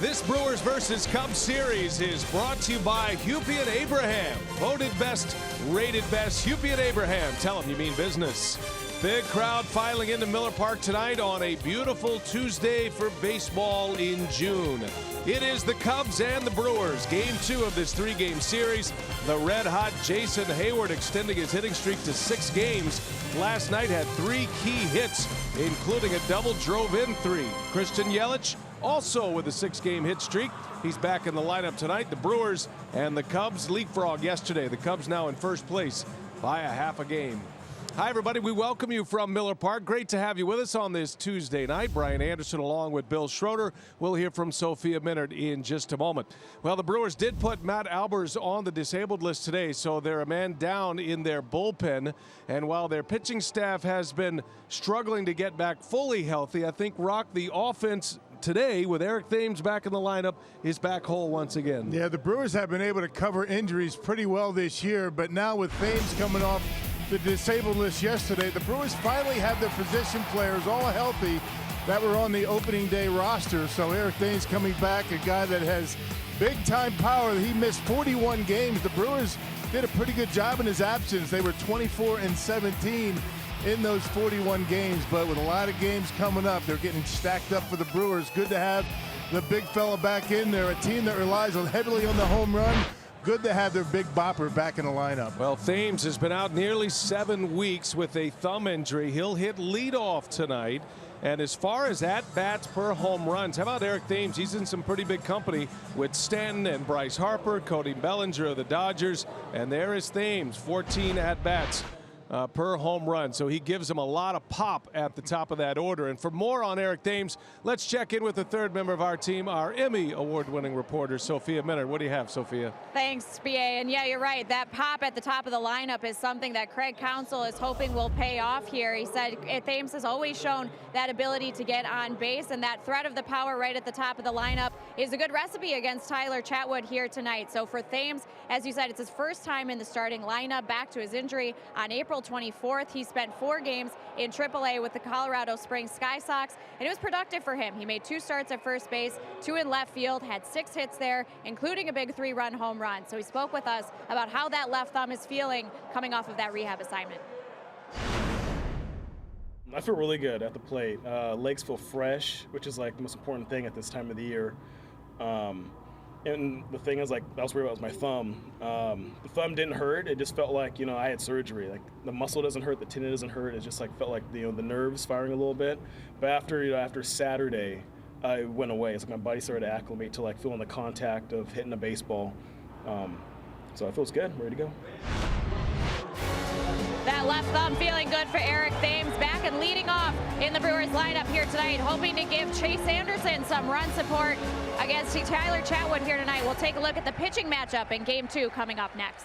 This Brewers versus Cubs series is brought to you by Hupy and Abraham. Voted best, rated best. Hupy and Abraham. Tell them you mean business. Big crowd filing into Miller Park tonight on a beautiful Tuesday for baseball in June. It is the Cubs and the Brewers. Game 2 of this 3-game series. The red-hot Jason Hayward extending his hitting streak to 6 games. Last night had 3 key hits, including a double, drove in 3. Christian Yelich also with a 6-game hit streak. He's back in the lineup tonight. The Brewers and the Cubs leapfrog yesterday. The Cubs now in first place by a half a game. Hi, everybody. We welcome you from Miller Park. Great to have you with us on this Tuesday night. Brian Anderson along with Bill Schroeder. We'll hear from Sophia Minard in just a moment. Well, the Brewers did put Matt Albers on the disabled list today, so they're a man down in their bullpen. And while their pitching staff has been struggling to get back fully healthy, I think, Rock, the offense today with Eric Thames back in the lineup is back whole once again. Yeah, the Brewers have been able to cover injuries pretty well this year, but now with Thames coming off the disabled list yesterday, the Brewers finally have their position players all healthy that were on the opening day roster. So Eric Thames coming back, a guy that has big time power. He missed 41 games. The Brewers did a pretty good job in his absence. They were 24-17 in those 41 games, but with a lot of games coming up, they're getting stacked up for the Brewers. Good to have the big fella back in there, a team that relies heavily on the home run. Good to have their big bopper back in the lineup. Well, Thames has been out nearly 7 weeks with a thumb injury. He'll hit leadoff tonight. And as far as at-bats per home runs, how about Eric Thames? He's in some pretty big company with Stanton and Bryce Harper, Cody Bellinger of the Dodgers. And there is Thames, 14 at-bats per home run. So he gives him a lot of pop at the top of that order. And for more on Eric Thames, let's check in with the third member of our team, our Emmy award-winning reporter, Sophia Minard. What do you have, Sophia? Thanks, BA. And yeah, you're right. That pop at the top of the lineup is something that Craig Counsell is hoping will pay off here. He said Thames has always shown that ability to get on base, and that threat of the power right at the top of the lineup is a good recipe against Tyler Chatwood here tonight. So for Thames, as you said, it's his first time in the starting lineup back to his injury on April 24th. He spent 4 games in AAA with the Colorado Springs Sky Sox, and it was productive for him. He made 2 starts at first base, 2 in left field, had 6 hits there, including a big 3-run home run. So he spoke with us about how that left thumb is feeling coming off of that rehab assignment. I feel really good at the plate. Legs feel fresh, which is like the most important thing at this time of the year. And the thing is, like, I was worried about was my thumb. The thumb didn't hurt. It just felt like, I had surgery. Like, the muscle doesn't hurt, the tendon doesn't hurt. It just like felt like the nerves firing a little bit. But after Saturday, it went away. It's like my body started to acclimate to like feeling the contact of hitting a baseball. So it feels good. I'm ready to go. That left thumb feeling good for Eric Thames, back and leading off in the Brewers lineup here tonight, hoping to give Chase Anderson some run support against Tyler Chatwood here tonight. We'll take a look at the pitching matchup in Game 2 coming up next.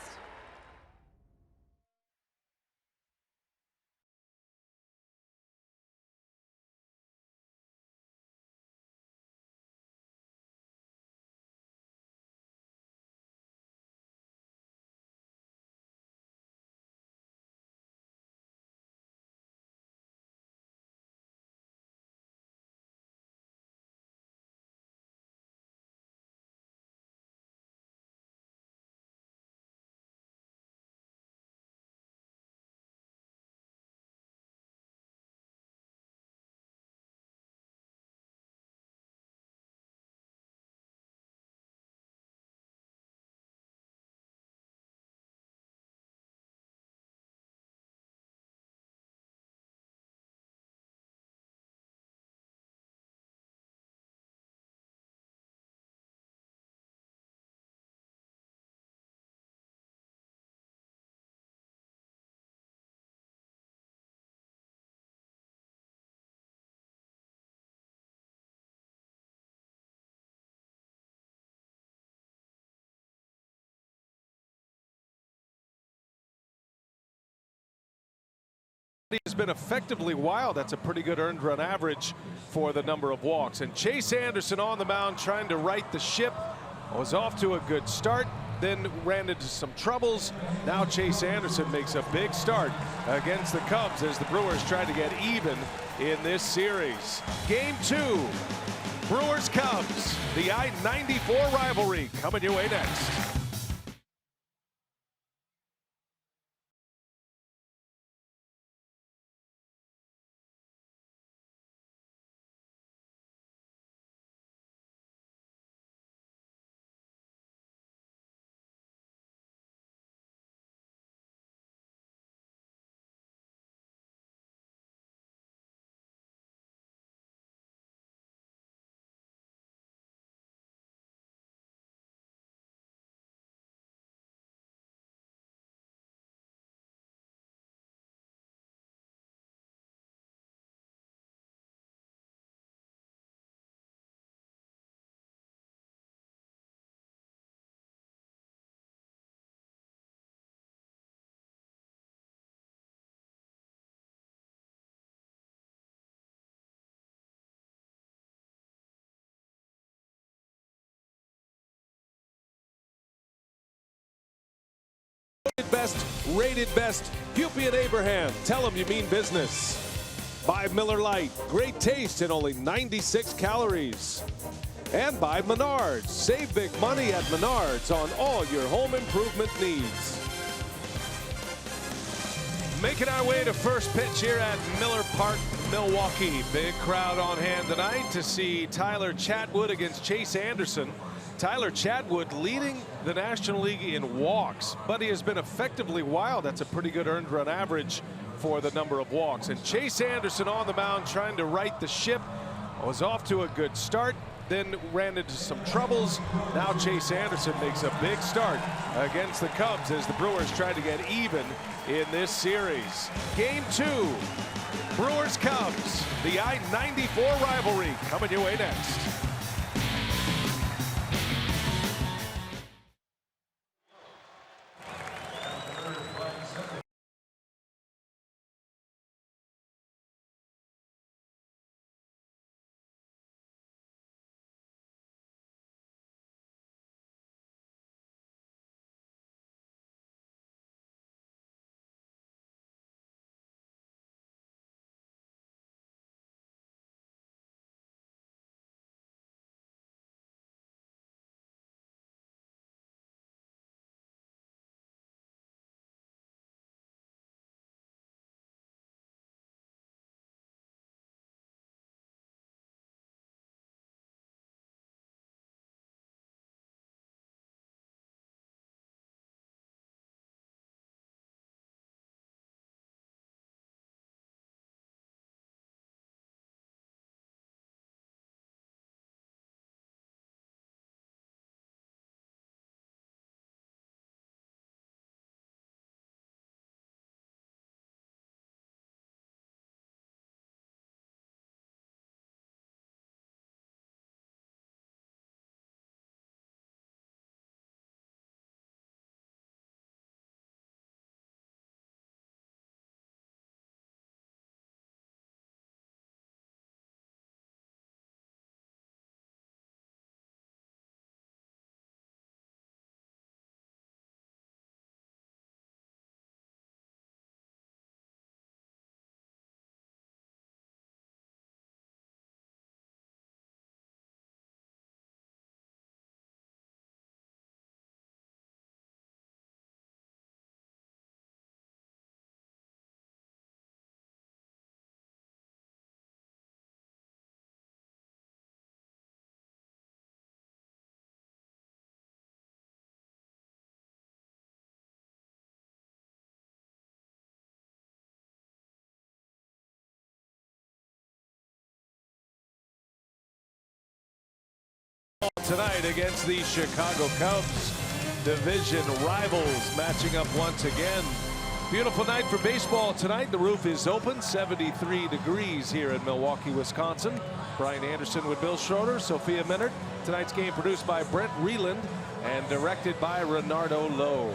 Has been effectively wild. That's a pretty good earned run average for the number of walks. And Chase Anderson on the mound trying to right the ship. Was off to a good start, then ran into some troubles. Now Chase Anderson makes a big start against the Cubs as the Brewers try to get even in this series. Game 2, Brewers Cubs. The I-94 rivalry coming your way next. Best, rated best, Hupie and Abraham. Tell them you mean business. By Miller Lite, great taste and only 96 calories. And by Menards, save big money at Menards on all your home improvement needs. Making our way to first pitch here at Miller Park, Milwaukee. Big crowd on hand tonight to see Tyler Chatwood against Chase Anderson. Tyler Chatwood leading the National League in walks, but he has been effectively wild. That's a pretty good earned run average for the number of walks. And Chase Anderson on the mound trying to right the ship. Was off to a good start, then ran into some troubles. Now Chase Anderson makes a big start against the Cubs as the Brewers try to get even in this series. Game 2, Brewers-Cubs, the I-94 rivalry coming your way next. Tonight against the Chicago Cubs, division rivals matching up once again. Beautiful night for baseball tonight. The roof is open, 73 degrees here in Milwaukee, Wisconsin. Brian Anderson with Bill Schroeder, Sophia Minard. Tonight's game produced by Brent Reland and directed by Renardo Lowe.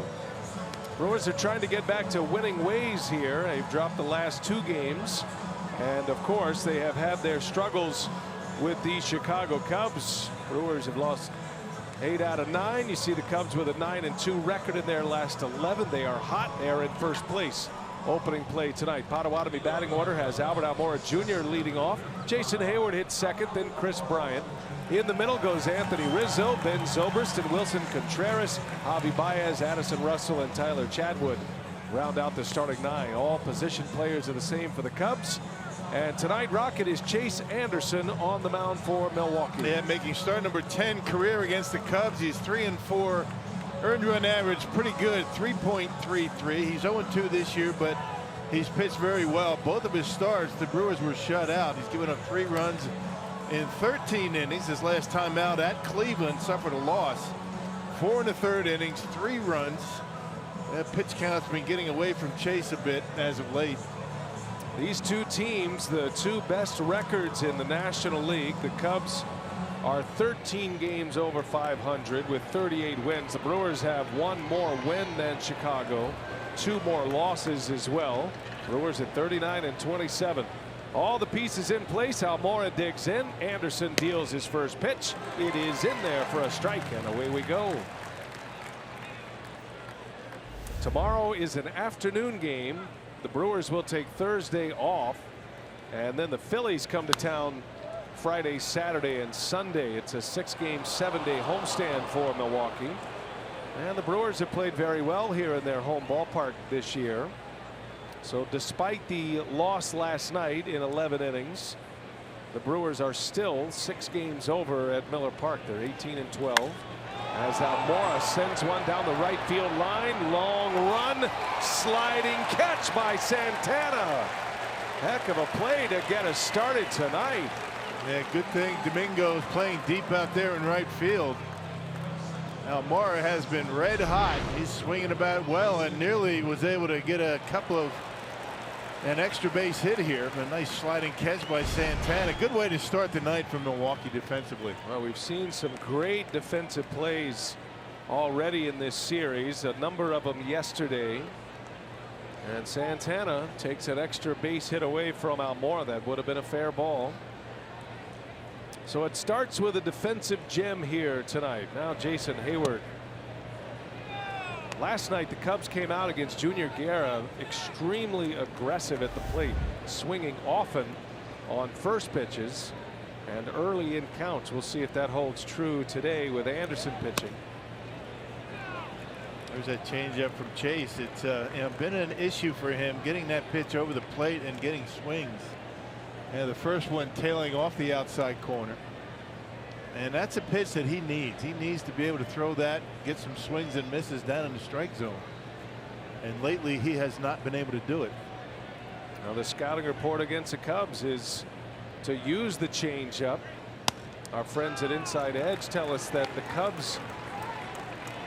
Brewers are trying to get back to winning ways here. They've dropped the last 2 games. And of course, they have had their struggles with the Chicago Cubs. Brewers have lost 8 out of 9. You see the Cubs with a 9-2 record in their last 11. They are hot. They are in first place opening play tonight. Potawatomi batting order has Albert Almora Jr. leading off. Jason Hayward hits second, then Chris Bryant. In the middle goes Anthony Rizzo, Ben Zobrist, and Wilson Contreras. Javi Baez, Addison Russell, and Tyler Chadwood round out the starting 9. All position players are the same for the Cubs. And tonight, Rocket is Chase Anderson on the mound for Milwaukee. Yeah, making start number 10 career against the Cubs. He's 3-4. Earned run average pretty good, 3.33. He's 0-2 this year, but he's pitched very well. Both of his starts, the Brewers were shut out. He's given up 3 runs in 13 innings. His last time out at Cleveland suffered a loss. 4 1/3 innings, 3 runs. That pitch count's been getting away from Chase a bit as of late. These two teams, the two best records in the National League. The Cubs are 13 games over 500 with 38 wins. The Brewers have 1 more win than Chicago, 2 more losses as well. Brewers at 39-27. All the pieces in place. Almora digs in. Anderson deals his first pitch. It is in there for a strike, and away we go. Tomorrow is an afternoon game. The Brewers will take Thursday off, and then the Phillies come to town Friday, Saturday, and Sunday. It's a 6-game, 7-day homestand for Milwaukee. And the Brewers have played very well here in their home ballpark this year. So despite the loss last night in 11 innings, the Brewers are still 6 games over at Miller Park. They're 18-12. As Almora sends one down the right field line. Long run. Sliding catch by Santana. Heck of a play to get us started tonight. Yeah, good thing Domingo's playing deep out there in right field. Almora has been red hot. He's swinging about well and nearly was able to get a couple of an extra base hit here. A nice sliding catch by Santana. Good way to start the night for Milwaukee defensively. Well, we've seen some great defensive plays already in this series, a number of them yesterday. And Santana takes an extra base hit away from Almora. That would have been a fair ball. So it starts with a defensive gem here tonight. Now Jason Hayward. Last night the Cubs came out against Junior Guerra extremely aggressive at the plate, swinging often on first pitches and early in counts. We'll see if that holds true today with Anderson pitching. There's that changeup from Chase. It's been an issue for him getting that pitch over the plate and getting swings. And the first one tailing off the outside corner. And that's a pitch that he needs. He needs to be able to throw that, get some swings and misses down in the strike zone. And lately he has not been able to do it. Now the scouting report against the Cubs is to use the changeup. Our friends at Inside Edge tell us that the Cubs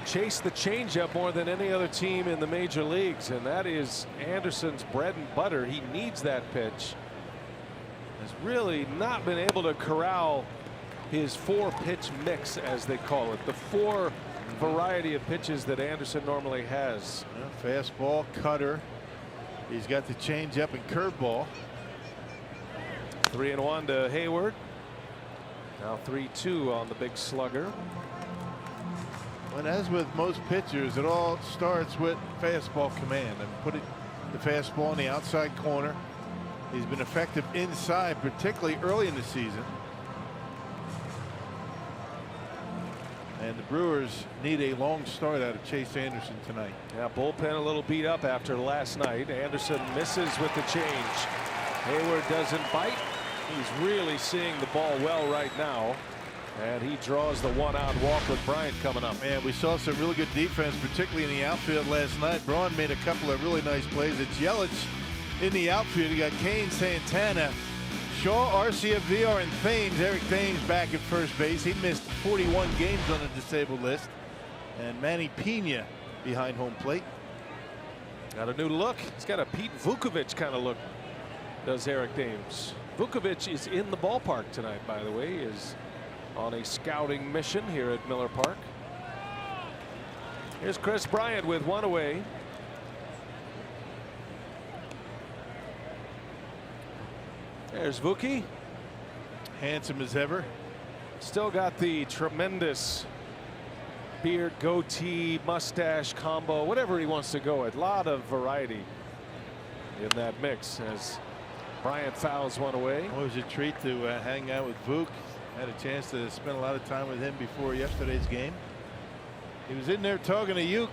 chase the changeup more than any other team in the major leagues, and that is Anderson's bread and butter. He needs that pitch. Has really not been able to corral his 4-pitch mix, as they call it, the 4 variety of pitches that Anderson normally has. Fastball, cutter. He's got the changeup and curveball. 3-1 to Hayward. Now 3-2 on the big slugger. And as with most pitchers, it all starts with fastball command and putting the fastball in the outside corner. He's been effective inside, particularly early in the season. And the Brewers need a long start out of Chase Anderson tonight. Yeah, bullpen a little beat up after last night. Anderson misses with the change. Hayward doesn't bite. He's really seeing the ball well right now. And he draws the 1-out walk with Bryant coming up. Man, we saw some really good defense, particularly in the outfield last night. Braun made a couple of really nice plays. It's Yelich in the outfield. You got Kane, Santana, Shaw, Arcia, VR, and Thames. Eric Thames back at first base. He missed 41 games on the disabled list. And Manny Pena behind home plate. Got a new look. He's got a Pete Vukovich kind of look, does Eric Thames. Vukovich is in the ballpark tonight, by the way. He is on a scouting mission here at Miller Park. Here's Chris Bryant with 1 away. There's Vuki. Handsome as ever. Still got the tremendous beard, goatee, mustache combo, whatever he wants to go with. A lot of variety in that mix as Bryant fouls one away. It was a treat to hang out with Vuk. Had a chance to spend a lot of time with him before yesterday's game. He was in there talking to you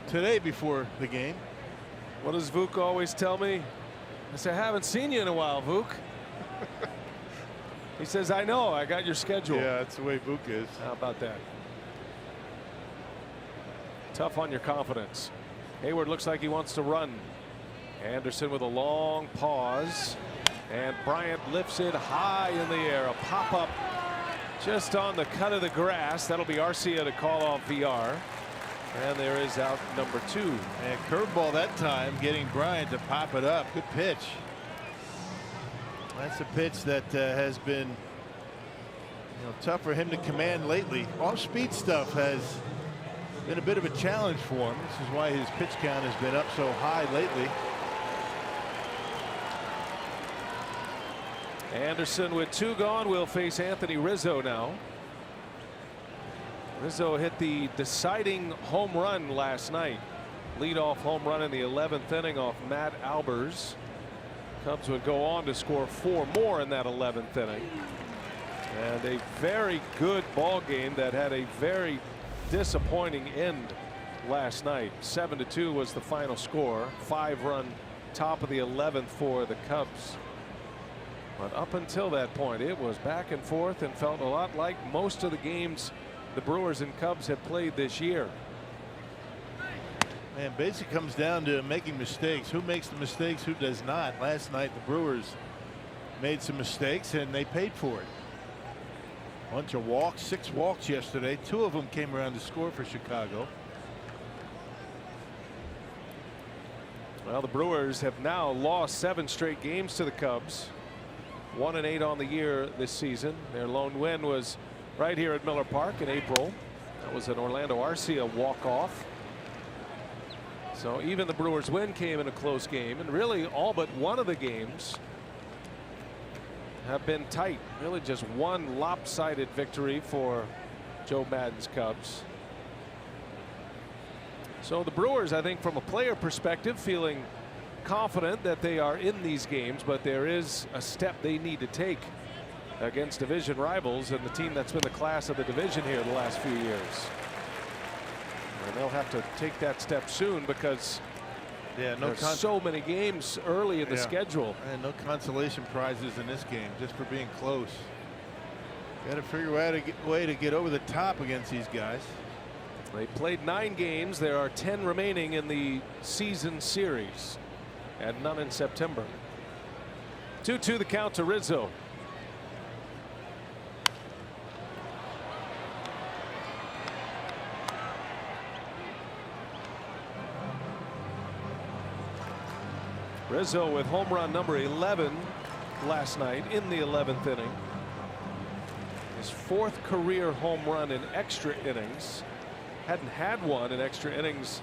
today before the game. What does Vuk always tell me? I say, I haven't seen you in a while, Vuk. He says, I know, I got your schedule. Yeah, that's the way Vuk is. How about that? Tough on your confidence. Hayward looks like he wants to run. Anderson with a long pause. And Bryant lifts it high in the air. A pop-up just on the cut of the grass. That'll be Arcia to call off VR. And there is out number 2. And curveball that time, getting Bryant to pop it up. Good pitch. That's a pitch that has been tough for him to command lately. Off-speed stuff has been a bit of a challenge for him. This is why his pitch count has been up so high lately. Anderson with 2 gone will face Anthony Rizzo now. Rizzo hit the deciding home run last night. Leadoff home run in the 11th inning off Matt Albers. Cubs would go on to score 4 more in that 11th inning. And a very good ball game that had a very disappointing end last night. 7-2 was the final score. 5-run top of the 11th for the Cubs. But up until that point, it was back and forth and felt a lot like most of the games the Brewers and Cubs have played this year. Man, basically comes down to making mistakes. Who makes the mistakes, who does not? Last night the Brewers made some mistakes and they paid for it. Bunch of walks, 6 walks yesterday. 2 of them came around to score for Chicago. Well, the Brewers have now lost 7 straight games to the Cubs. 1-8 on the year this season. Their lone win was right here at Miller Park in April. That was an Orlando Arcia walk-off. So even the Brewers win came in a close game, and really all but one of the games have been tight. Really just one lopsided victory for Joe Maddon's Cubs. So the Brewers, I think from a player perspective, feeling confident that they are in these games, but there is a step they need to take against division rivals and the team that's been the class of the division here the last few years. And they'll have to take that step soon because there's so many games early in the schedule. And no consolation prizes in this game, just for being close. Got to figure out a way to get over the top against these guys. They played 9 games. There are 10 remaining in the season series and none in September. 2-2 the count to Rizzo. Rizzo with home run number 11 last night in the 11th inning. His 4th career home run in extra innings. Hadn't had one in extra innings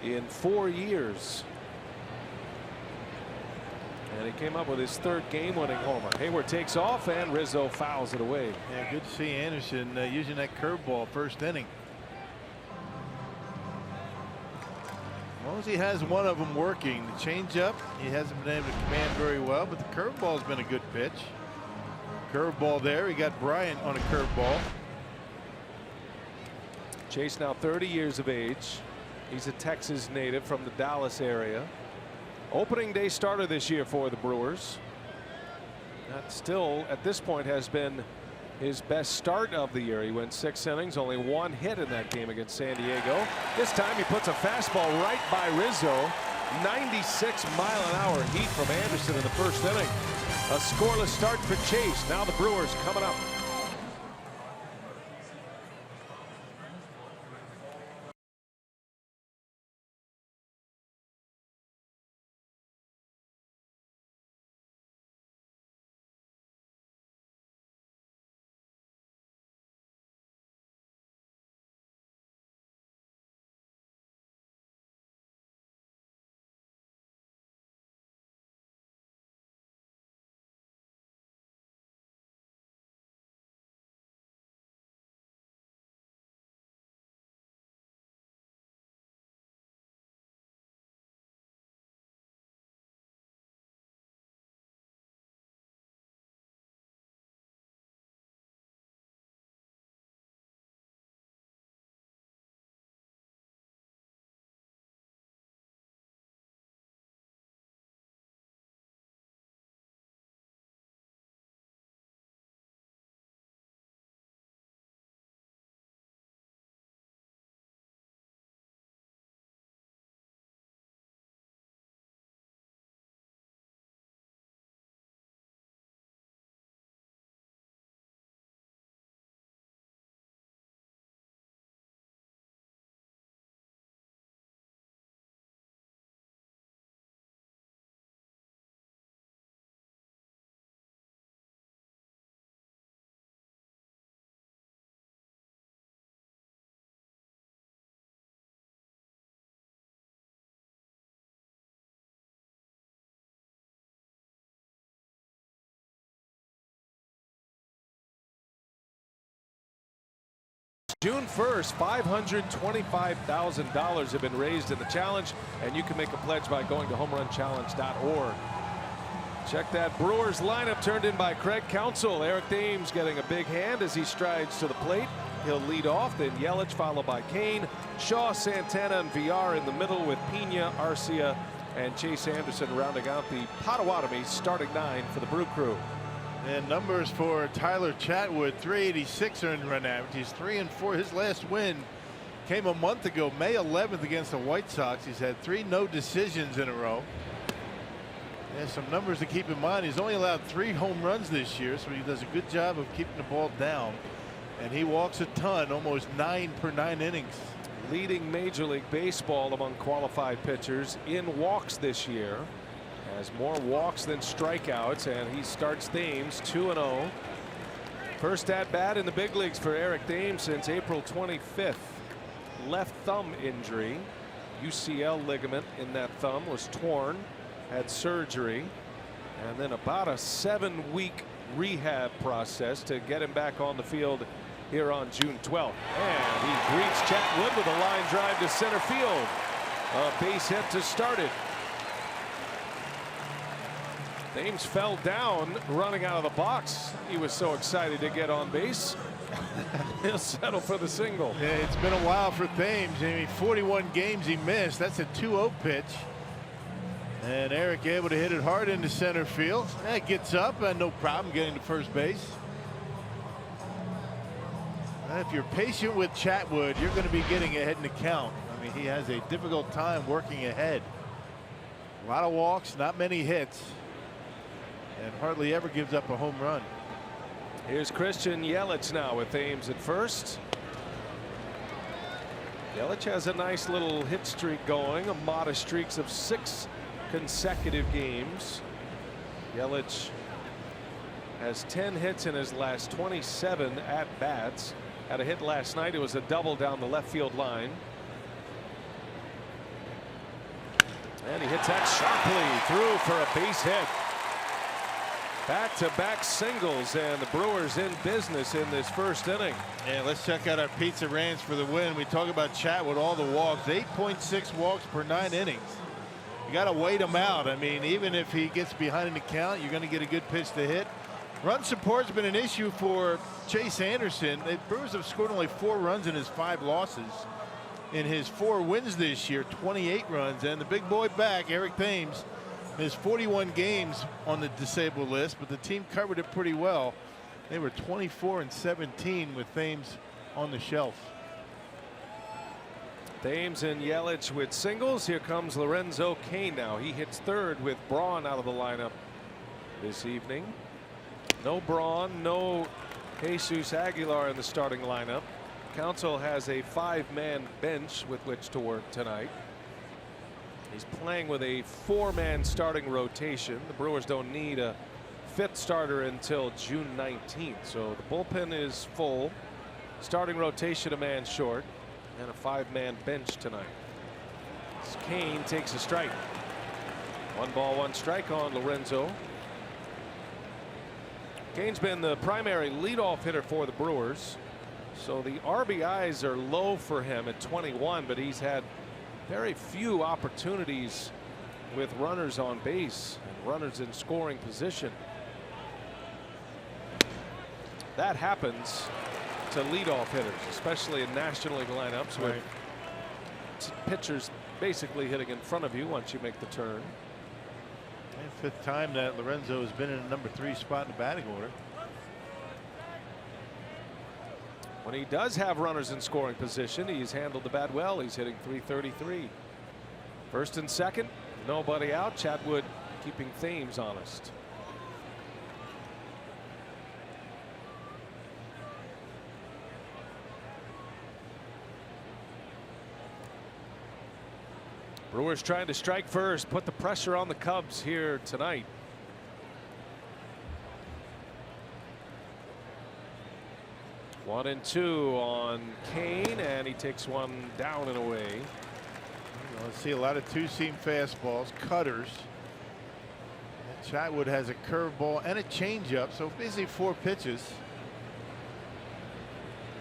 in 4 years. And he came up with his 3rd game-winning homer. Hayward takes off and Rizzo fouls it away. Yeah, good to see Anderson using that curveball first inning. As long as he has one of them working, the changeup he hasn't been able to command very well, but the curveball has been a good pitch. Curveball there. He got Bryant on a curveball. Chase now 30 years of age. He's a Texas native from the Dallas area. Opening day starter this year for the Brewers. That still at this point has been his best start of the year. He went 6 innings, only 1 hit in that game against San Diego. This time he puts a fastball right by Rizzo. 96-mile-an-hour heat from Anderson in the 1st inning. A scoreless start for Chase. Now the Brewers coming up. June 1st, $525,000 have been raised in the challenge, and you can make a pledge by going to homerunchallenge.org. Check that Brewers lineup turned in by Craig Counsell. Eric Thames getting a big hand as he strides to the plate. He'll lead off, then Yelich, followed by Kane, Shaw, Santana, and Villar in the middle, with Pena, Arcia, and Chase Anderson rounding out the Potawatomi starting 9 for the Brew Crew. And numbers for Tyler Chatwood: 386 earned run average. He's 3-4. His last win came a month ago, May 11th, against the White Sox. He's had 3 no decisions in a row. And some numbers to keep in mind: he's only allowed 3 home runs this year, so he does a good job of keeping the ball down. And he walks a ton, almost 9 per 9 innings. Leading Major League Baseball among qualified pitchers in walks this year. Has more walks than strikeouts, and he starts Thames 2-0. First at bat in the big leagues for Eric Thames since April 25th. Left thumb injury. UCL ligament in that thumb was torn. Had surgery, and then about a 7-week rehab process to get him back on the field here on June 12th. And he greets Chatwood with a line drive to center field. A base hit to start it. Thames fell down running out of the box. He was so excited to get on base. He'll settle for the single. Yeah, it's been a while for Thames. I mean, 41 games he missed. That's a 2-0 pitch. And Eric able to hit it hard into center field. That gets up and no problem getting to first base. And if you're patient with Chatwood, you're going to be getting ahead in the count. I mean, he has a difficult time working ahead. A lot of walks, not many hits, and hardly ever gives up a home run. Here's Christian Yelich now with Thames at first. Yelich has a nice little hit streak going, a modest streaks of 6 consecutive games. Yelich has 10 hits in his last 27 at bats. Had a hit last night. It was a double down the left field line. And he hits that sharply through for a base hit. Back-to-back singles, and the Brewers in business in this first inning. And let's check out our Pizza Ranch for the win. We talk about Chatwood, all the walks, 8.6 walks per 9 innings. You got to wait him out. I mean, even if he gets behind in the count, you're going to get a good pitch to hit. Run support's been an issue for Chase Anderson. The Brewers have scored only 4 runs in his 5 losses. In his 4 wins this year, 28 runs. And the big boy back, Eric Thames, his 41 games on the disabled list, but the team covered it pretty well. They were 24-17 with Thames on the shelf. Thames and Yelich with singles. Here comes Lorenzo Cain now. He hits third with Braun out of the lineup this evening. No Braun, no Jesus Aguilar in the starting lineup. Counsell has a 5-man bench with which to work tonight. He's playing with a 4-man starting rotation. The Brewers don't need a 5th starter until June 19th. So the bullpen is full. Starting rotation a man short. And a 5-man bench tonight. Cain takes a strike. 1 ball, 1 strike on Lorenzo. Cain's been the primary leadoff hitter for the Brewers. So the RBIs are low for him at 21, but he's had very few opportunities with runners on base and runners in scoring position. That happens to leadoff hitters, especially in National League lineups with pitchers basically hitting in front of you once you make the turn. And 5th time that Lorenzo has been in the number 3 spot in the batting order. When he does have runners in scoring position, he's handled the bat well. He's hitting .333. First and second, nobody out. Chatwood keeping Thames honest. Brewers trying to strike first, put the pressure on the Cubs here tonight. One and 2 on Cain, and he takes one down and away. Let's see a lot of 2-seam fastballs, cutters. And Chatwood has a curveball and a changeup, so basically 4 pitches.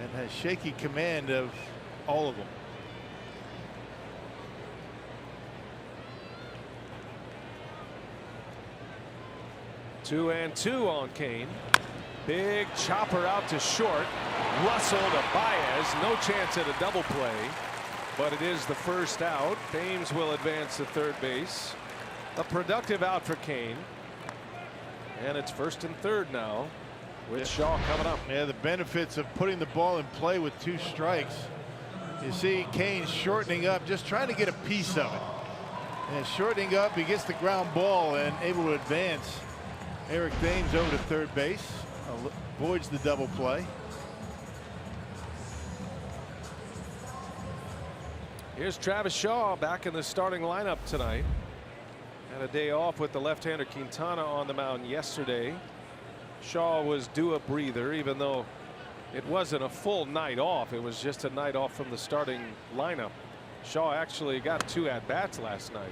and has shaky command of all of them. Two and two on Kane. Big chopper out to short. Russell to Baez. No chance at a double play, but it is the first out. Thames will advance to third base. A productive out for Kane. And it's first and third now with Shaw coming up. Yeah, the benefits of putting the ball in play with 2 strikes. You see Kane shortening up, just trying to get a piece of it. And shortening up, he gets the ground ball and able to advance. Eric Thames over to third base, avoids the double play. Here's Travis Shaw back in the starting lineup tonight. Had a day off with the left-hander Quintana on the mound yesterday. Shaw was due a breather, even though it wasn't a full night off. It was just a night off from the starting lineup. Shaw actually got 2 at-bats last night.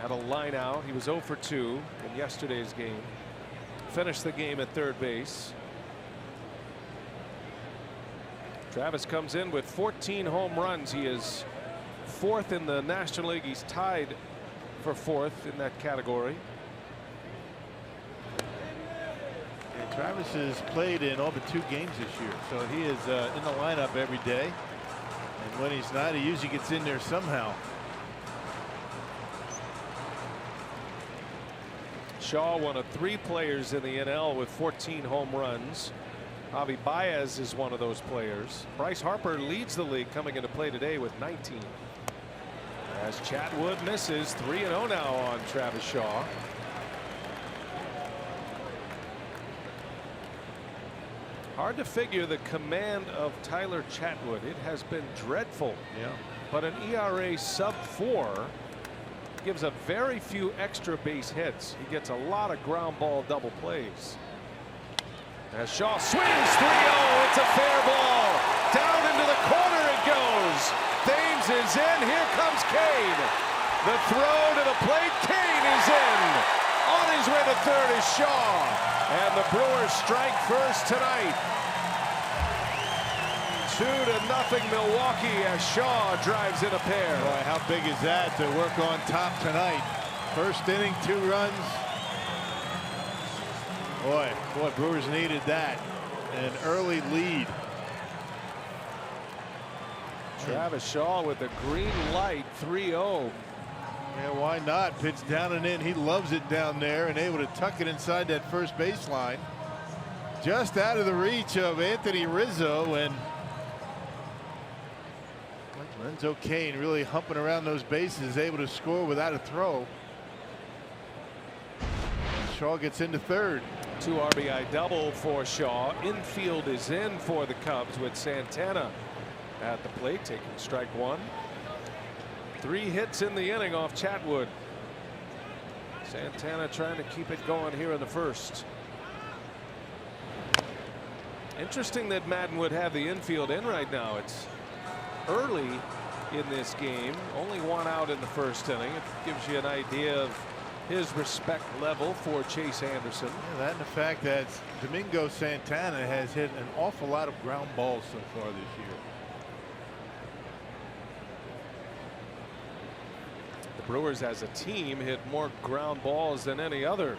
Had a line out. He was 0 for 2 in yesterday's game. Finished the game at third base. Travis comes in with 14 home runs. He is 4th in the National League. He's tied for 4th in that category. And Travis has played in all but 2 games this year, so he is in the lineup every day. And when he's not, he usually gets in there somehow. Shaw, one of 3 players in the NL with 14 home runs. Javi Baez is one of those players. Bryce Harper leads the league coming into play today with 19. As Chatwood misses, 3-0 now on Travis Shaw. Hard to figure the command of Tyler Chatwood. It has been dreadful. Yeah. But an ERA sub-4 gives a very few extra base hits. He gets a lot of ground ball double plays. As Shaw swings, 3-0. It's a fair ball. Down into the corner it goes. Thames is in. Here comes Kane. The throw to the plate. Kane is in. On his way to third is Shaw. And the Brewers strike first tonight. 2-0 Milwaukee as Shaw drives in a pair. Boy, how big is that to work on top tonight? First inning, 2 runs. Boy, Brewers needed that. An early lead. Travis Shaw with the green light, 3-0. Yeah, why not? Pitch down and in. He loves it down there and able to tuck it inside that first baseline. Just out of the reach of Anthony Rizzo, and Lorenzo Cain really humping around those bases, able to score without a throw. Shaw gets into third. 2 RBI double for Shaw. Infield is in for the Cubs with Santana at the plate taking strike 1. 3 hits in the inning off Chatwood. Santana trying to keep it going here in the first. Interesting that Madden would have the infield in right now. It's early in this game. Only 1 out in the first inning. It gives you an idea of his respect level for Chase Anderson. Yeah, that and the fact that Domingo Santana has hit an awful lot of ground balls so far this year. The Brewers as a team hit more ground balls than any other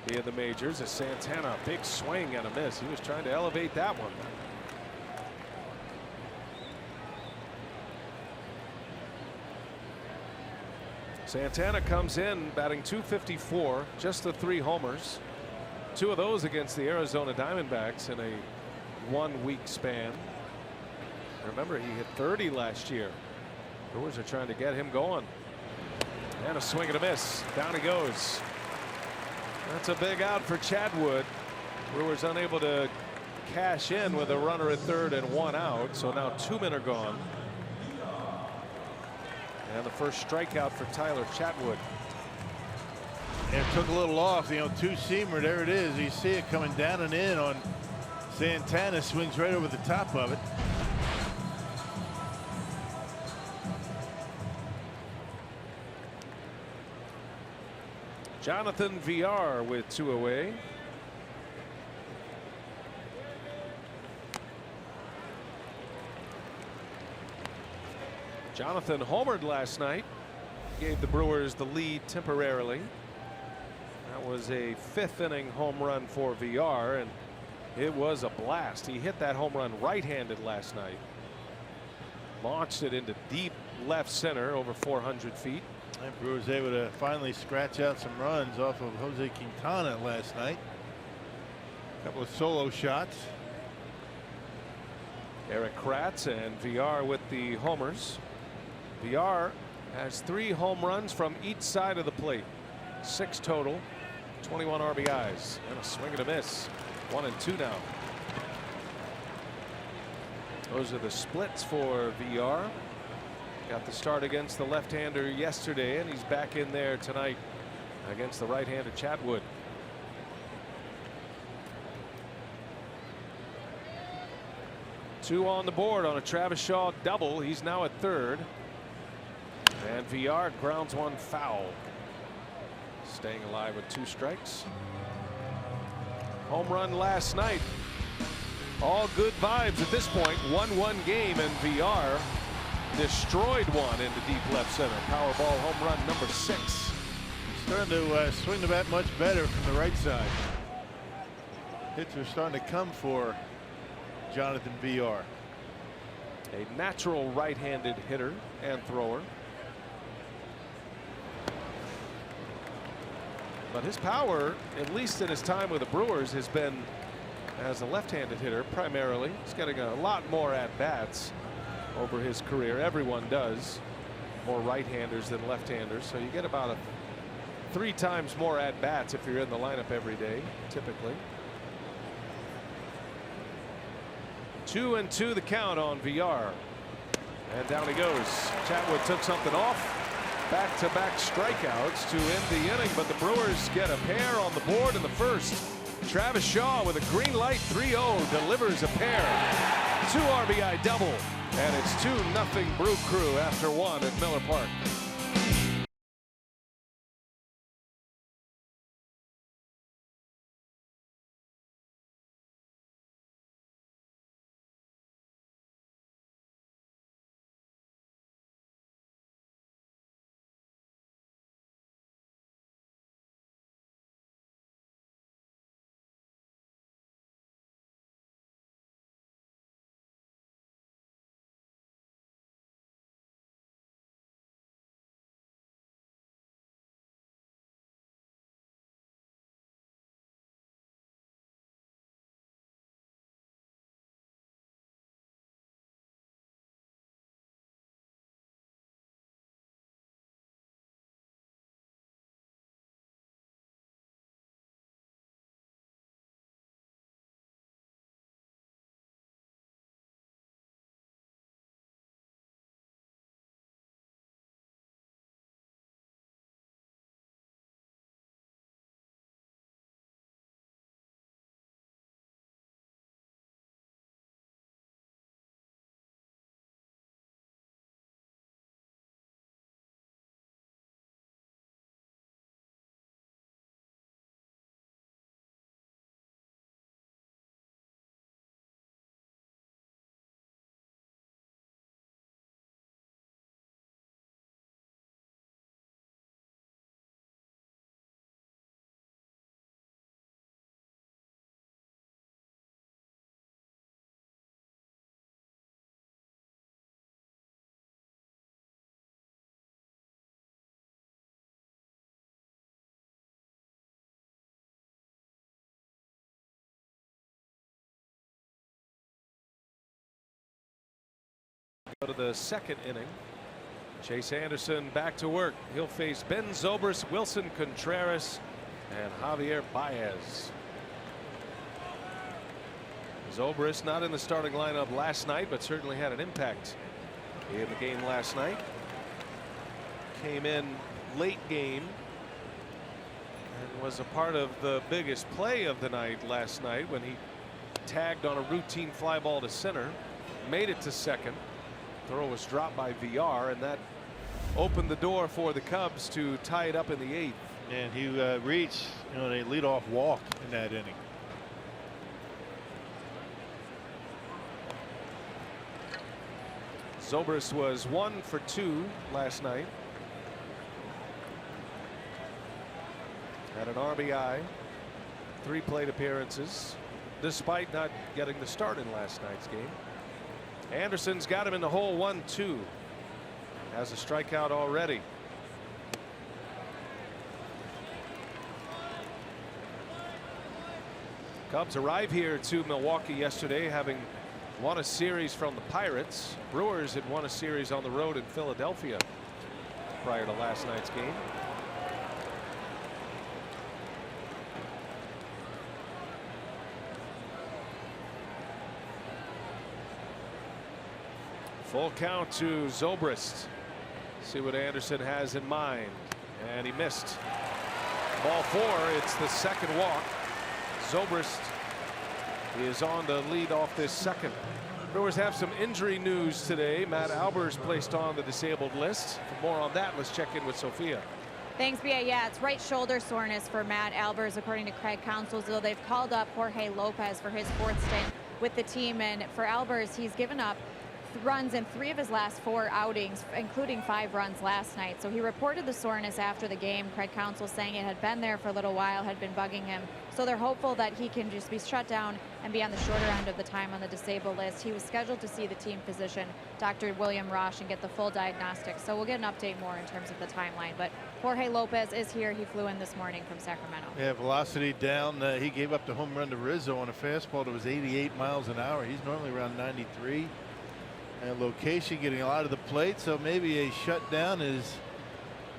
in the majors. As Santana, a big swing and a miss. He was trying to elevate that one. Santana comes in batting .254, just the 3 homers. 2 of those against the Arizona Diamondbacks in a 1-week span. Remember, he hit 30 last year. Brewers are trying to get him going. And a swing and a miss. Down he goes. That's a big out for Chatwood. Brewers unable to cash in with a runner at third and 1 out. So now 2 men are gone. And the first strikeout for Tyler Chatwood. And it took a little off, you know, 2-seamer. There it is. You see it coming down and in on Santana. Swings right over the top of it. Jonathan VR with 2 away. Jonathan homered last night, gave the Brewers the lead temporarily. That was a 5th inning home run for VR, and it was a blast. He hit that home run right-handed last night. Launched it into deep left center over 400 feet. And Brewers able to finally scratch out some runs off of Jose Quintana last night. A couple of solo shots. Eric Kratz and VR with the homers. VR has 3 home runs from each side of the plate. 6 total, 21 RBIs, and a swing and a miss. 1 and 2 now. Those are the splits for VR. Got the start against the left-hander yesterday, and he's back in there tonight against the right-hander Chatwood. Two on the board on a Travis Shaw double. He's now at third. And VR grounds one foul. Staying alive with 2 strikes. Home run last night. All good vibes at this point. 1-1 game, and VR destroyed one into deep left center. Powerball home run number 6. He's starting to swing the bat much better from the right side. Hits are starting to come for Jonathan VR. A natural right-handed hitter and thrower. But his power, at least in his time with the Brewers, has been as a left-handed hitter primarily. He's getting a lot more at-bats over his career. Everyone does. More right-handers than left-handers. So you get about 3 times more at-bats if you're in the lineup every day, typically. 2-2 the count on VR. And down he goes. Chatwood took something off. Back-to-back strikeouts to end the inning, but the Brewers get a pair on the board in the first. Travis Shaw with a green light 3-0 delivers a pair. 2 RBI double, and it's 2-0 Brew Crew after 1 at Miller Park. Go to the second inning. Chase Anderson back to work. He'll face Ben Zobrist, Wilson Contreras, and Javier Baez. Zobrist not in the starting lineup last night, but certainly had an impact in the game last night. Came in late game and was a part of the biggest play of the night last night when he tagged on a routine fly ball to center, made it to second. Throw was dropped by VR, and that opened the door for the Cubs to tie it up in the 8th. And he reached, a leadoff walk in that inning. Zobrist was 1 for 2 last night. Had an RBI, 3 plate appearances, despite not getting the start in last night's game. Anderson's got him in the hole 1-2. Has a strikeout already. Cubs arrive here to Milwaukee yesterday, having won a series from the Pirates. Brewers had won a series on the road in Philadelphia prior to last night's game. Full count to Zobrist. See what Anderson has in mind. And he missed. Ball 4. It's the second walk. Zobrist is on to lead off this second. Brewers have some injury news today. Matt Albers placed on the disabled list. For more on that, let's check in with Sophia. Thanks, Bia. Yeah, it's right shoulder soreness for Matt Albers, according to Craig Counsell. So they've called up Jorge Lopez for his 4th stint with the team. And for Albers, he's given up runs in 3 of his last 4 outings, including 5 runs last night. So he reported the soreness after the game. Craig Counsell saying it had been there for a little while, had been bugging him. So they're hopeful that he can just be shut down and be on the shorter end of the time on the disabled list. He was scheduled to see the team physician, Dr. William Rosh, and get the full diagnostic. So we'll get an update more in terms of the timeline. But Jorge Lopez is here. He flew in this morning from Sacramento. Yeah, velocity down. He gave up the home run to Rizzo on a fastball that was 88 miles an hour. He's normally around 93. And location getting a lot of the plate, so maybe a shutdown is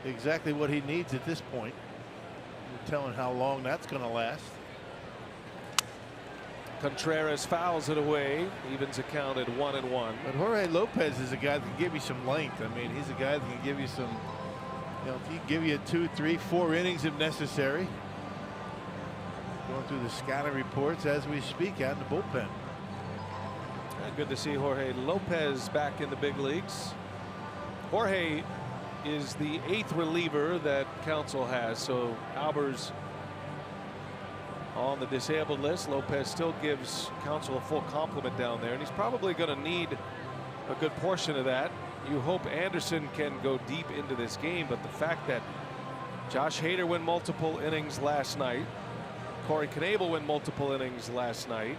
exactly what he needs at this point. No telling how long that's going to last. Contreras fouls it away, evens it count at 1-1. But Jorge Lopez is a guy that can give you some length. I mean, he's a guy that can give you some, you know, he can give you 2, 3, 4 innings if necessary. Going through the scouting reports as we speak out in the bullpen. Good to see Jorge Lopez back in the big leagues. Jorge is the 8th reliever that Counsell has, so Albers on the disabled list. Lopez still gives Counsell a full complement down there, and he's probably going to need a good portion of that. You hope Anderson can go deep into this game, but the fact that Josh Hader went multiple innings last night, Corey Knebel went multiple innings last night.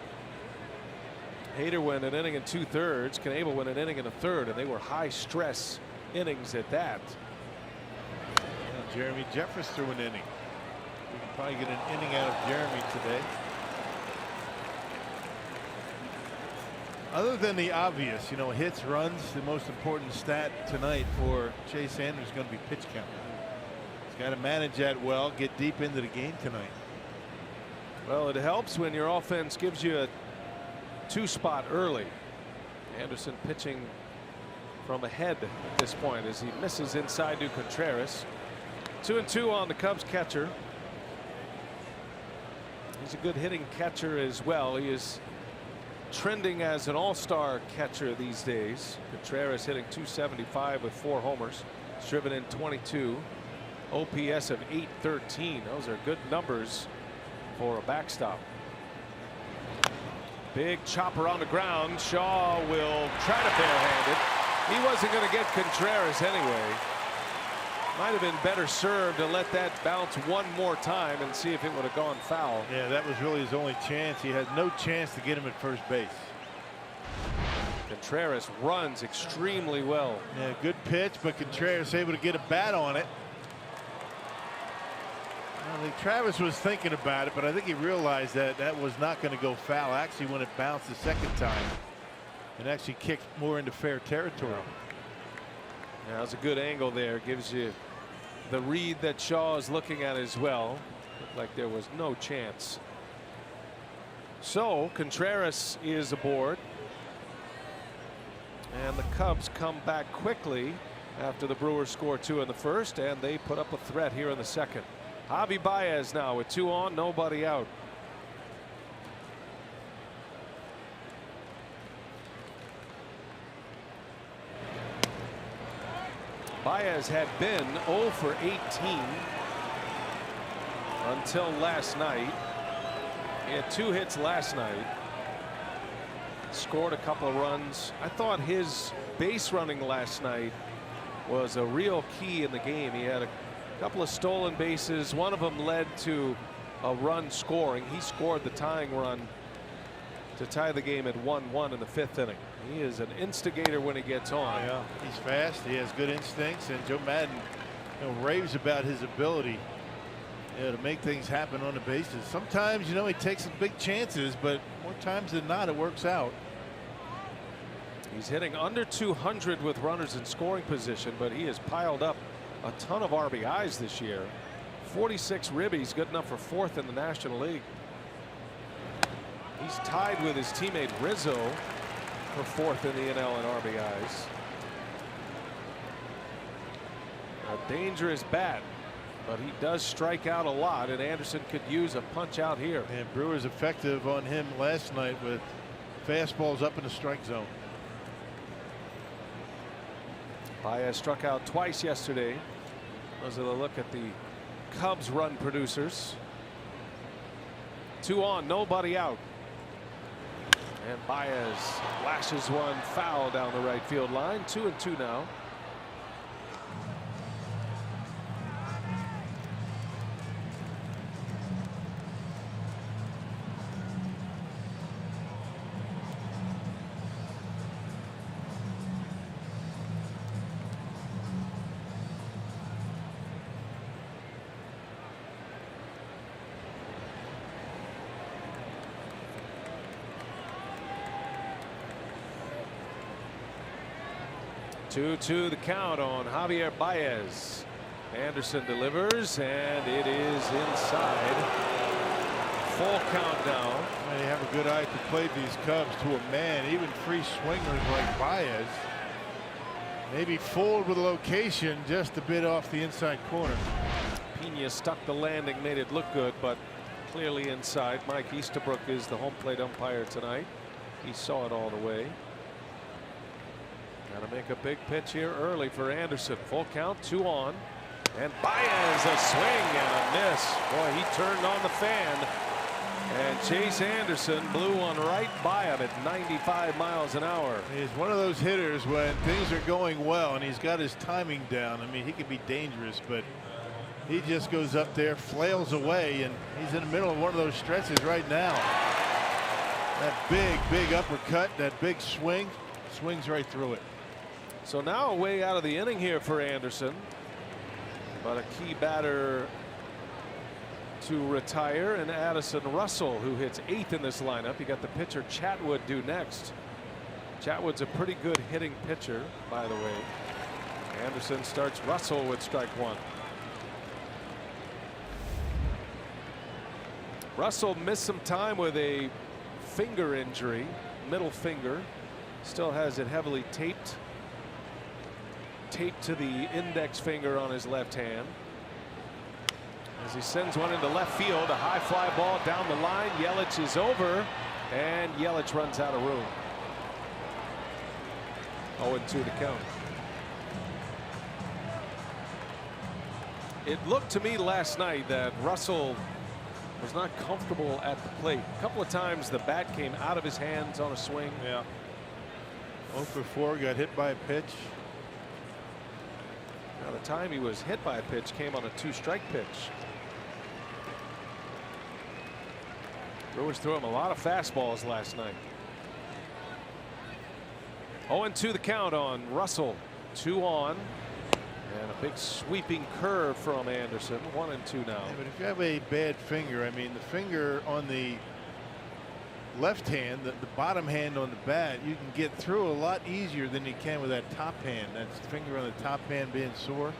Hader went an inning and 2/3. Knebel went an inning and a 1/3, and they were high stress innings at that. Yeah, Jeremy Jeffress threw an inning. We can probably get an inning out of Jeremy today. Other than the obvious, you know, hits, runs, the most important stat tonight for Chase Sanders is going to be pitch count. He's got to manage that well, get deep into the game tonight. Well, it helps when your offense gives you a 2-spot early. Anderson pitching from ahead at this point as he misses inside to Contreras. 2-2 on the Cubs catcher. He's a good hitting catcher as well. He is trending as an all-star catcher these days. Contreras hitting .275 with 4 homers. He's driven in 22. OPS of .813. Those are good numbers for a backstop. Big chopper on the ground. Shaw will try to barehand it. He wasn't going to get Contreras anyway. Might have been better served to let that bounce one more time and see if it would have gone foul. Yeah, that was really his only chance. He had no chance to get him at first base. Contreras runs extremely well. Yeah, good pitch, but Contreras able to get a bat on it. I think Travis was thinking about it, but I think he realized that that was not going to go foul. Actually, when it bounced the second time, it actually kicked more into fair territory. Yeah, that was a good angle there. Gives you the read that Shaw is looking at as well. Looked like there was no chance. So Contreras is aboard. And the Cubs come back quickly after the Brewers score 2 in the first, and they put up a threat here in the second. Javi Baez now with 2 on, nobody out. Baez had been 0 for 18 until last night. He had 2 hits last night. Scored a couple of runs. I thought his base running last night was a real key in the game. He had a couple of stolen bases. One of them led to a run scoring. He scored the tying run to tie the game at 1-1 in the 5th inning. He is an instigator when he gets on. Yeah, he's fast. He has good instincts, and Joe Madden, raves about his ability, to make things happen on the bases. Sometimes, he takes some big chances, but more times than not, it works out. He's hitting under 200 with runners in scoring position, but he has piled up a ton of RBIs this year. 46 ribbies, good enough for 4th in the National League. He's tied with his teammate Rizzo for 4th in the NL in RBIs. A dangerous bat, but he does strike out a lot, and Anderson could use a punch out here. And Brewers effective on him last night with fastballs up in the strike zone. Baez struck out twice yesterday. Those are the look at the Cubs run producers. 2 on, nobody out. And Baez lashes one foul down the right field line. 2-2 now. Two the count on Javier Baez. Anderson delivers, and it is inside. Full count now. They have a good eye to play these Cubs to a man. Even free swingers like Baez. Maybe fooled with the location, just a bit off the inside corner. Pena stuck the landing, made it look good, but clearly inside. Mike Easterbrook is the home plate umpire tonight. He saw it all the way. Got to make a big pitch here early for Anderson. Full count, 2 on. And Baez, a swing and a miss. Boy, he turned on the fan. And Chase Anderson blew one right by him at 95 miles an hour. He's one of those hitters when things are going well and he's got his timing down. I mean, he can be dangerous, but he just goes up there, flails away, and he's in the middle of one of those stretches right now. That big uppercut, that big swing, swings right through it. So now a way out of the inning here for Anderson, but a key batter to retire, and Addison Russell, who hits 8th in this lineup. You got the pitcher Chatwood due next. Chatwood's a pretty good hitting pitcher, by the way. Anderson starts Russell with strike 1. Russell missed some time with a finger injury, middle finger. Still has it heavily taped to the index finger on his left hand. As he sends one into left field, a high fly ball down the line. Yelich is over, and Yelich runs out of room. 0-2 the count. It looked to me last night that Russell was not comfortable at the plate. A couple of times the bat came out of his hands on a swing. Yeah. 0 for 4, got hit by a pitch. Now the time he was hit by a pitch came on a 2-strike pitch. Brewers threw him a lot of fastballs last night. 0-2 the count on Russell. 2 on. And a big sweeping curve from Anderson. 1-2 now. Yeah, but if you have a bad finger, I mean, the finger on the left hand, the bottom hand on the bat, you can get through a lot easier than you can with that top hand. That's the finger on the top hand being sore.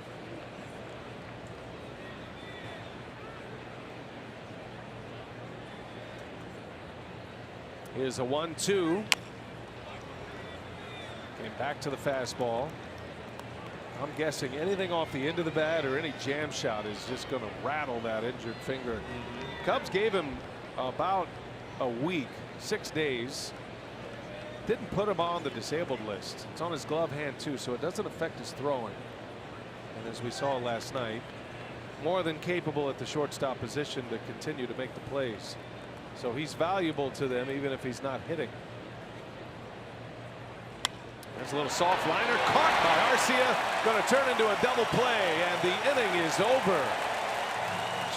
Here's a 1-2. Came back to the fastball. I'm guessing anything off the end of the bat or any jam shot is just going to rattle that injured finger. Cubs gave him about a week, 6 days. Didn't put him on the disabled list. It's on his glove hand too, so it doesn't affect his throwing. And as we saw last night, more than capable at the shortstop position to continue to make the plays. So he's valuable to them even if he's not hitting. Here's a little soft liner caught by Arcia. Going to turn into a double play, and the inning is over.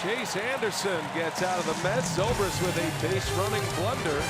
Chase Anderson gets out of the Mets. Zobrist with a base running blunder.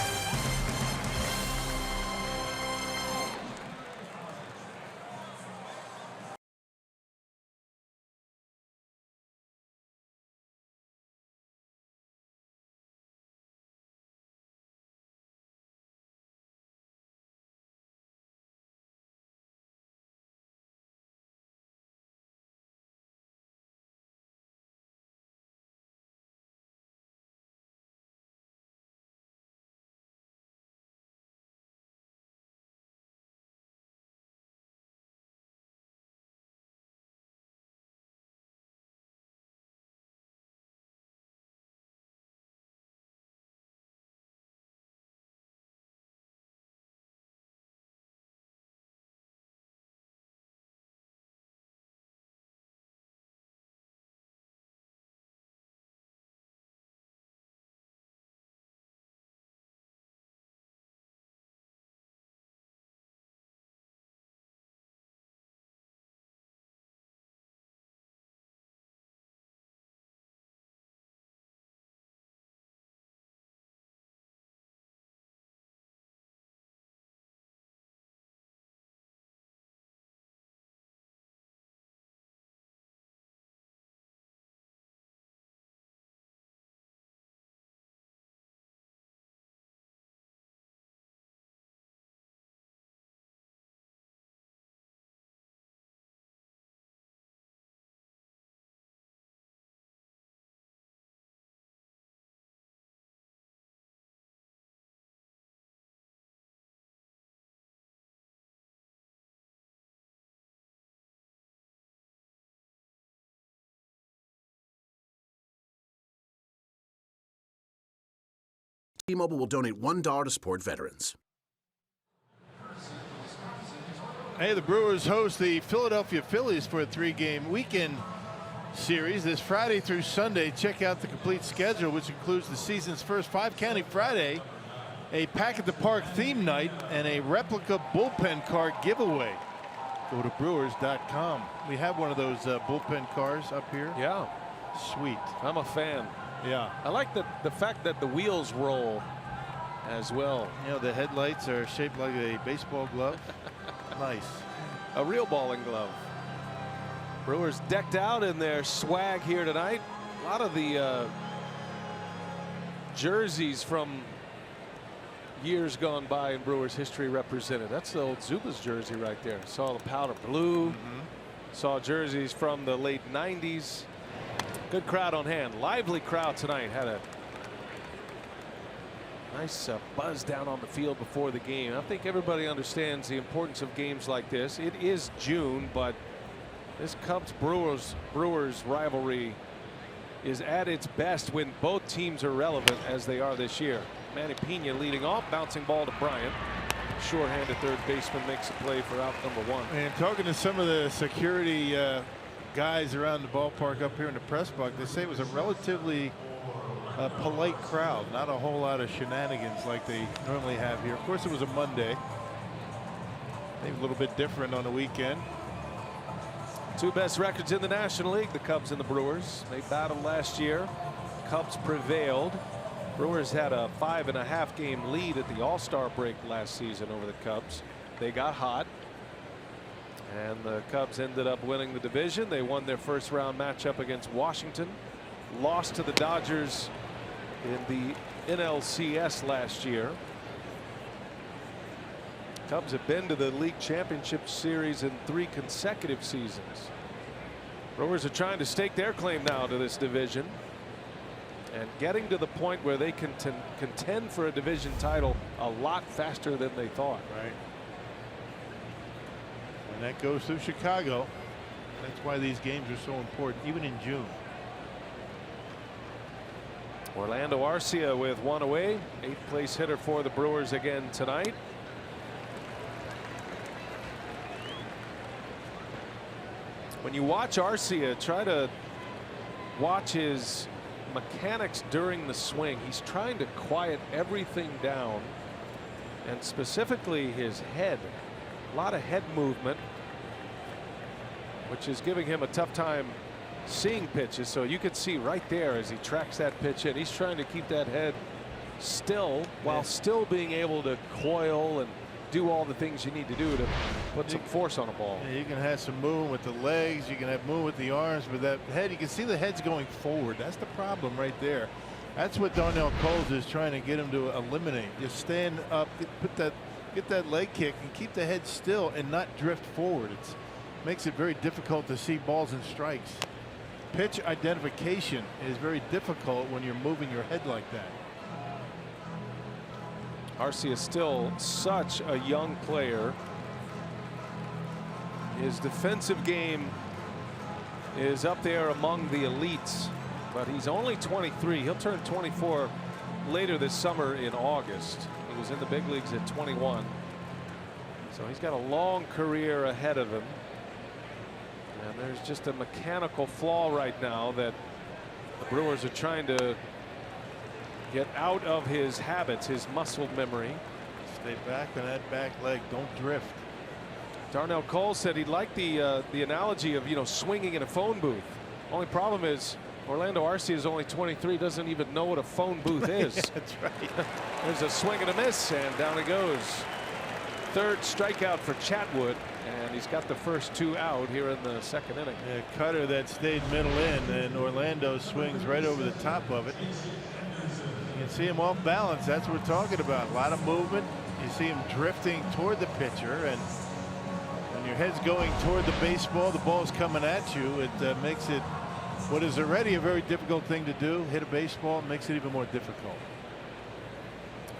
T-Mobile will donate $1 to support veterans. Hey, the Brewers host the Philadelphia Phillies for a 3-game weekend series this Friday through Sunday. Check out the complete schedule, which includes the season's first 5-county Friday, a Pack at the Park theme night, and a replica bullpen card giveaway. Go to Brewers.com. We have one of those bullpen cars up here. Yeah. Sweet. I'm a fan. Yeah. I like the fact that the wheels roll as well. You know, the headlights are shaped like a baseball glove. Nice. A real bowling glove. Brewers decked out in their swag here tonight. A lot of the jerseys from years gone by in Brewers history represented. That's the old Zubas jersey right there. Saw the powder blue. Saw jerseys from the late 90s. Good crowd on hand. Lively crowd tonight. Had a nice buzz down on the field before the game. I think everybody understands the importance of games like this. It is June, but this Cubs Brewers rivalry is at its best when both teams are relevant as they are this year. Manny Pena leading off, bouncing ball to Bryant. Short-handed third baseman makes a play for out number 1. And talking to some of the security guys around the ballpark up here in the press box, they say it was a relatively polite crowd, not a whole lot of shenanigans like they normally have here. Of course, it was a Monday. Maybe a little bit different on the weekend. Two best records in the National League, the Cubs and the Brewers. They battled last year. Cubs prevailed. Brewers had a 5.5 game lead at the All-Star break last season over the Cubs. They got hot, and the Cubs ended up winning the division. They won their first round matchup against Washington, lost to the Dodgers in the NLCS last year. Cubs have been to the league championship series in 3 consecutive seasons. Brewers are trying to stake their claim now to this division and getting to the point where they can contend for a division title a lot faster than they thought. Right. And that goes through Chicago. That's why these games are so important, even in June. Orlando Arcia with 1 away, 8th place hitter for the Brewers again tonight. When you watch Arcia, try to watch his mechanics during the swing. He's trying to quiet everything down, and specifically his head. A lot of head movement, which is giving him a tough time seeing pitches. So you could see right there as he tracks that pitch in, he's trying to keep that head still while still being able to coil and do all the things you need to do to put some force on a ball. Yeah, you can have some movement with the legs, you can have movement with the arms, but that head, you can see the head's going forward. That's the problem right there. That's what Darnell Coles is trying to get him to eliminate. Just stand up, get that leg kick and keep the head still and not drift forward. It makes it very difficult to see balls and strikes. Pitch identification is very difficult when you're moving your head like that. Arcia is still such a young player. His defensive game is up there among the elites, but he's only 23. He'll turn 24 later this summer in August. He was in the big leagues at 21. So he's got a long career ahead of him. And there's just a mechanical flaw right now that the Brewers are trying to get out of his habits, his muscle memory. Stay back on that back leg. Don't drift. Darnell Cole said he liked the analogy of, swinging in a phone booth. Only problem is Orlando Arcia is only 23, doesn't even know what a phone booth is. Yeah, that's right. There's a swing and a miss, and down it goes. Third strikeout for Chatwood, and he's got the first 2 out here in the second inning. Yeah, cutter that stayed middle in, and Orlando swings right over the top of it. You can see him off balance. That's what we're talking about. A lot of movement. You see him drifting toward the pitcher, and when your head's going toward the baseball, the ball's coming at you. It makes it what is already a very difficult thing to do. Hit a baseball makes it even more difficult.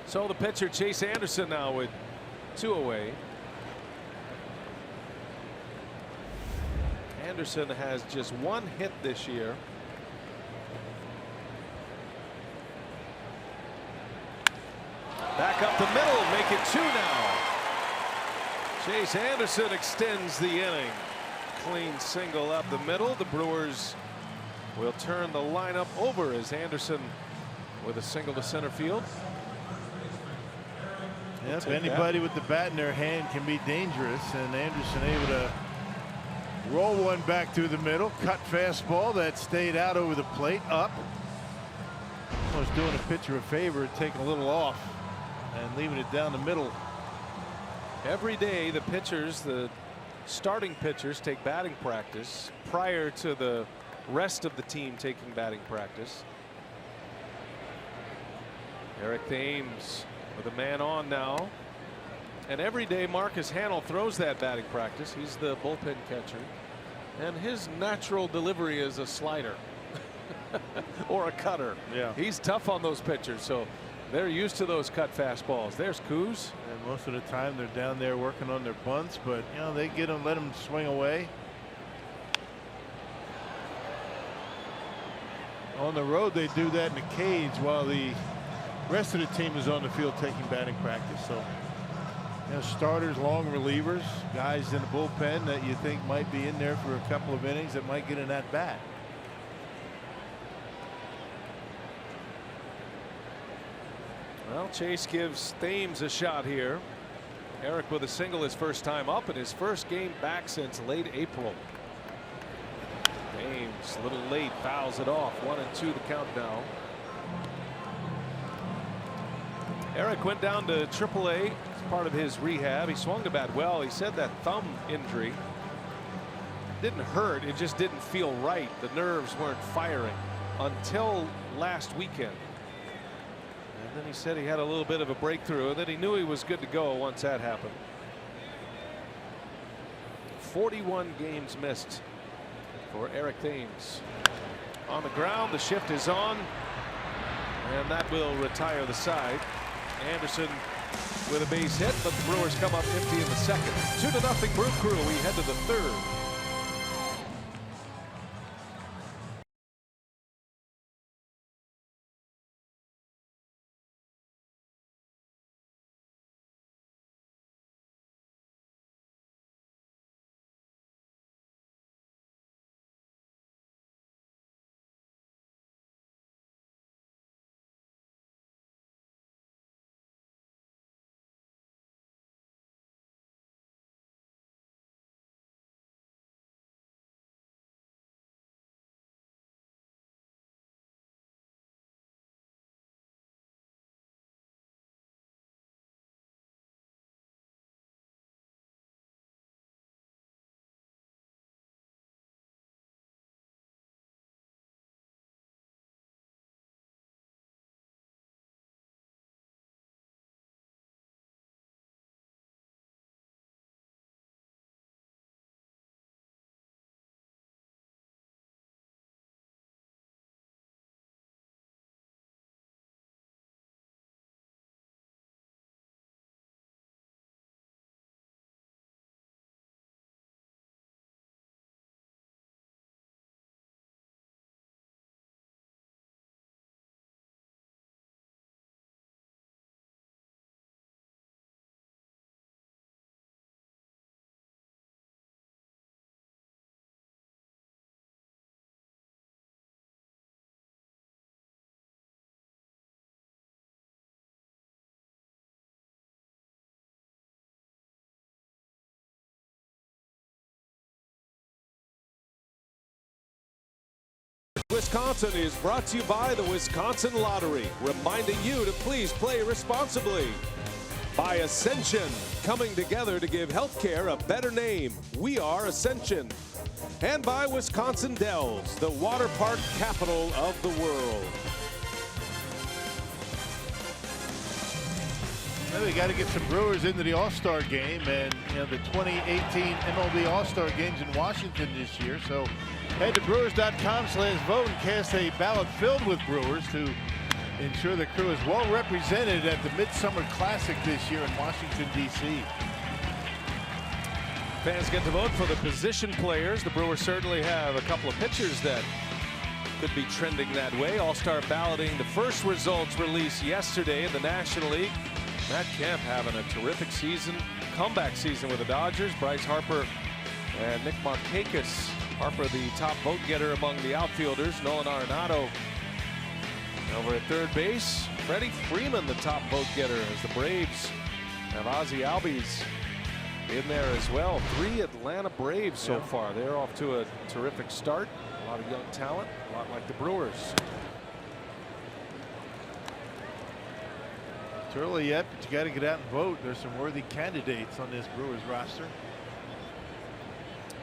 So the pitcher Chase Anderson now with 2 away. Anderson has just 1 hit this year. Back up the middle, make it 2 now. Chase Anderson extends the inning. Clean single up the middle. The Brewers will turn the lineup over as Anderson with a single to center field. Yep, anybody with the bat in their hand can be dangerous, and Anderson able to roll one back through the middle. Cut fastball that stayed out over the plate, up. Almost doing a pitcher a favor, taking a little off and leaving it down the middle. Every day the pitchers, the starting pitchers, take batting practice prior to the rest of the team taking batting practice. Eric Thames with a man on now, and every day Marcus Hanel throws that batting practice. He's the bullpen catcher, and his natural delivery is a slider or a cutter. Yeah, he's tough on those pitchers, so they're used to those cut fastballs. There's Kuz. and most of the time they're down there working on their bunts, but they get them, let them swing away. On the road they do that in the cage while the rest of the team is on the field taking batting practice. So starters, long relievers, guys in the bullpen that you think might be in there for a couple of innings that might get in that bat. Well, Chase gives Thames a shot here. Eric with a single his first time up in his first game back since late April. Thames a little late, fouls it off. 1-2 the count now. Eric went down to AAA as part of his rehab. He swung the bat well. He said that thumb injury didn't hurt, it just didn't feel right. The nerves weren't firing until last weekend. And then he said he had a little bit of a breakthrough, and then he knew he was good to go once that happened. 41 games missed for Eric Thames. On the ground, the shift is on, and that will retire the side. Anderson with a base hit, but the Brewers come up empty in the second. 2-0 Brew Crew. We head to the third. Wisconsin is brought to you by the Wisconsin Lottery, reminding you to please play responsibly. By Ascension, coming together to give healthcare a better name. We are Ascension. And by Wisconsin Dells, the water park capital of the world. Well, they got to get some Brewers into the All-Star game, and the 2018 MLB All-Star games in Washington this year. So head to Brewers.com/vote and cast a ballot filled with Brewers to ensure the crew is well represented at the Midsummer Classic this year in Washington, D.C. Fans get to vote for the position players. The Brewers certainly have a couple of pitchers that could be trending that way. All-Star balloting, the first results released yesterday in the National League. Matt Kemp having a terrific season, comeback season with the Dodgers. Bryce Harper and Nick Markakis. Harper the top vote getter among the outfielders. Nolan Arenado over at third base. Freddie Freeman the top vote getter as the Braves have Ozzie Albies in there as well. 3 Atlanta Braves so far. They're off to a terrific start. A lot of young talent, a lot like the Brewers. It's early yet, but you got to get out and vote. There's some worthy candidates on this Brewers roster.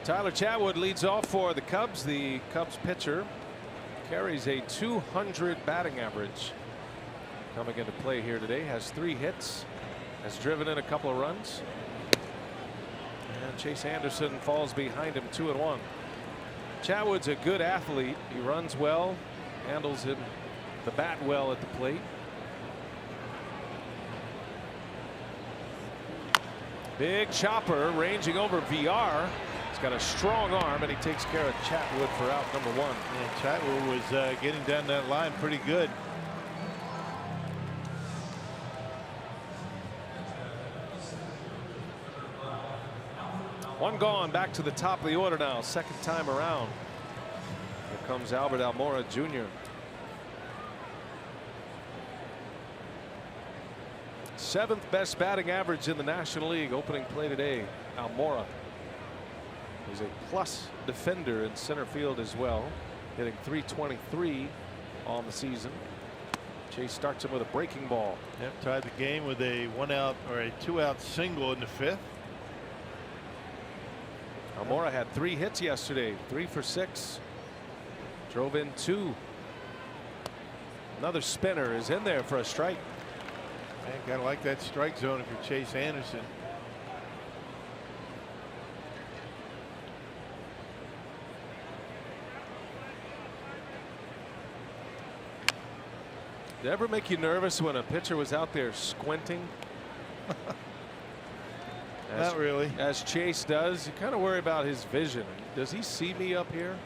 Tyler Chatwood leads off for the Cubs. The Cubs pitcher carries a .200 batting average. Coming into play here today, has 3 hits, has driven in a couple of runs. And Chase Anderson falls behind him 2-1. Chatwood's a good athlete. He runs well, handles the bat well at the plate. Big chopper ranging over VR. He's got a strong arm, and he takes care of Chatwood for out number 1. And Chatwood was getting down that line pretty good. One gone, back to the top of the order now, second time around. Here comes Albert Almora Jr. 7th best batting average in the National League opening play today. Almora. He's a plus defender in center field as well, hitting .323 on the season. Chase starts him with a breaking ball. Yep, tied the game with a 1-out or a 2-out single in the 5th. Almora had 3 hits yesterday, 3 for 6. Drove in 2. Another spinner is in there for a strike. Man, gotta like that strike zone if you're Chase Anderson. Did it ever make you nervous when a pitcher was out there squinting? Not really. As Chase does, you kind of worry about his vision. Does he see me up here?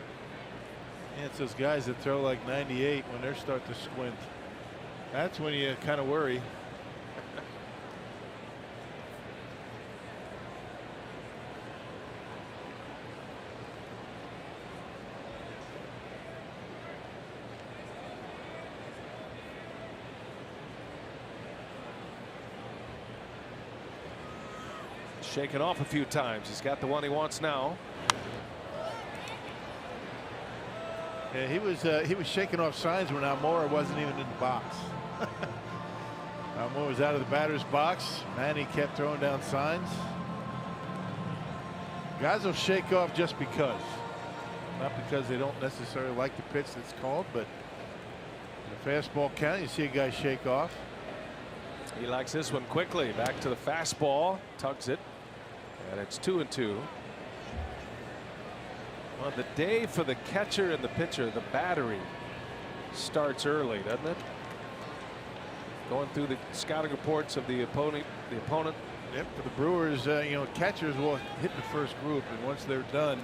Yeah, it's those guys that throw like 98 when they start to squint. That's when you kind of worry. Shaken off a few times. He's got the one he wants now. Yeah, he was shaking off signs when Almora wasn't even in the box. Almora was out of the batter's box. Manny kept throwing down signs. Guys will shake off just because. Not because they don't necessarily like the pitch that's called, but in the fastball count, you see a guy shake off. He likes this one quickly. Back to the fastball. Tugs it. And it's 2-2. Well, the day for the catcher and the pitcher, the battery starts early, doesn't it? Going through the scouting reports of the opponent. Yep, for the Brewers, catchers will hit the first group, and once they're done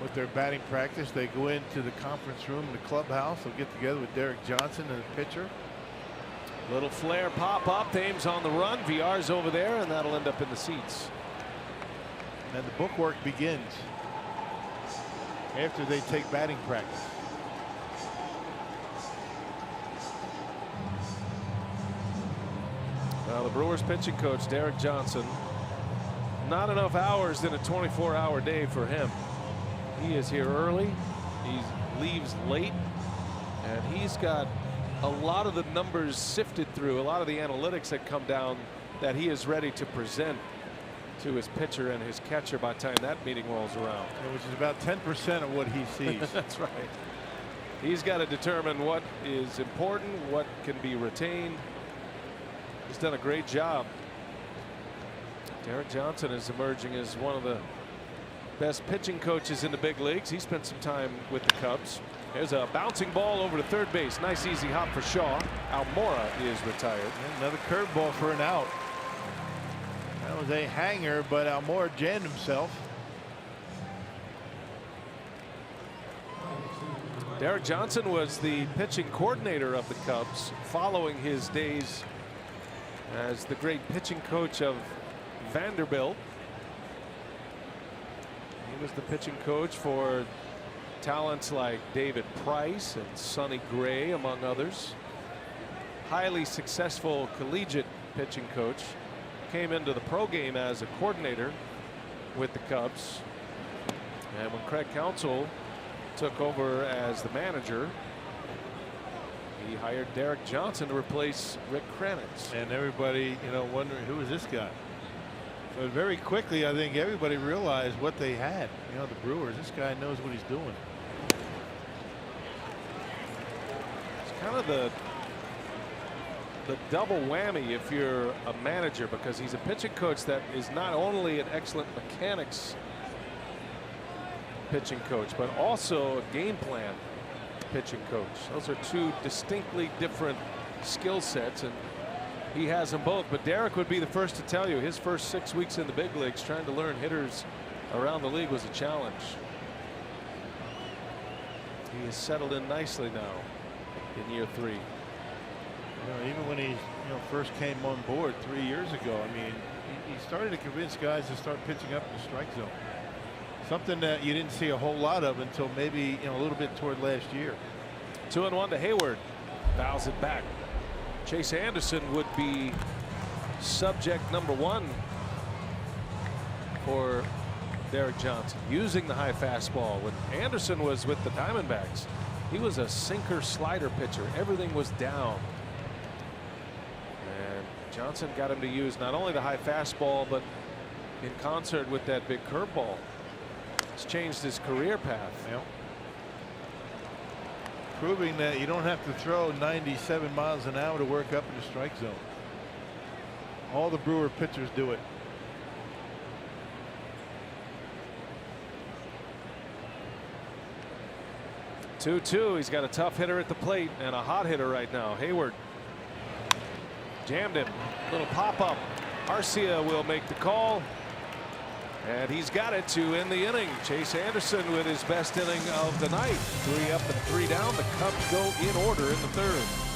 with their batting practice, they go into the conference room in the clubhouse. They'll get together with Derek Johnson and the pitcher. Little flare pop up. Thames on the run. VR's over there, and that'll end up in the seats. And the book work begins after they take batting practice. Now the Brewers pitching coach Derek Johnson, not enough hours in a 24-hour day for him. He is here early. He leaves late. And he's got a lot of the numbers sifted through, a lot of the analytics that come down that he is ready to present to his pitcher and his catcher by the time that meeting rolls around. Which is about 10% of what he sees. That's right. He's got to determine what is important, what can be retained. He's done a great job. Derek Johnson is emerging as one of the best pitching coaches in the big leagues. He spent some time with the Cubs. There's a bouncing ball over to third base. Nice easy hop for Shaw. Almora is retired. And another curveball for an out. That was a hanger, but Almora jammed himself. Derek Johnson was the pitching coordinator of the Cubs following his days as the great pitching coach of Vanderbilt. He was the pitching coach for talents like David Price and Sonny Gray, among others. Highly successful collegiate pitching coach. Came into the pro game as a coordinator with the Cubs. And when Craig Counsell took over as the manager, he hired Derek Johnson to replace Rick Kranitz. And everybody, wondering who is this guy. But very quickly, I think everybody realized what they had. The Brewers, this guy knows what he's doing. It's kind of the double whammy if you're a manager, because he's a pitching coach that is not only an excellent mechanics pitching coach, but also a game plan pitching coach. Those are two distinctly different skill sets, and he has them both. But Derek would be the first to tell you his first 6 weeks in the big leagues trying to learn hitters around the league was a challenge. He has settled in nicely now in year 3. Even when he first came on board 3 years ago, I mean, he started to convince guys to start pitching up in the strike zone. Something that you didn't see a whole lot of until maybe a little bit toward last year. 2-1 to Hayward. Fouls it back. Chase Anderson would be subject number 1 for Derek Johnson, using the high fastball. When Anderson was with the Diamondbacks, he was a sinker slider pitcher. Everything was down. And Johnson got him to use not only the high fastball, but in concert with that big curveball. It's changed his career path. Yep. Proving that you don't have to throw 97 miles an hour to work up in the strike zone. All the Brewer pitchers do it. Two-two. He's got a tough hitter at the plate and a hot hitter right now. Hayward jammed him. Little pop-up. Arcia will make the call. And he's got it to end the inning. Chase Anderson with his best inning of the night. 3 up and 3 down. The Cubs go in order in the third.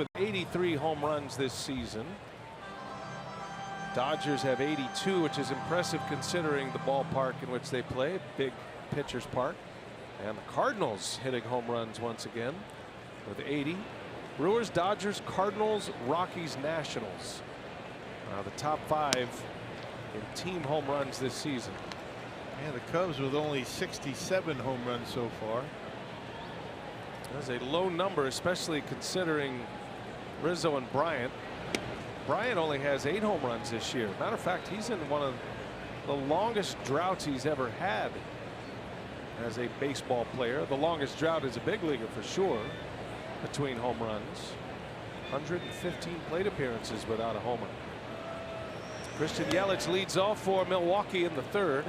with 83 home runs this season. Dodgers have 82, which is impressive considering the ballpark in which they play, big pitcher's park. And the Cardinals hitting home runs once again with 80. Brewers, Dodgers, Cardinals, Rockies, Nationals. The top 5 in team home runs this season. Yeah, the Cubs with only 67 home runs so far. That's a low number, especially considering Rizzo and Bryant. Bryant only has 8 home runs this year. Matter of fact, he's in one of the longest droughts he's ever had as a baseball player. The longest drought is a big leaguer for sure between home runs. 115 plate appearances without a homer. Christian Yelich leads off for Milwaukee in the 3rd.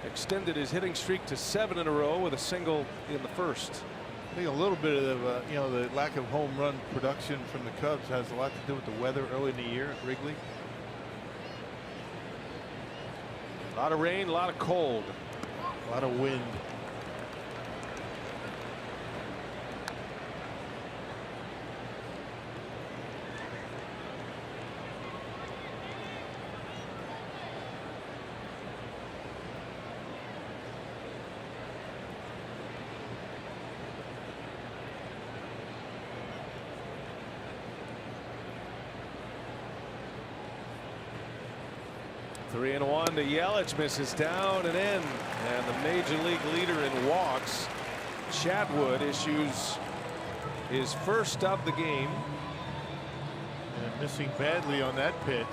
Extended his hitting streak to 7 in a row with a single in the 1st. I think a little bit of the lack of home run production from the Cubs has a lot to do with the weather early in the year at Wrigley. A lot of rain, a lot of cold, a lot of wind. Three and one to Yelich, misses down and in, and the major league leader in walks, Chadwood, issues his first of the game. And missing badly on that pitch.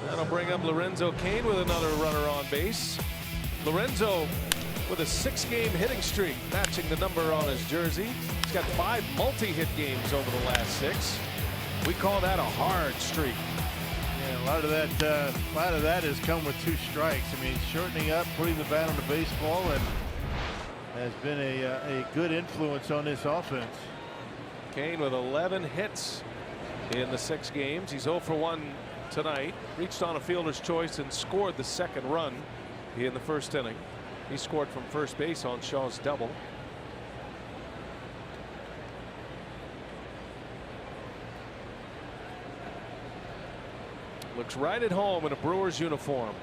That'll bring up Lorenzo Cain with another runner on base. Lorenzo with a 6-game hitting streak, matching the number on his jersey. He's got 5 multi-hit games over the last 6. We call that a hard streak. Yeah, a lot of that has come with 2 strikes. I mean, shortening up, putting the bat on the baseball, and has been a good influence on this offense. Cain with 11 hits in the 6 games. He's 0 for 1 tonight. Reached on a fielder's choice and scored the 2nd run in the 1st inning. He scored from first base on Shaw's double. Looks right at home in a Brewers uniform.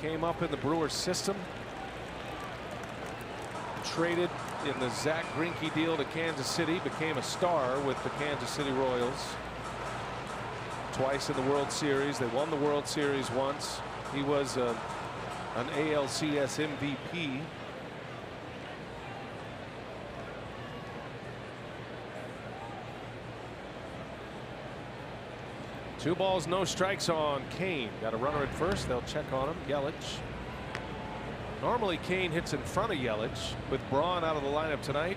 Came up in the Brewers system. Traded in the Zach Greinke deal to Kansas City. Became a star with the Kansas City Royals. Twice in the World Series. They won the World Series once. He was an ALCS MVP. Two balls, no strikes on Cain. Got a runner at first. They'll check on him. Yelich. Normally Cain hits in front of Yelich. With Braun out of the lineup tonight,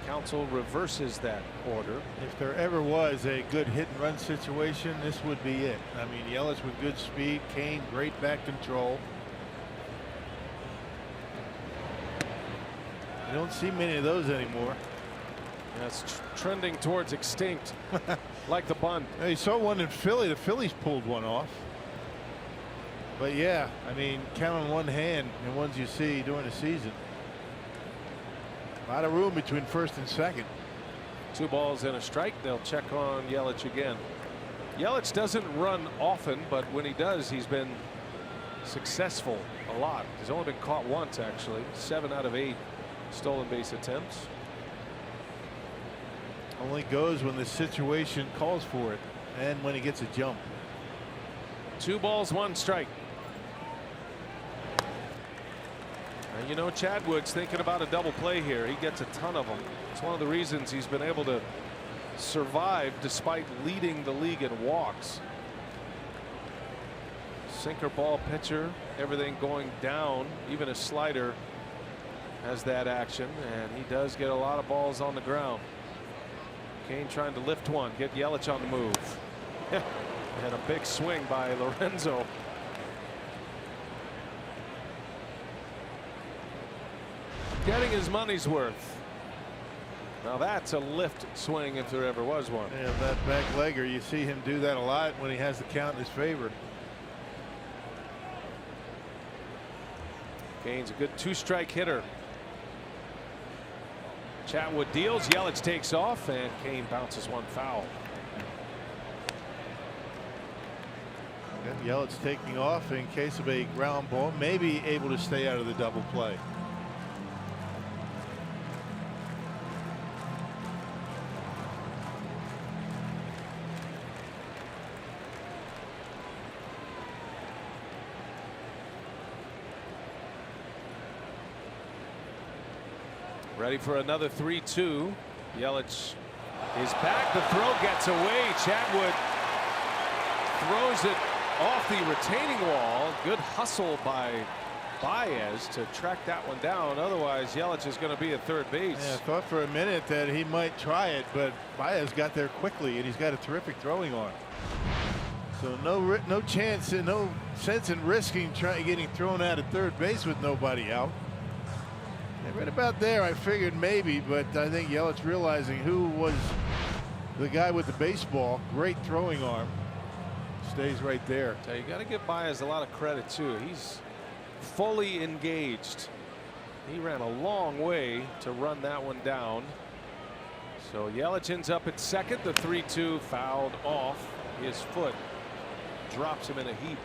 council reverses that order. If there ever was a good hit and run situation, this would be it. I mean, Yelich with good speed, Cain great back control. You don't see many of those anymore. That's trending towards extinct, like the bunt. You saw one in Philly. The Phillies pulled one off. But yeah, I mean, count on one hand the ones you see during the season. A lot of room between first and second. 2 balls and a strike. They'll check on Yelich again. Yelich doesn't run often, but when he does, he's been successful a lot. He's only been caught once, actually. 7 out of 8 stolen base attempts. Only goes when the situation calls for it and when he gets a jump. 2 balls, 1 strike. And you know, Chadwood's thinking about a double play here. He gets a ton of them. It's one of the reasons he's been able to survive despite leading the league in walks. Sinker ball pitcher, everything going down, even a slider has that action, and he does get a lot of balls on the ground. Cain trying to lift one, get Yelich on the move. And a big swing by Lorenzo. Getting his money's worth. Now that's a lift swing if there ever was one. Yeah, that back legger, you see him do that a lot when he has the count in his favor. Kane's a good 2-strike hitter. Chatwood deals, Yelich takes off, and Kane bounces one foul. And Yelich taking off in case of a ground ball, maybe able to stay out of the double play. Ready for another 3-2. Yelich is back. The throw gets away. Chatwood throws it off the retaining wall. Good hustle by Baez to track that one down. Otherwise, Yelich is going to be at third base. Yeah, I thought for a minute that he might try it, but Baez got there quickly, and he's got a terrific throwing arm. So no chance and no sense in risking getting thrown out at third base with nobody out. And right about there, I figured maybe, but I think Yelich realizing who was the guy with the baseball, great throwing arm, stays right there. So you got to give Baez a lot of credit too. He's fully engaged. He ran a long way to run that one down. So Yelich ends up at second. The 3-2 fouled off. His foot drops him in a heap.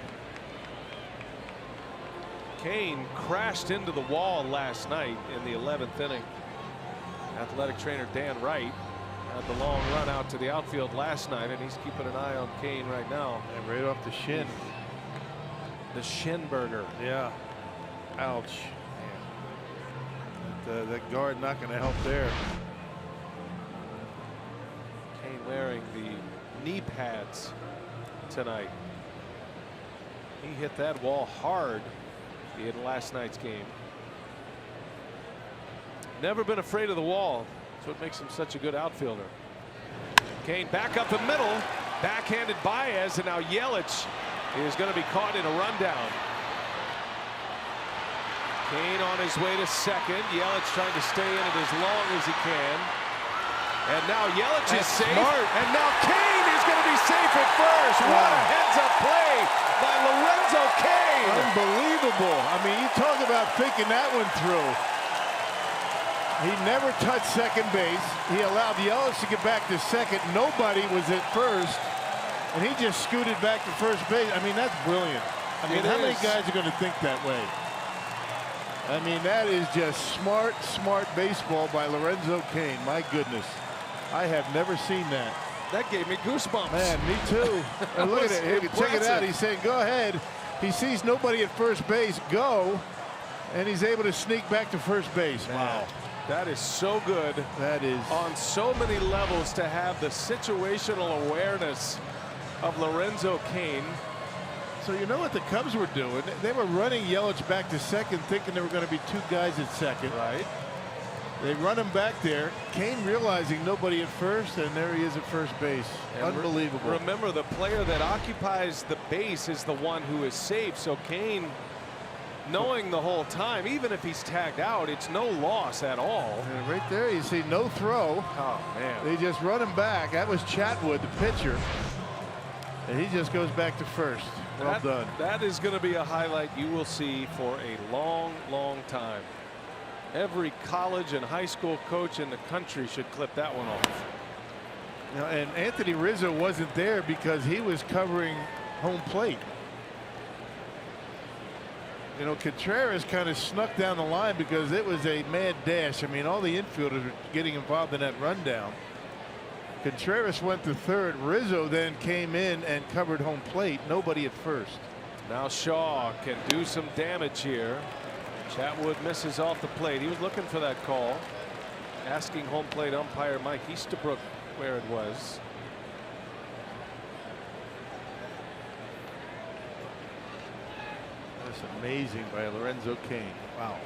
Kane crashed into the wall last night in the 11th inning. Athletic trainer Dan Wright had the long run out to the outfield last night, and he's keeping an eye on Kane right now. And right off the shin. The shin burger. Yeah. Ouch. That guard not going to help there. Kane wearing the knee pads tonight. He hit that wall hard in last night's game. Never been afraid of the wall. That's what makes him such a good outfielder. Kane back up the middle, backhanded Baez, and now Yelich is going to be caught in a rundown. Kane on his way to second. Yelich trying to stay in it as long as he can. And now Yelich is safe. Smart. And now Kane is going to be safe at first. Wow. What a heads-up play by Lorenzo Kane. Unbelievable. I mean, you talk about thinking that one through. He never touched second base. He allowed Yelich to get back to second. Nobody was at first. And he just scooted back to first base. I mean, that's brilliant. I mean, how many guys are going to think that way? I mean, that is just smart baseball by Lorenzo Kane. My goodness. I have never seen that. That gave me goosebumps. Man, me too. And look at it. Hey, check it out. Impressive. He's saying, go ahead. He sees nobody at first base. Go. And he's able to sneak back to first base. Wow. That is so good. That is. On so many levels to have the situational awareness of Lorenzo Kane. So you know what the Cubs were doing? They were running Yelich back to second, thinking there were going to be two guys at second. Right. They run him back there. Kane realizing nobody at first, and there he is at first base. And unbelievable. Remember, the player that occupies the base is the one who is safe. So Kane, knowing the whole time, even if he's tagged out, it's no loss at all. And right there, you see no throw. Oh, man. They just run him back. That was Chatwood, the pitcher. And he just goes back to first. Well done. That is going to be a highlight you will see for a long, long time. Every college and high school coach in the country should clip that one off. Now, and Anthony Rizzo wasn't there because he was covering home plate. You know, Contreras kind of snuck down the line because it was a mad dash. I mean, all the infielders were getting involved in that rundown. Contreras went to third. Rizzo then came in and covered home plate. Nobody at first. Now Shaw can do some damage here. Chatwood misses off the plate. He was looking for that call, asking home plate umpire Mike Easterbrook where it was. That's amazing by Lorenzo Kane. Wow.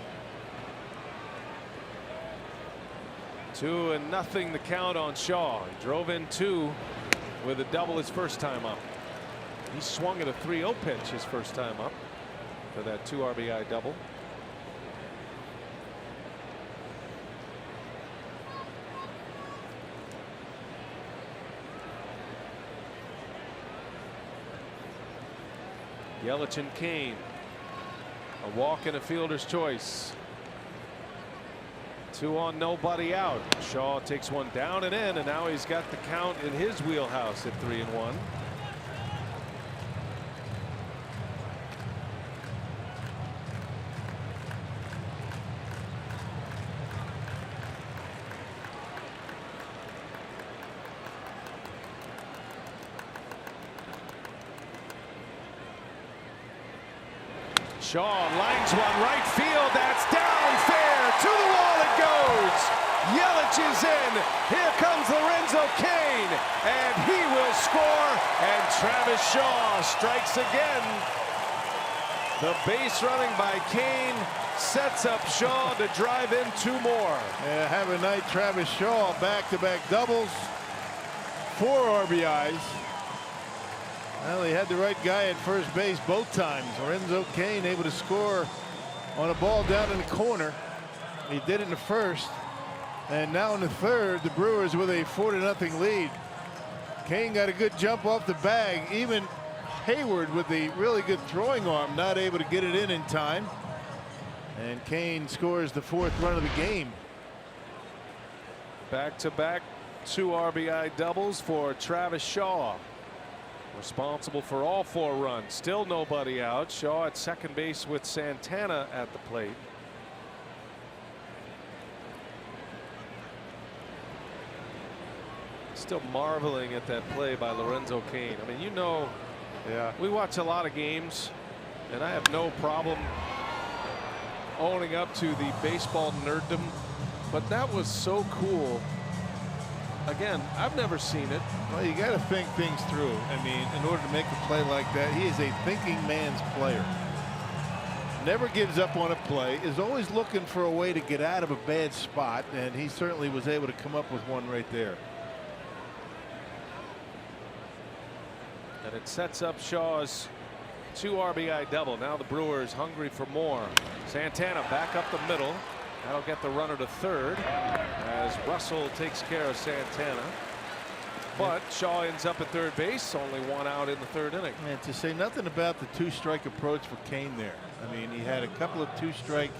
2-0 the count on Shaw. He drove in two with a double his first time up. He swung at a 3-0 pitch his first time up for that 2 RBI double. Yelich and Kane. A walk and a fielder's choice. 2 on, nobody out. Shaw takes one down and in, and now he's got the count in his wheelhouse at 3-1. Shaw lines one right field. That's down fair. To the wall it goes. Yelich is in. Here comes Lorenzo Cain. And he will score. And Travis Shaw strikes again. The base running by Cain sets up Shaw to drive in 2 more. Yeah, have a night, Travis Shaw. Back-to-back doubles. 4 RBIs. Well, he had the right guy at first base both times. Lorenzo Cain able to score on a ball down in the corner. He did it in the first. And now in the third, the Brewers with a 4-0 lead. Cain got a good jump off the bag. Even Hayward with the really good throwing arm not able to get it in time. And Cain scores the 4th run of the game. Back-to-back 2 RBI doubles for Travis Shaw. Responsible for all 4 runs. Still nobody out. Shaw at second base with Santana at the plate. Still marveling at that play by Lorenzo Cain. I mean, you know, Yeah. we watch a lot of games, and I have no problem owning up to the baseball nerddom, but that was so cool. Again, I've never seen it. Well, you got to think things through. I mean, in order to make a play like that, he is a thinking man's player. Never gives up on a play, is always looking for a way to get out of a bad spot, and he certainly was able to come up with one right there. And it sets up Shaw's 2 RBI double. Now the Brewers hungry for more. Santana back up the middle. That'll get the runner to third as Russell takes care of Santana. But Shaw ends up at third base. Only 1 out in the 3rd inning. And to say nothing about the 2-strike approach for Cain there. I mean, he had a couple of 2-strike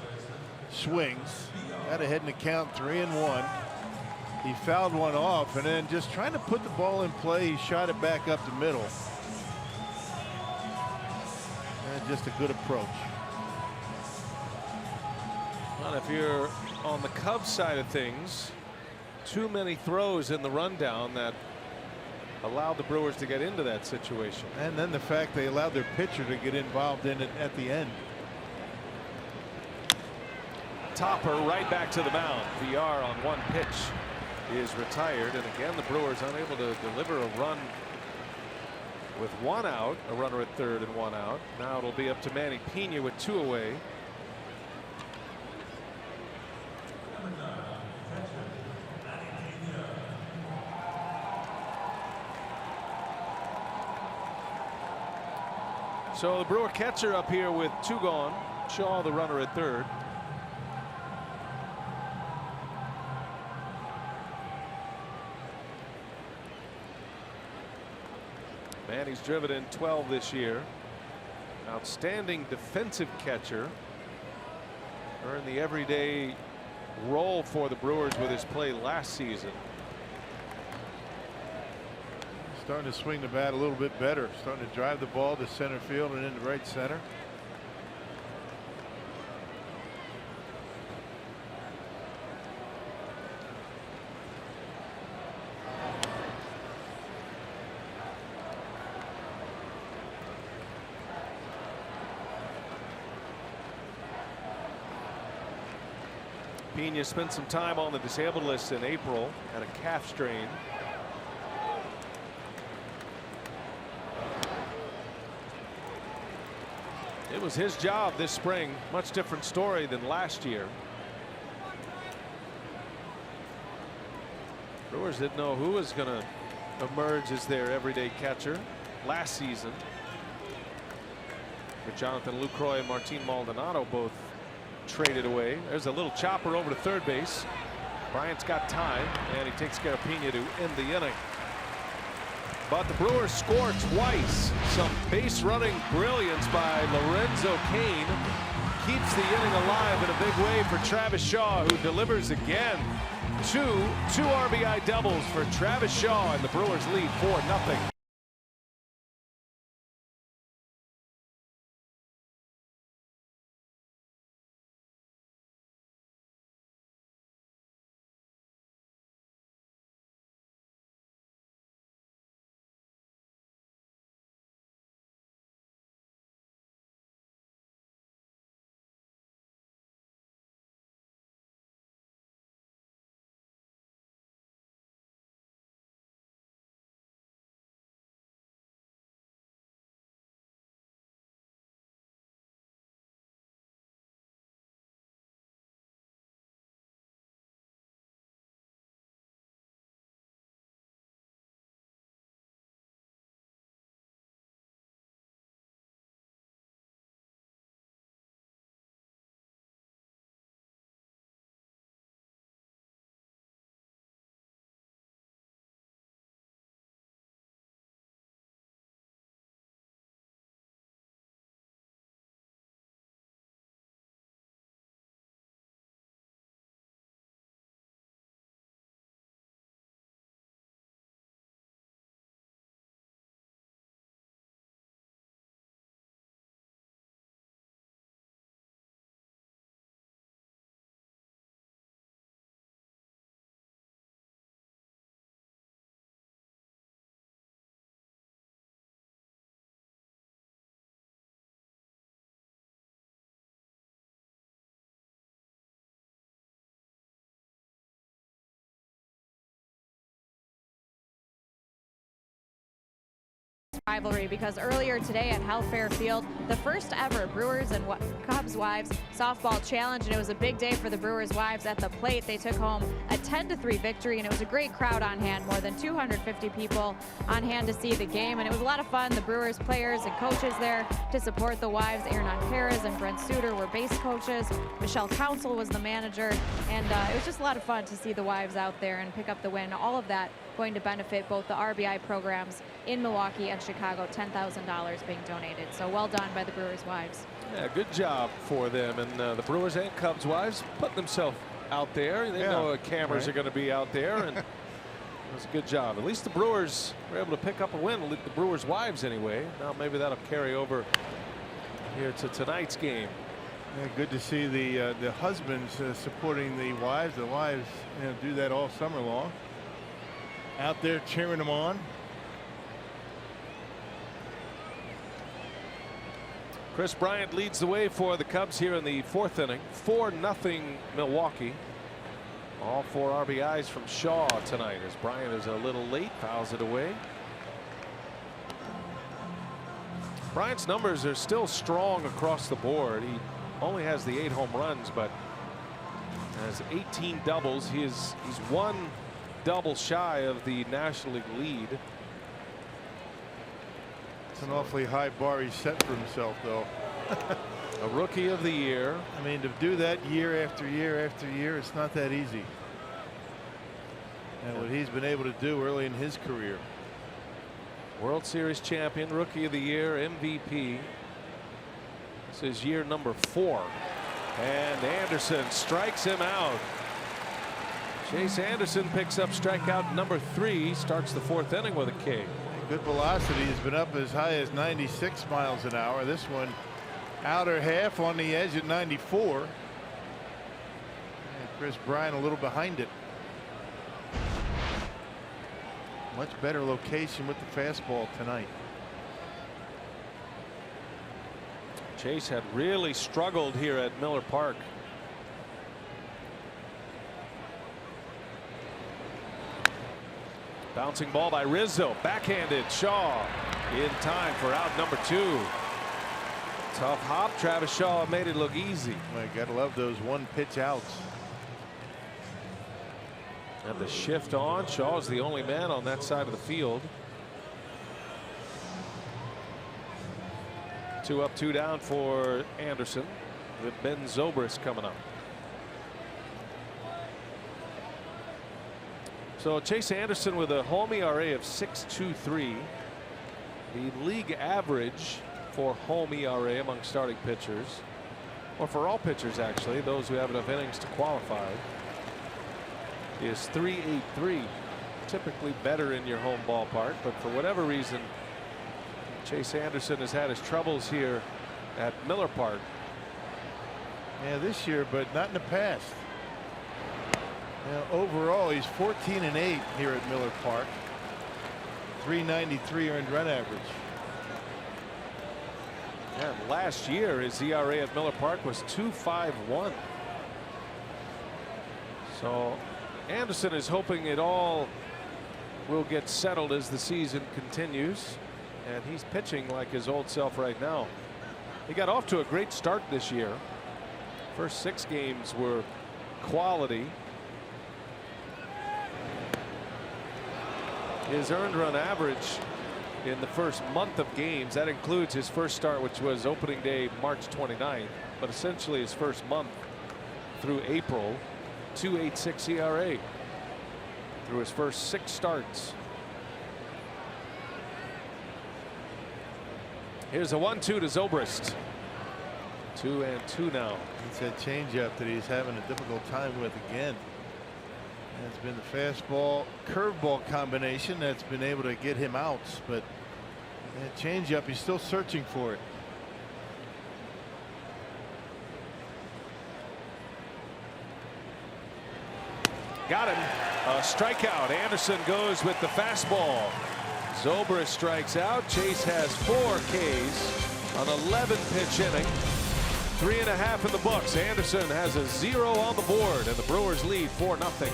swings. Got ahead in the count 3-1. He fouled one off, and then just trying to put the ball in play, he shot it back up the middle. And just a good approach. Well, if you're on the Cubs side of things, too many throws in the rundown that allowed the Brewers to get into that situation. And then the fact they allowed their pitcher to get involved in it at the end. Topper right back to the mound. VR on 1 pitch is retired, and again the Brewers unable to deliver a run with 1 out, a runner at third and 1 out. Now it'll be up to Manny Pena with 2 away. So the Brewer catcher up here with 2 gone. Shaw the runner at third. Manny's driven in 12 this year. Outstanding defensive catcher. Earned the everyday role for the Brewers with his play last season. Starting to swing the bat a little bit better. Starting to drive the ball to center field and into right center. Pena spent some time on the disabled list in April, had a calf strain. It was his job this spring. Much different story than last year. Brewers didn't know who was going to emerge as their everyday catcher last season. With Jonathan Lucroy and Martin Maldonado both traded away. There's a little chopper over to third base. Bryant's got time, and he takes care of Pena to end the inning. But the Brewers score twice. Some base running brilliance by Lorenzo Cain. keeps the inning alive in a big way for Travis Shaw, who delivers again. Two RBI doubles for Travis Shaw, and the Brewers lead 4-0. Rivalry, because earlier today at Hellfair Field, the first ever Brewers and Cubs Wives softball challenge, and it was a big day for the Brewers Wives at the plate. They took home a 10-3 victory, and it was a great crowd on hand, more than 250 people on hand to see the game, and it was a lot of fun. The Brewers players and coaches there to support the Wives. Hernan Perez and Brent Suter were base coaches. Michelle Council was the manager, and it was just a lot of fun to see the Wives out there and pick up the win. All of that going to benefit both the RBI programs in Milwaukee and Chicago. $10,000 being donated. So well done by the Brewers Wives. Yeah, good job for them. And the Brewers and Cubs Wives putting themselves out there. They know cameras are going to be out there, and it was a good job. At least the Brewers were able to pick up a win. The Brewers Wives anyway. Now maybe that'll carry over here to tonight's game. Yeah, good to see the husbands supporting the wives. The wives do that all summer long. Out there cheering them on. Chris Bryant leads the way for the Cubs here in the fourth inning. 4-0 Milwaukee. All 4 RBIs from Shaw tonight, as Bryant is a little late, fouls it away. Bryant's numbers are still strong across the board. He only has the 8 home runs, but has 18 doubles. He's one double shy of the National League lead. It's an awfully high bar he set for himself, though. A rookie of the year. I mean, to do that year after year after year, it's not that easy. And what he's been able to do early in his career. World Series champion, rookie of the year, MVP. This is year number 4. And Anderson strikes him out. Chase Anderson picks up strikeout number 3, starts the 4th inning with a K. Good velocity, has been up as high as 96 miles an hour. This one outer half on the edge at 94. And Chris Bryant a little behind it. Much better location with the fastball tonight. Chase had really struggled here at Miller Park. Bouncing ball by Rizzo, backhanded. Shaw in time for out number 2. Tough hop. Travis Shaw made it look easy. Well, you gotta love those 1-pitch outs. And the shift on. Shaw's the only man on that side of the field. 2 up, 2 down for Anderson, with Ben Zobrist coming up. So Chase Anderson with a home ERA of 6.23. The league average for home ERA among starting pitchers or for all pitchers actually, those who have enough innings to qualify, is 3.83. Typically better in your home ballpark, but for whatever reason, Chase Anderson has had his troubles here at Miller Park. Yeah, this year, but not in the past. Now, overall, he's 14-8 here at Miller Park. 393 earned run average. And last year, his ERA at Miller Park was 2.51. So Anderson is hoping it all will get settled as the season continues, and he's pitching like his old self right now. He got off to a great start this year. First 6 games were quality. His earned run average in the first month of games, that includes his first start, which was opening day March 29th, but essentially his first month through April, 2.86 ERA through his first 6 starts. Here's a 1-2 to Zobrist. 2-2 now. It's that changeup that he's having a difficult time with again. It's been the fastball curveball combination that's been able to get him outs, but that changeup, he's still searching for it. Got him. A strikeout. Anderson goes with the fastball. Zobrist strikes out. Chase has 4 Ks on 11 pitch inning. 3.5 in the books. Anderson has a 0 on the board, and the Brewers lead 4-0.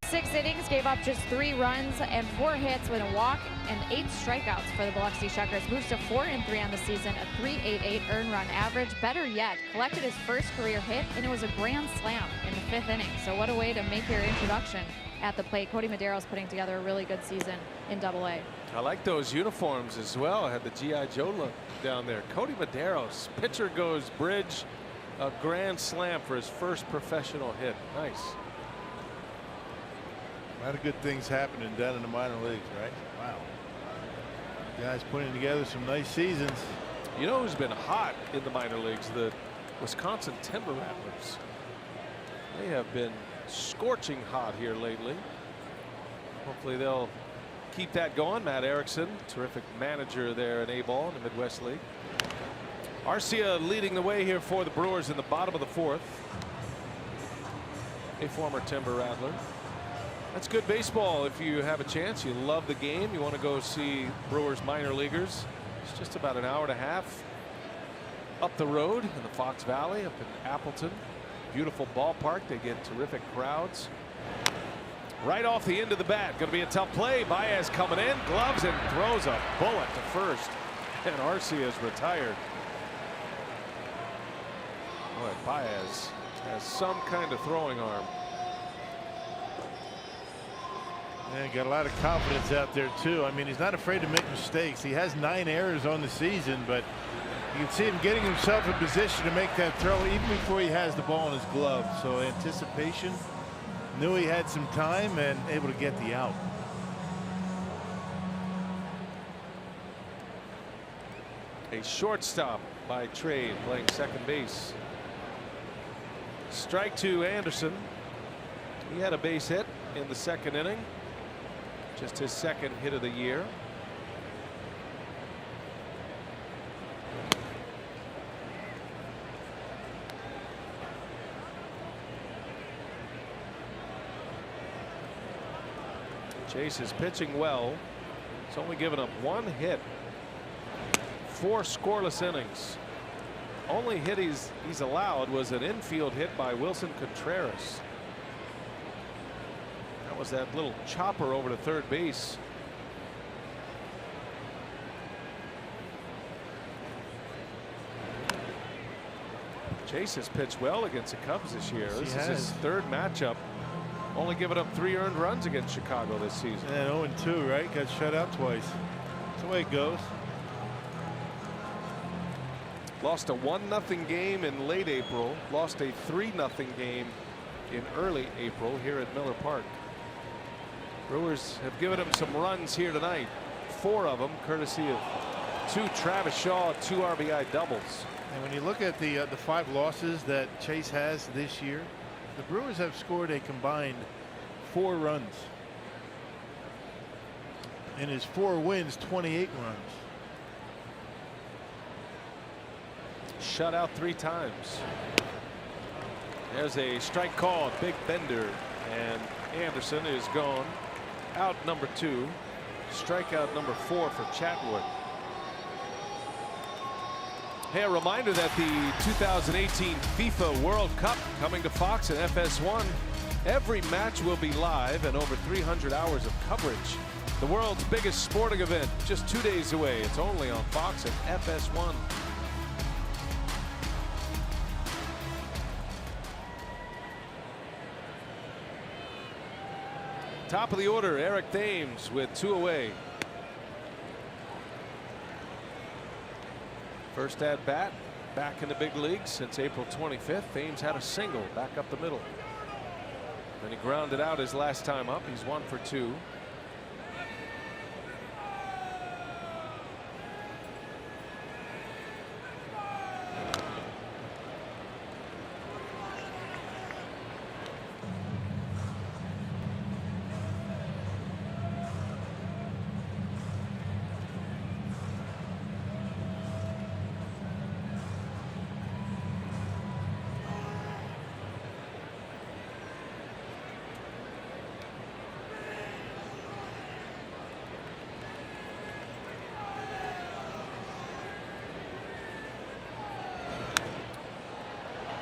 Six innings, gave up just 3 runs and 4 hits with a walk and 8 strikeouts for the Biloxi Shuckers. Moves to 4-3 on the season, a 3.88 earned run average. Better yet, collected his first career hit, and it was a grand slam in the 5th inning. So what a way to make your introduction at the plate. Cody Madero's putting together a really good season in Double-A. I like those uniforms as well. Had the G.I. Joe look down there. Cody Madero's pitcher goes bridge, a grand slam for his first professional hit. Nice. A lot of good things happening down in the minor leagues, right? Wow. Guys putting together some nice seasons. You know who's been hot in the minor leagues? The Wisconsin Timber Rattlers. They have been scorching hot here lately. Hopefully they'll keep that going. Matt Erickson, terrific manager there in A-ball in the Midwest League. Arcia leading the way here for the Brewers in the bottom of the 4th. A former Timber Rattler. That's good baseball. If you have a chance, you love the game, you want to go see Brewers minor leaguers. It's just about an hour and a half up the road in the Fox Valley, up in Appleton. Beautiful ballpark. They get terrific crowds. right off the end of the bat. Going to be a tough play. Baez coming in, gloves, and throws a bullet to first. And Arcia is retired. Boy, Baez has some kind of throwing arm. Yeah, got a lot of confidence out there too. I mean, he's not afraid to make mistakes. He has 9 errors on the season, but you can see him getting himself in position to make that throw even before he has the ball in his glove. So anticipation, knew he had some time and able to get the out. A shortstop by trade playing second base. Strike to Anderson. He had a base hit in the second inning. Just his second hit of the year. Chase is pitching well. He's only given up 1 hit. 4 scoreless innings. Only hit he's allowed was an infield hit by Wilson Contreras. That was that little chopper over to third base. Chase has pitched well against the Cubs this year. This is his 3rd matchup. Only given up 3 earned runs against Chicago this season. And 0-2, right? Got shut out twice. That's the way it goes. Lost a 1-0 game in late April. Lost a 3-0 game in early April here at Miller Park. Brewers have given him some runs here tonight. 4 of them courtesy of 2 Travis Shaw 2 RBI doubles. And when you look at the 5 losses that Chase has this year, the Brewers have scored a combined 4 runs. In his 4 wins, 28 runs. Shut out 3 times. There's a strike called. Big bender, and Anderson is gone. Out number 2. Strikeout number 4 for Chatwood. Hey, a reminder that the 2018 FIFA World Cup coming to Fox and FS1. Every match will be live and over 300 hours of coverage. The world's biggest sporting event just 2 days away. It's only on Fox and FS1. Top of the order, Eric Thames with 2 away. First at bat back in the big leagues since April 25th. Thames had a single back up the middle. And he grounded out his last time up. He's 1 for 2.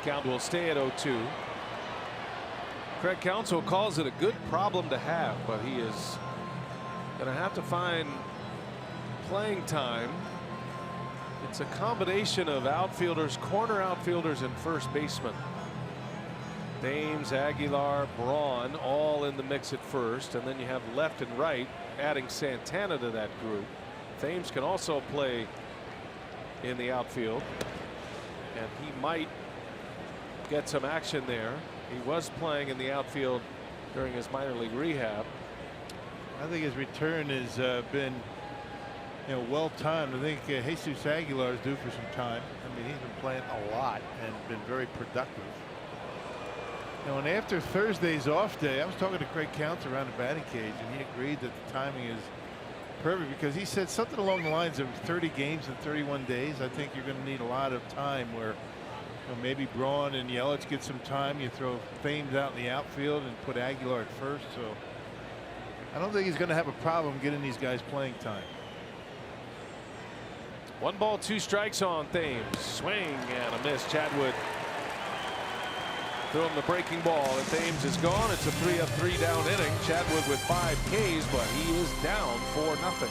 Count will stay at 0-2. Craig Counsell calls it a good problem to have, but he is going to have to find playing time. It's a combination of outfielders, corner outfielders, and first baseman. Thames, Aguilar, Braun all in the mix at first, and then you have left and right, adding Santana to that group. Thames can also play in the outfield, and he might get some action there. He was playing in the outfield during his minor league rehab. I think his return has been, well timed. I think Jesus Aguilar is due for some time. I mean, he's been playing a lot and been very productive. And after Thursday's off day, I was talking to Craig Counsell around the batting cage, and he agreed that the timing is perfect because he said something along the lines of 30 games in 31 days. I think you're going to need a lot of time where maybe Braun and Yelich get some time. You throw Thames out in the outfield and put Aguilar at first. So I don't think he's going to have a problem getting these guys playing time. 1 ball, 2 strikes on Thames. Swing and a miss. Chatwood Throw him the breaking ball, and Thames is gone. It's a 3-3 down inning. Chadwick with 5 Ks, but he is down 4-0.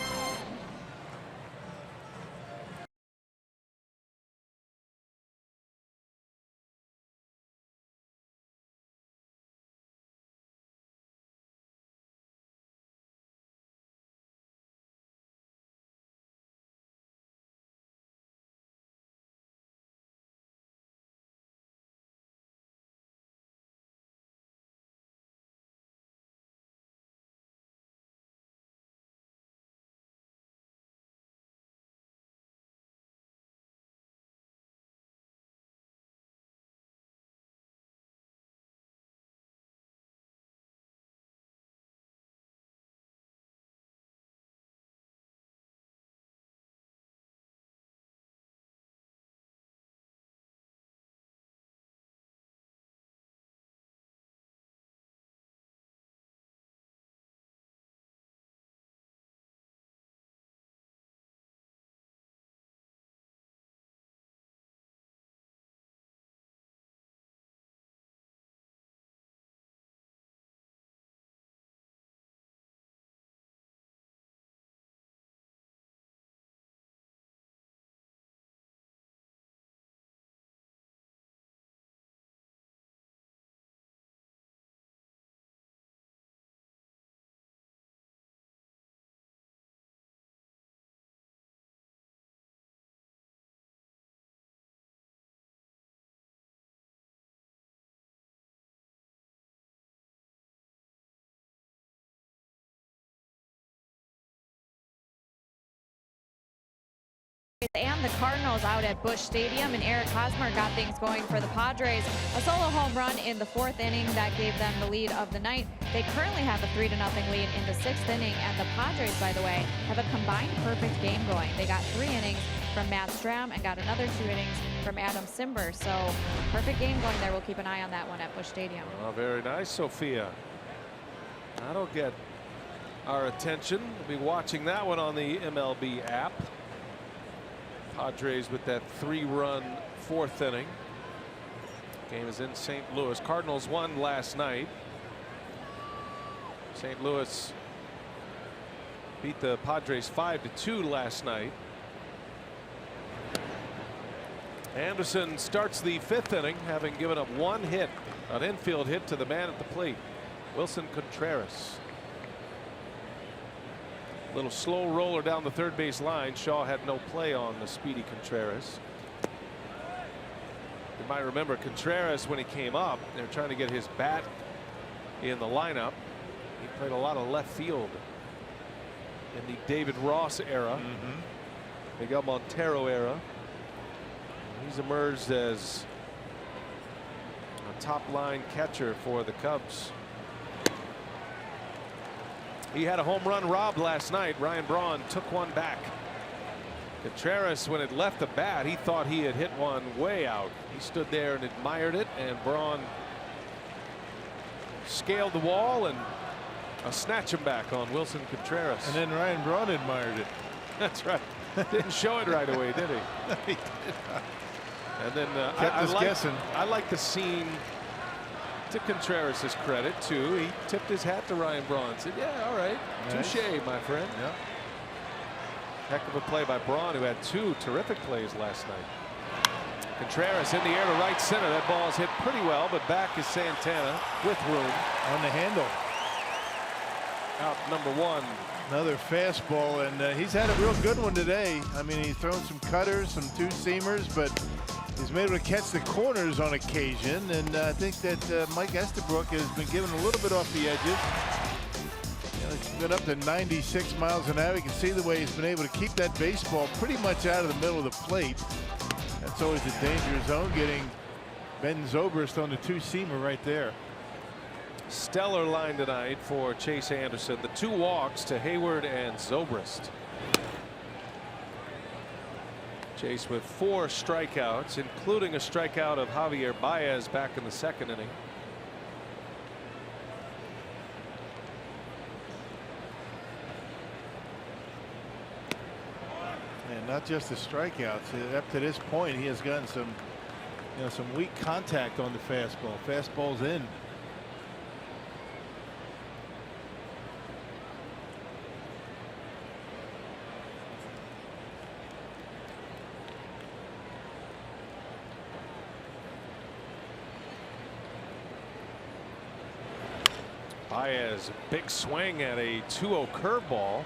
And the Cardinals out at Busch Stadium, and Eric Hosmer got things going for the Padres. A solo home run in the 4th inning that gave them the lead of the night. They currently have a 3-0 lead in the 6th inning, and the Padres, by the way, have a combined perfect game going. They got 3 innings from Matt Strahm and got another 2 innings from Adam Simber. So perfect game going there. We'll keep an eye on that one at Busch Stadium. Oh, very nice, Sophia. That'll get our attention. We'll be watching that one on the MLB app. Padres with that 3-run 4th inning. Game is in St. Louis. Cardinals won last night. St. Louis beat the Padres 5-2 last night. Anderson starts the 5th inning, having given up 1 hit, an infield hit to the man at the plate, Wilson Contreras. Little slow roller down the third base line. Shaw had no play on the speedy Contreras. You might remember Contreras when he came up, they were trying to get his bat in the lineup. He played a lot of left field in the David Ross era, Miguel Montero era. He's emerged as a top line catcher for the Cubs. He had a home run robbed last night. Ryan Braun took one back. Contreras, when it left the bat, he thought he had hit one way out. He stood there and admired it, and Braun scaled the wall and a snatch him back on Wilson Contreras. And then Ryan Braun admired it. That's right. Didn't show it right away, did he? He did not. And then I like the scene. To Contreras' credit, too, he tipped his hat to Ryan Braun. Said, "Yeah, all right, nice. Touche, my friend." Yeah. Heck of a play by Braun, who had 2 terrific plays last night. Contreras in the air to right center. That ball is hit pretty well, but back is Santana with room On the handle. out number 1. Another fastball, and he's had a real good one today. I mean, he's thrown some cutters, some 2-seamers, but he's been able to catch the corners on occasion, and I think that Mike Estabrook has been given a little bit off the edges. You know, he's been up to 96 miles an hour. You can see the way he's been able to keep that baseball pretty much out of the middle of the plate. That's always a dangerous zone, getting Ben Zobrist on the 2-seamer right there. Stellar line tonight for Chase Anderson. The 2 walks to Hayward and Zobrist. Chase with 4 strikeouts, including a strikeout of Javier Baez back in the 2nd inning. And not just the strikeouts. Up to this point, he has gotten some You know, some weak contact on the fastball. Fastball's in. Baez, big swing at a 2-0 curveball.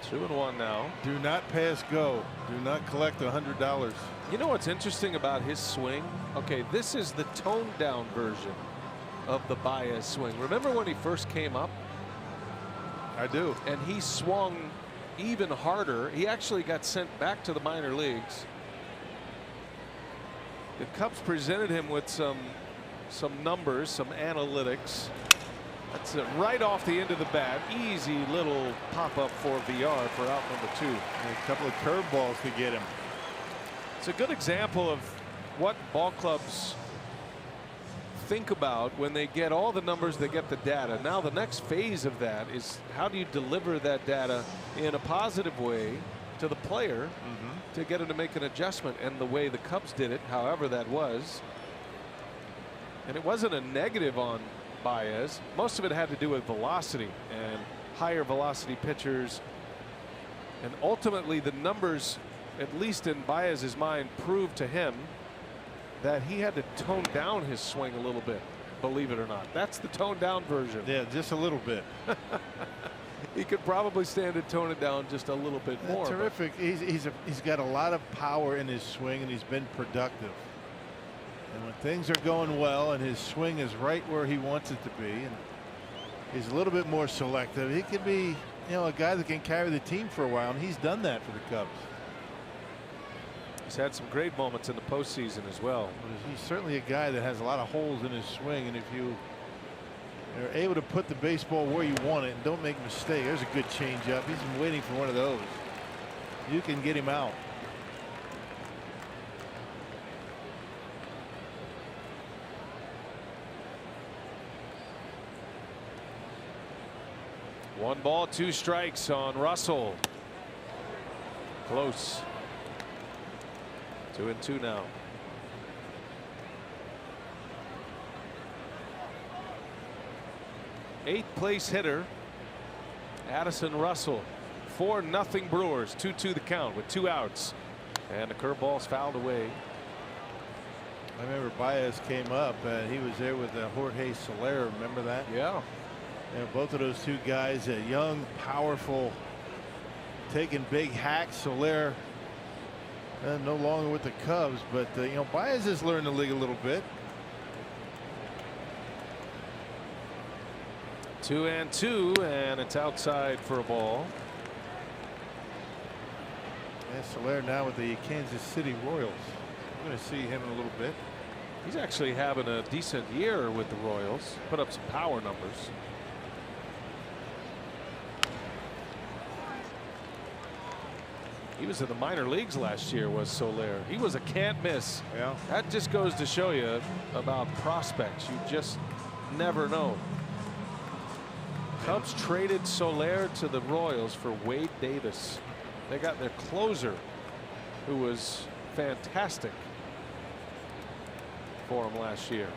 2-1 now. Do not pass go. Do not collect $100. You know what's interesting about his swing? Okay, this is the toned down version of the Baez swing. Remember when he first came up? I do. And he swung even harder. He actually got sent back to the minor leagues. The Cubs presented him with some numbers, some analytics. That's right off the end of the bat. Easy little pop-up for VR for out number 2. And a couple of curveballs to get him. It's a good example of what ball clubs think about when they get all the numbers, they get the data. Now the next phase of that is how do you deliver that data in a positive way to the player to get him to make an adjustment. And the way the Cubs did it, however that was, and it wasn't a negative on Baez. Most of it had to do with velocity and higher velocity pitchers, and ultimately the numbers, at least in Baez's mind, proved to him that he had to tone down his swing a little bit, believe it or not. That's the toned down version. Yeah, just a little bit. He could probably stand to tone it down just a little bit more. Terrific. He's got a lot of power in his swing, and he's been productive. And when things are going well and his swing is right where he wants it to be, and he's a little bit more selective, he could be, you know, a guy that can carry the team for a while, and he's done that for the Cubs. He's had some great moments in the postseason as well. He's certainly a guy that has a lot of holes in his swing, and if you are able to put the baseball where you want it and don't make a mistake, there's a good changeup. He's been waiting for one of those. You can get him out. One ball, 2 strikes on Russell. Close. 2-2 now. Eighth place hitter Addison Russell. 4-0 Brewers. 2-2 the count with 2 outs. And the curveball's fouled away. I remember Baez came up and he was there with Jorge Soler. Remember that? Yeah. You know, both of those 2 guys, young, powerful, taking big hacks. Soler no longer with the Cubs, but you know, Baez has learned the league a little bit. 2-2, and it's outside for a ball. And Soler now with the Kansas City Royals. We're going to see him in a little bit. He's actually having a decent year with the Royals. Put up some power numbers. He was in the minor leagues last year, was Soler. He was a can't miss. Yeah. That just goes to show you about prospects. You just never know. Cubs traded Soler to the Royals for Wade Davis. They got their closer, who was fantastic for him last year.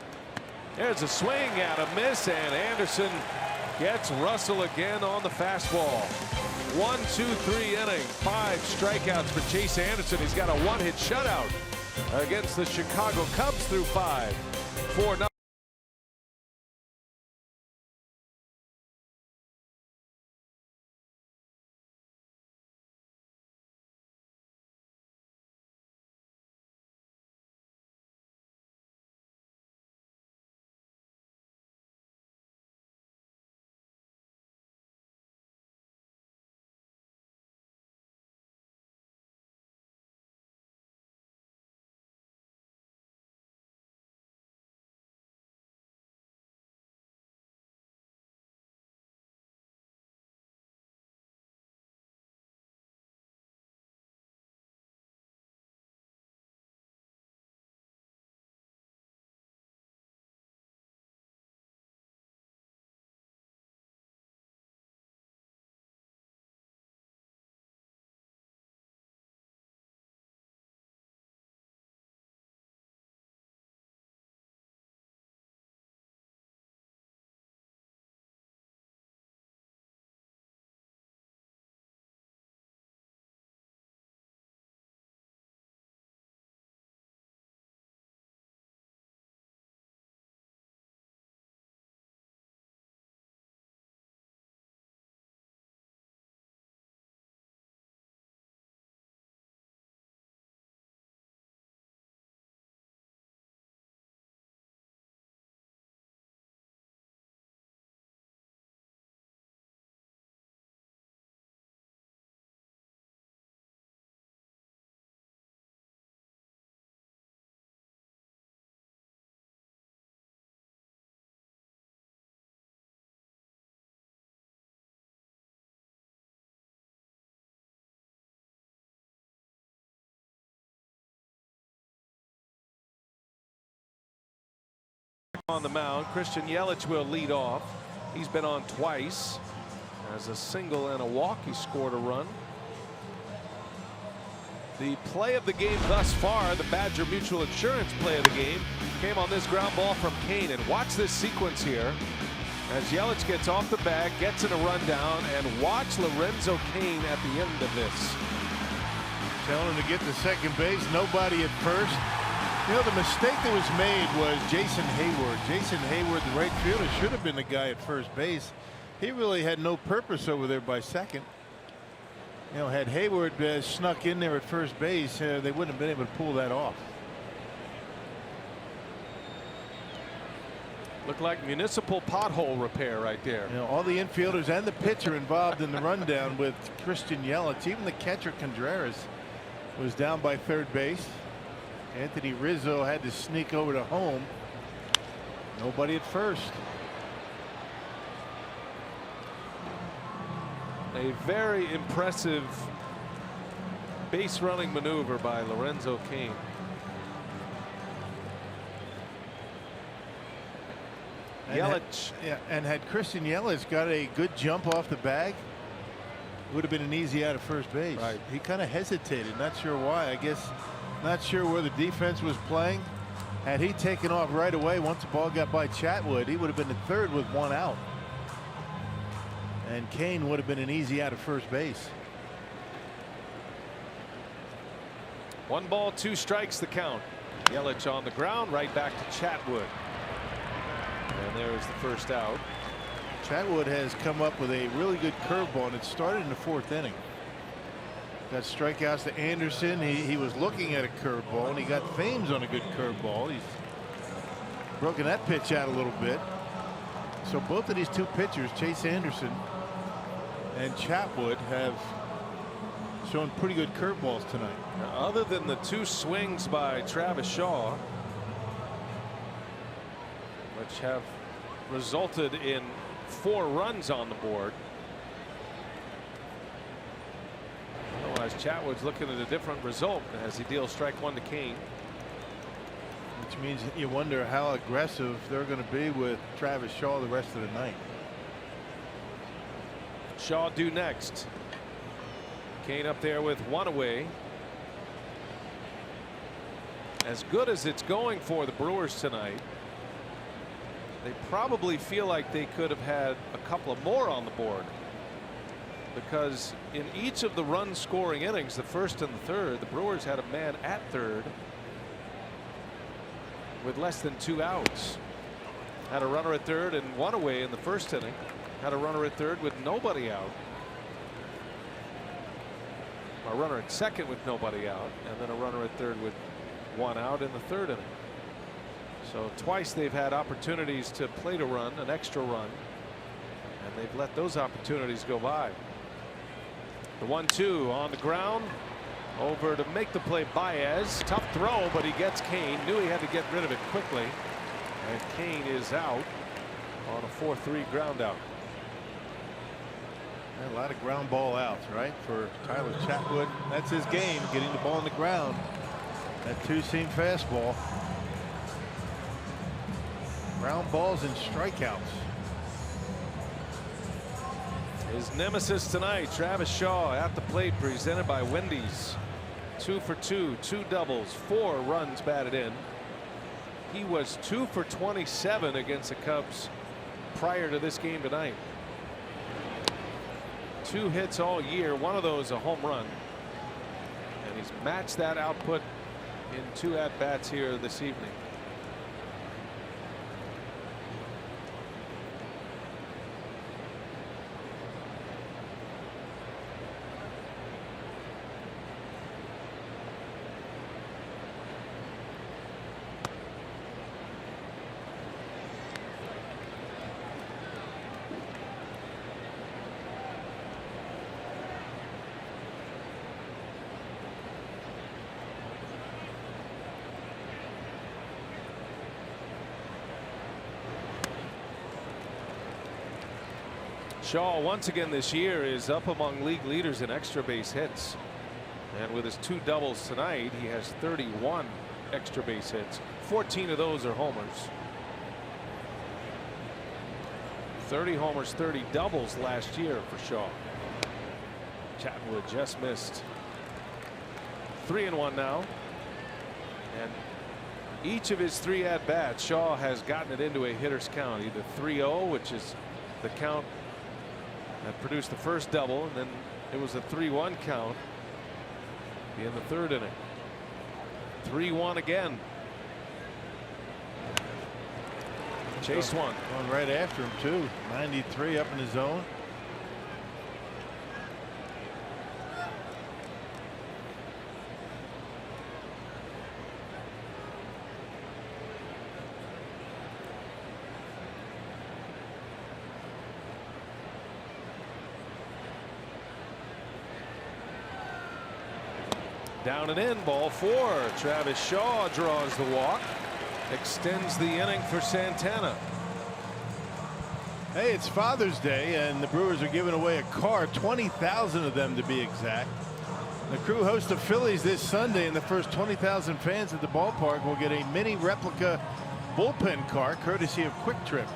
There's a swing and a miss, and Anderson gets Russell again on the fastball. 1-2-3 inning, 5 strikeouts for Chase Anderson. He's got a 1-hit shutout against the Chicago Cubs through 5. 4-0. On the mound, Christian Yelich will lead off. He's been on twice. As a single and a walk, he scored a run. The play of the game thus far, the Badger Mutual Insurance play of the game, came on this ground ball from Kane. And watch this sequence here as Yelich gets off the bag, gets in a rundown, and watch Lorenzo Cain at the end of this. Telling him to get to second base, nobody at first. You know, the mistake that was made was Jason Hayward. Jason Hayward, the right fielder, should have been the guy at first base. He really had no purpose over there by second. You know, had Hayward snuck in there at first base, they wouldn't have been able to pull that off. Looked like municipal pothole repair right there. You know, all the infielders and the pitcher involved in the rundown with Christian Yelich. Even the catcher Contreras was down by third base. Anthony Rizzo had to sneak over to home. Nobody at first. A very impressive base running maneuver by Lorenzo Cain. Yelich. Yeah, and had Christian Yelich got a good jump off the bag, it would have been an easy out of first base. Right. He kind of hesitated, not sure why. I guess not sure where the defense was playing. Had he taken off right away once the ball got by Chatwood, he would have been at third with one out. And Cain would have been an easy out of first base. 1 ball, 2 strikes the count. Yelich on the ground, right back to Chatwood. And there's the first out. Chatwood has come up with a really good curveball, and it started in the 4th inning. Got strikeouts to Anderson. He was looking at a curveball, and he got Thames on a good curveball. He's broken that pitch out a little bit. So both of these two pitchers, Chase Anderson and Chatwood, have shown pretty good curveballs tonight. Now, other than the 2 swings by Travis Shaw, which have resulted in 4 runs on the board. Otherwise, Chatwood's looking at a different result as he deals strike 1 to Cain. Which means you wonder how aggressive they're going to be with Travis Shaw the rest of the night. Shaw due next. Cain up there with 1 away. As good as it's going for the Brewers tonight, they probably feel like they could have had a couple of more on the board, because in each of the run scoring innings, the 1st and the 3rd, the Brewers had a man at third with less than 2 outs. Had a runner at third and 1 away in the 1st inning. Had a runner at third with nobody out. A runner at second with nobody out, and then a runner at third with 1 out in the 3rd inning. So twice they've had opportunities to plate a run, an extra run, and they've let those opportunities go by. The 1-2 on the ground, over to make the play. Baez, tough throw, but he gets Cain. Knew he had to get rid of it quickly, and Cain is out on a 4-3 ground out. A lot of ground ball outs, right, for Tyler Chatwood. That's his game, getting the ball on the ground. That 2-seam fastball. Ground balls and strikeouts. His nemesis tonight, Travis Shaw, at the plate, presented by Wendy's. 2 for 2, 2 doubles, 4 runs batted in. He was 2 for 27 against the Cubs prior to this game tonight. 2 hits all year, 1 of those a home run, and he's matched that output in 2 at-bats here this evening. Shaw once again this year is up among league leaders in extra base hits, and with his 2 doubles tonight, he has 31 extra base hits. 14 of those are homers. 30 homers, 30 doubles last year for Shaw. Chatwood just missed. 3-1 now. And each of his 3 at-bats, Shaw has gotten it into a hitter's count, either 3-0, which is the count that produced the first double, and then it was a 3-1 count in the 3rd inning. 3-1 again. Chase one. Going right after him, too. 93 up in the zone. Down and in, ball 4. Travis Shaw draws the walk, extends the inning for Santana. Hey, it's Father's Day, and the Brewers are giving away a car, 20,000 of them to be exact. The Crew hosts the Phillies this Sunday, and the first 20,000 fans at the ballpark will get a mini replica bullpen car courtesy of Quick Trip.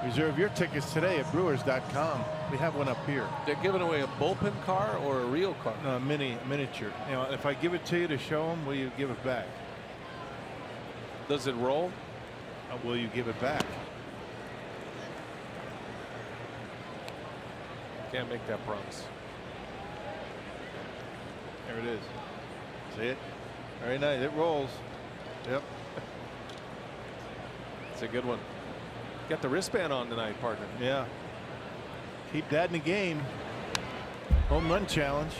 Reserve your tickets today at Brewers.com. We have one up here. They're giving away a bullpen car or a real car? No, miniature. You know, if I give it to you to show them, will you give it back? Does it roll? Will you give it back? Can't make that promise. There it is. See it? Very nice. It rolls. Yep. It's a good one. Got the wristband on tonight, partner. Yeah. Keep that in the game. Home run challenge.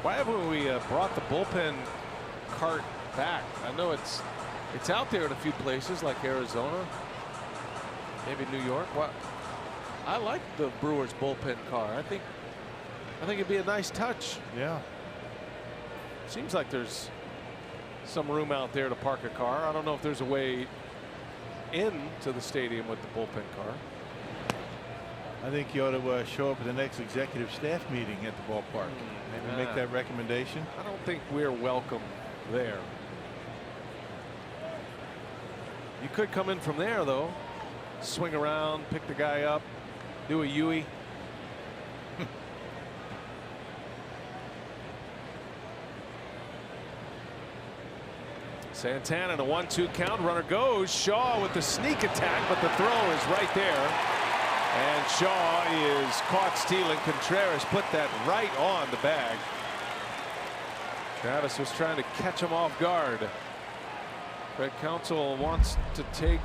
Why haven't we brought the bullpen cart back? I know it's out there in a few places like Arizona, maybe New York. What? I like the Brewers bullpen car. I think it'd be a nice touch. Yeah. Seems like there's some room out there to park a car. I don't know if there's a way into the stadium with the bullpen car. I think you ought to show up at the next executive staff meeting at the ballpark. Maybe make that recommendation. I don't think we're welcome there. You could come in from there, though. Swing around, pick the guy up, do a Yui. Santana in a 1-2 count. Runner goes. Shaw with the sneak attack, but the throw is right there. And Shaw is caught stealing. Contreras put that right on the bag. Travis was trying to catch him off guard. Craig Counsell wants to take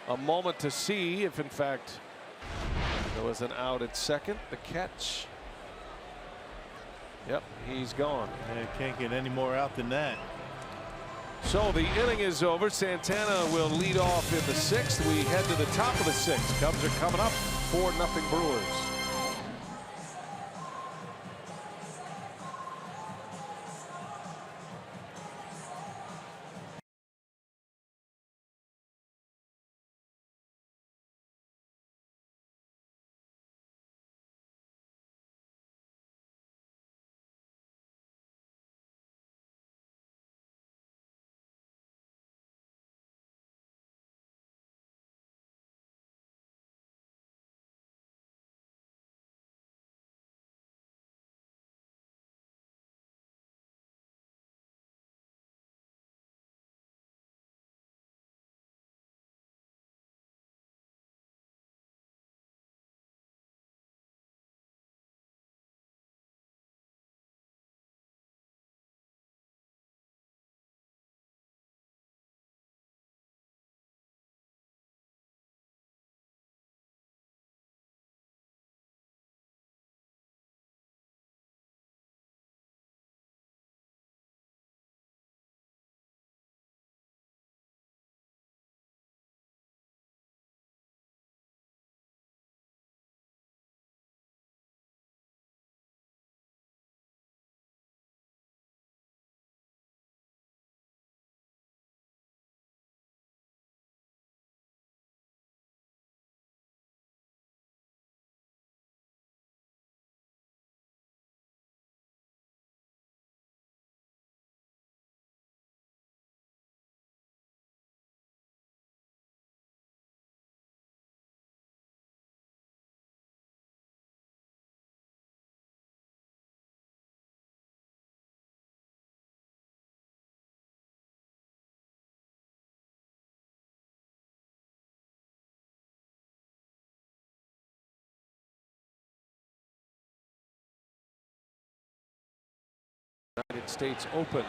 a moment to see if, in fact, there was an out at second. The catch. Yep, he's gone. Yeah, can't get any more out than that. So the inning is over. Santana will lead off in the 6th. We head to the top of the 6th. Cubs are coming up. 4-0 Brewers. United States Open.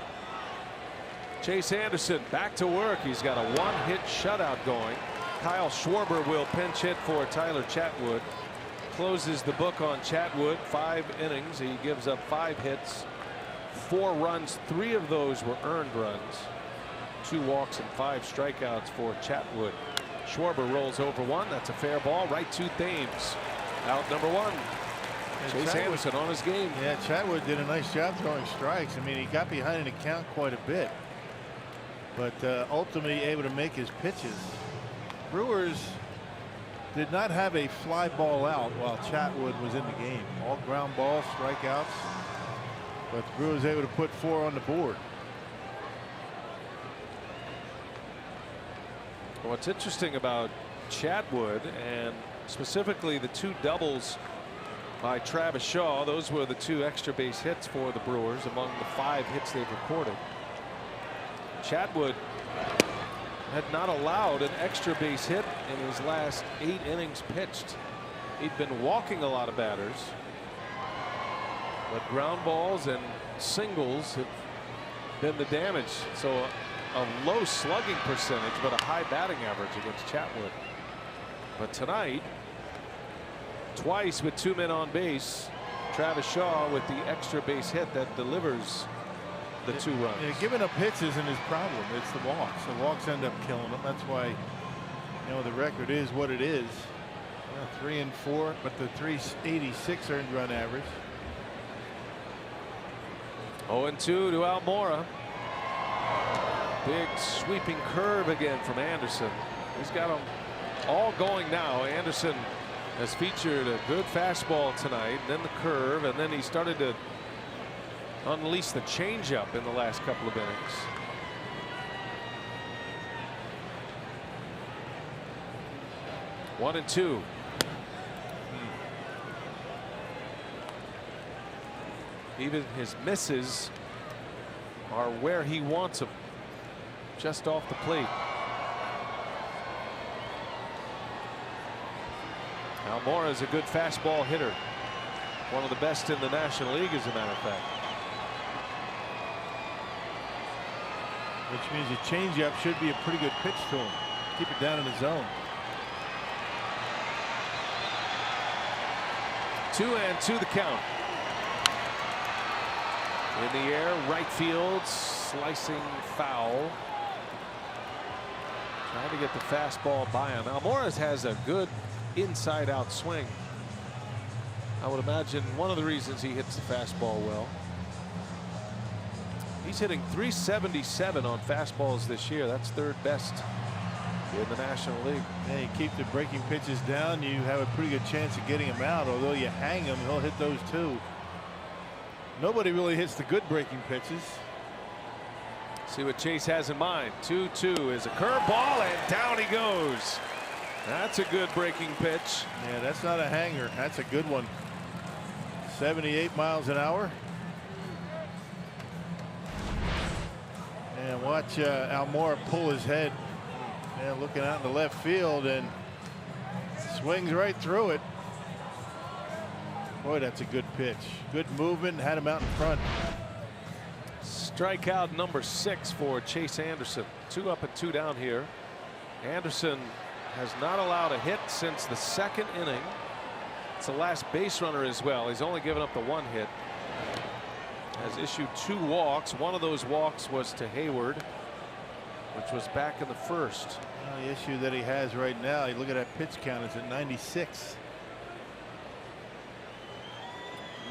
Chase Anderson back to work. He's got a one-hit shutout going. Kyle Schwarber will pinch hit for Tyler Chatwood. Closes the book on Chatwood. 5 innings. He gives up 5 hits, 4 runs. 3 of those were earned runs. 2 walks and 5 strikeouts for Chatwood. Schwarber rolls over 1. That's a fair ball right to Thames. Out number 1. Chase Anderson on his game. Yeah, Chatwood did a nice job throwing strikes. I mean, he got behind in the count quite a bit, but ultimately able to make his pitches. Brewers did not have a fly ball out while Chatwood was in the game. All ground balls, strikeouts, but the Brewers able to put 4 on the board. What's interesting about Chatwood, and specifically the 2 doubles by Travis Shaw, those were the 2 extra base hits for the Brewers among the 5 hits they've recorded. Chatwood had not allowed an extra base hit in his last 8 innings pitched. He'd been walking a lot of batters, but ground balls and singles have been the damage. So a low slugging percentage, but a high batting average against Chatwood. But tonight, twice with 2 men on base, Travis Shaw with the extra base hit that delivers the 2 runs. Yeah, giving up hits isn't his problem. It's the walks. The walks end up killing him. That's why, you know, the record is what it is. 3 and 4, but the 386 earned run average. 0-2 to Almora. Big sweeping curve again from Anderson. He's got them all going now. Anderson has featured a good fastball tonight, then the curve, and then he started to unleash the changeup in the last couple of innings. One and 2. Even his misses are where he wants them, just off the plate. Almora is a good fastball hitter, one of the best in the National League, as a matter of fact. Which means a changeup should be a pretty good pitch to him. Keep it down in the zone. 2-2 the count. In the air, right field, slicing foul. Trying to get the fastball by him. Almora has a good inside out swing. I would imagine one of the reasons he hits the fastball well. He's hitting .377 on fastballs this year. That's 3rd best in the National League. Yeah, you keep the breaking pitches down, you have a pretty good chance of getting him out. Although you hang him, he'll hit those too. Nobody really hits the good breaking pitches. See what Chase has in mind. 2-2 is a curveball, and down he goes. That's a good breaking pitch. Yeah, that's not a hanger. That's a good one. 78 miles an hour. And watch Almora pull his head. And looking out in the left field, and swings right through it. Boy, that's a good pitch. Good movement, had him out in front. Strikeout number 6 for Chase Anderson. 2 up and 2 down here. Anderson has not allowed a hit since the 2nd inning. It's the last base runner as well. He's only given up the 1 hit. Has issued 2 walks. One of those walks was to Hayward, which was back in the 1st. Well, the issue that he has right now, you look at that pitch count, it's at 96.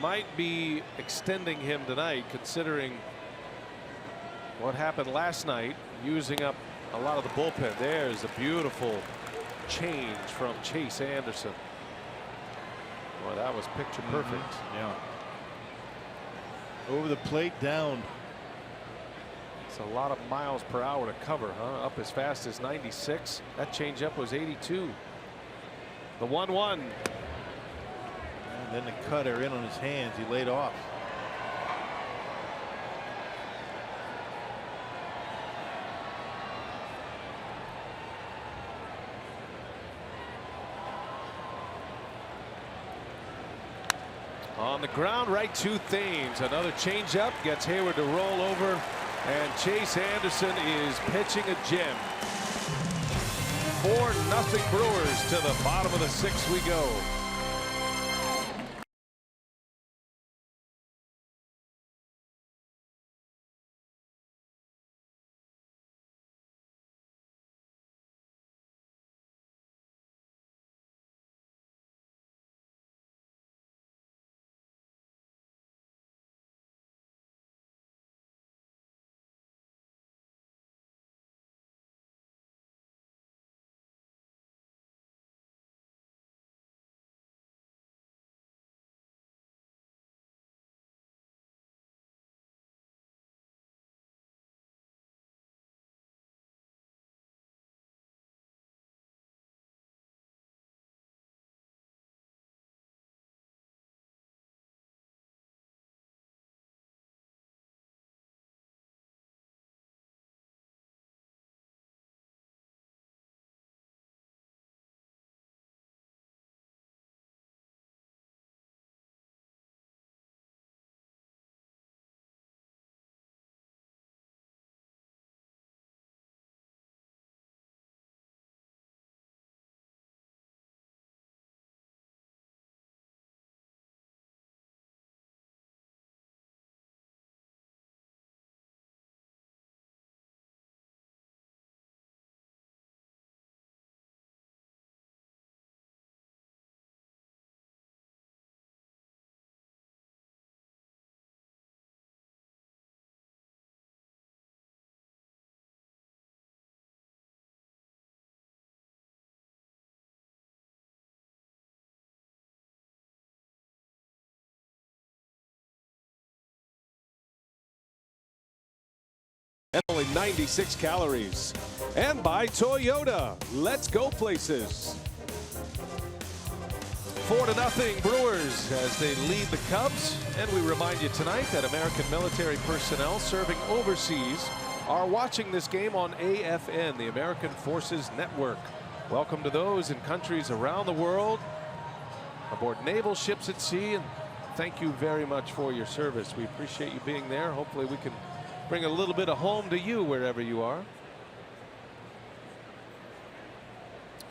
Might be extending him tonight, considering what happened last night, using up a lot of the bullpen. There's a beautiful change from Chase Anderson. Boy, that was picture perfect. Yeah. Over the plate, down. It's a lot of miles per hour to cover, huh? Up as fast as 96. That changeup was 82. The 1-1. And then the cutter in on his hands. He laid off. On the ground, right to Thames. Another changeup gets Hayward to roll over, and Chase Anderson is pitching a gem. 4-0 Brewers. To the bottom of the 6th we go. And only 96 calories. And by Toyota. Let's go places. 4-0 Brewers as they lead the Cubs. And we remind you tonight that American military personnel serving overseas are watching this game on AFN, the American Forces Network. Welcome to those in countries around the world, aboard naval ships at sea, and thank you very much for your service. We appreciate you being there. Hopefully we can bring a little bit of home to you wherever you are.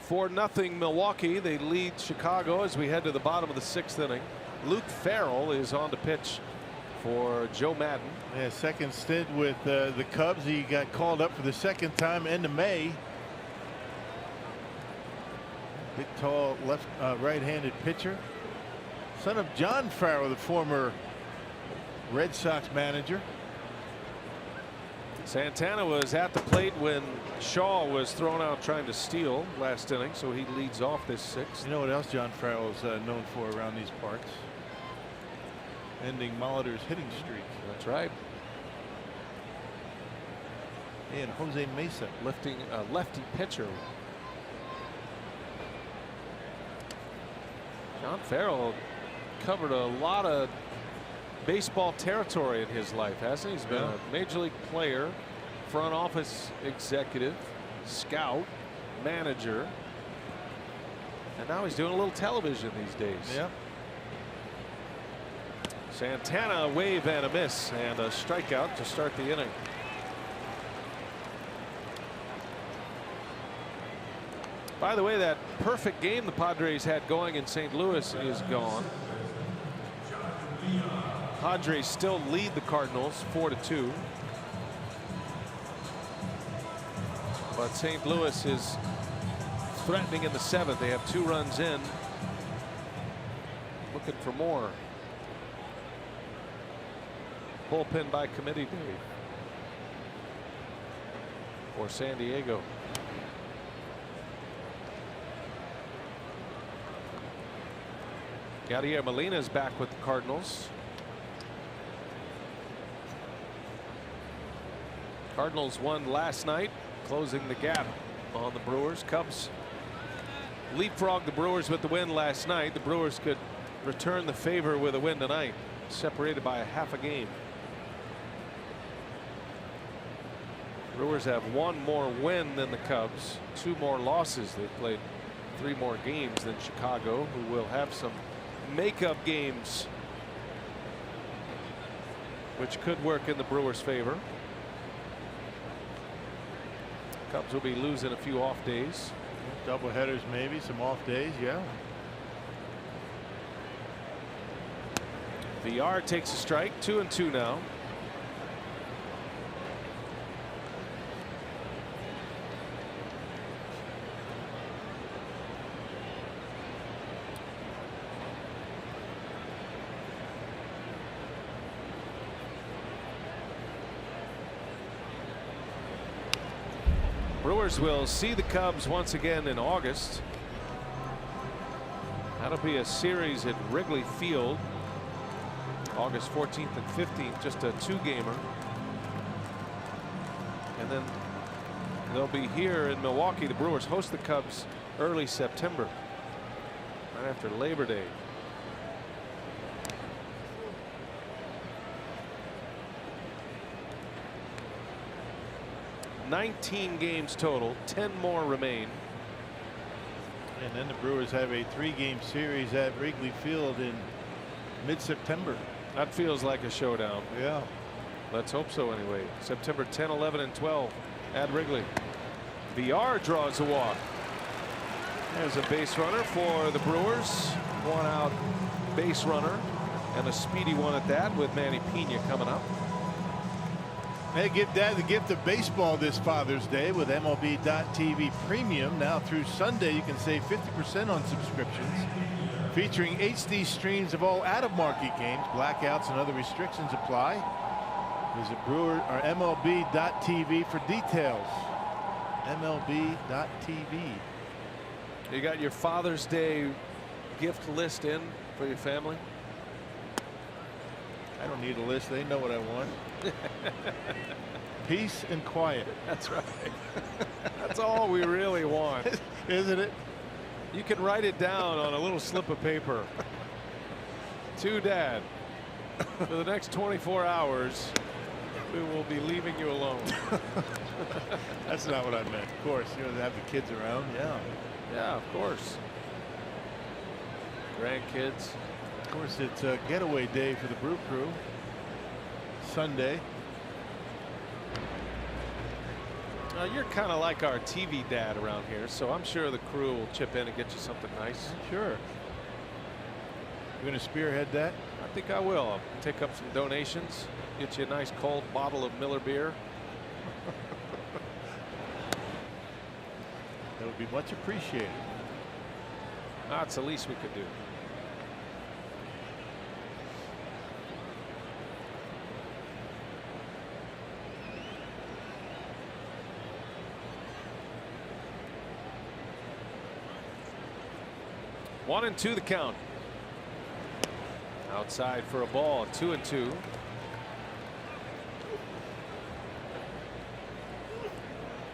4-0 Milwaukee. They lead Chicago as we head to the bottom of the 6th inning. Luke Farrell is on to pitch for Joe Madden. Yeah, second stint with the Cubs. He got called up for the 2nd time into May. Big, tall, right-handed pitcher. Son of John Farrell, the former Red Sox manager. Santana was at the plate when Shaw was thrown out trying to steal last inning, so he leads off this 6th. You know what else John Farrell is known for around these parts? Ending Molitor's hitting streak. That's right. And Jose Mesa. Lifting a lefty pitcher. John Farrell covered a lot of baseball territory in his life, hasn't he? He's been a major league player, front office executive, scout, manager, and now he's doing a little television these days. Yeah. Santana, a wave and a miss, and a strikeout to start the inning. By the way, that perfect game the Padres had going in St. Louis is gone. Padres still lead the Cardinals 4-2. But St. Louis is threatening in the 7th. They have 2 runs in. Looking for more. Bullpen by committee day for San Diego. Yadier Molina is back with the Cardinals. Cardinals won last night, closing the gap on the Brewers. Cubs leapfrogged the Brewers with the win last night. The Brewers could return the favor with a win tonight, separated by a half a game. Brewers have 1 more win than the Cubs, 2 more losses. They've played 3 more games than Chicago, who will have some makeup games which could work in the Brewers' favor. Cubs will be losing a few off days. Double headers, maybe some off days. Yeah. VR takes a strike. 2-2 now. Brewers will see the Cubs once again in August. That'll be a series at Wrigley Field, August 14th and 15th, just a 2-gamer. And then they'll be here in Milwaukee. The Brewers host the Cubs early September, right after Labor Day. $19 games total, 10 more remain. And then the Brewers have a 3-game series at Wrigley Field in mid-September. That feels like a showdown. Yeah. Let's hope so anyway. September 10, 11, and 12 at Wrigley. VR draws a walk. There's a base runner for the Brewers. 1-out base runner, and a speedy one at that, with Manny Pena coming up. Hey, give Dad the gift of baseball this Father's Day with MLB.TV Premium. Now through Sunday, you can save 50% on subscriptions, featuring HD streams of all out-of-market games. Blackouts and other restrictions apply. Visit Brewer or MLB.TV for details. MLB.TV. You got your Father's Day gift list in for your family? I don't need a list. They know what I want. Peace and quiet. That's right. That's all we really want. Isn't it? You can write it down on a little slip of paper. To Dad, for the next 24 hours, we will be leaving you alone. That's not what I meant. Of course, you know, to have the kids around. Yeah. Yeah, of course. Grandkids. Of course, it's a getaway day for the Brew Crew. Sunday. Now, you're kind of like our TV dad around here, so I'm sure the crew will chip in and get you something nice. Sure. You're going to spearhead that? I think I will. I'll take up some donations, get you a nice cold bottle of Miller beer. That would be much appreciated. That's the least we could do. One and two the count. Outside for a ball. 2-2.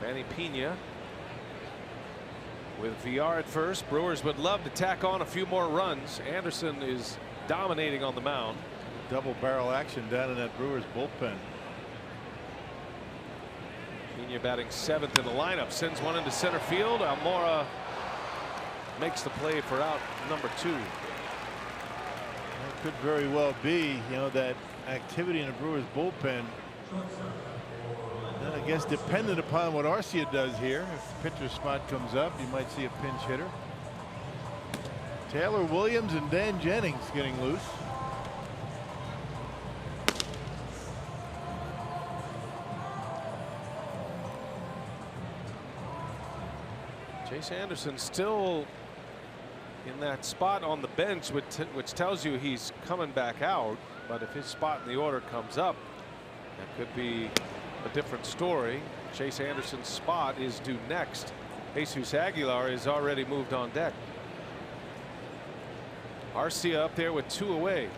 Manny Pena with VR at first. Brewers would love to tack on a few more runs. Anderson is dominating on the mound. Double barrel action down in that Brewers bullpen. Pena batting 7th in the lineup, sends one into center field. Almora makes the play for out number 2. That could very well be, you know, that activity in the Brewers bullpen. And I guess dependent upon what Arcia does here, if the pitcher spot comes up, you might see a pinch hitter. Taylor Williams and Dan Jennings getting loose. Chase Anderson still in that spot on the bench, which tells you he's coming back out. But if his spot in the order comes up, that could be a different story. Chase Anderson's spot is due next. Jesus Aguilar is already moved on deck. Arcia up there with 2 away.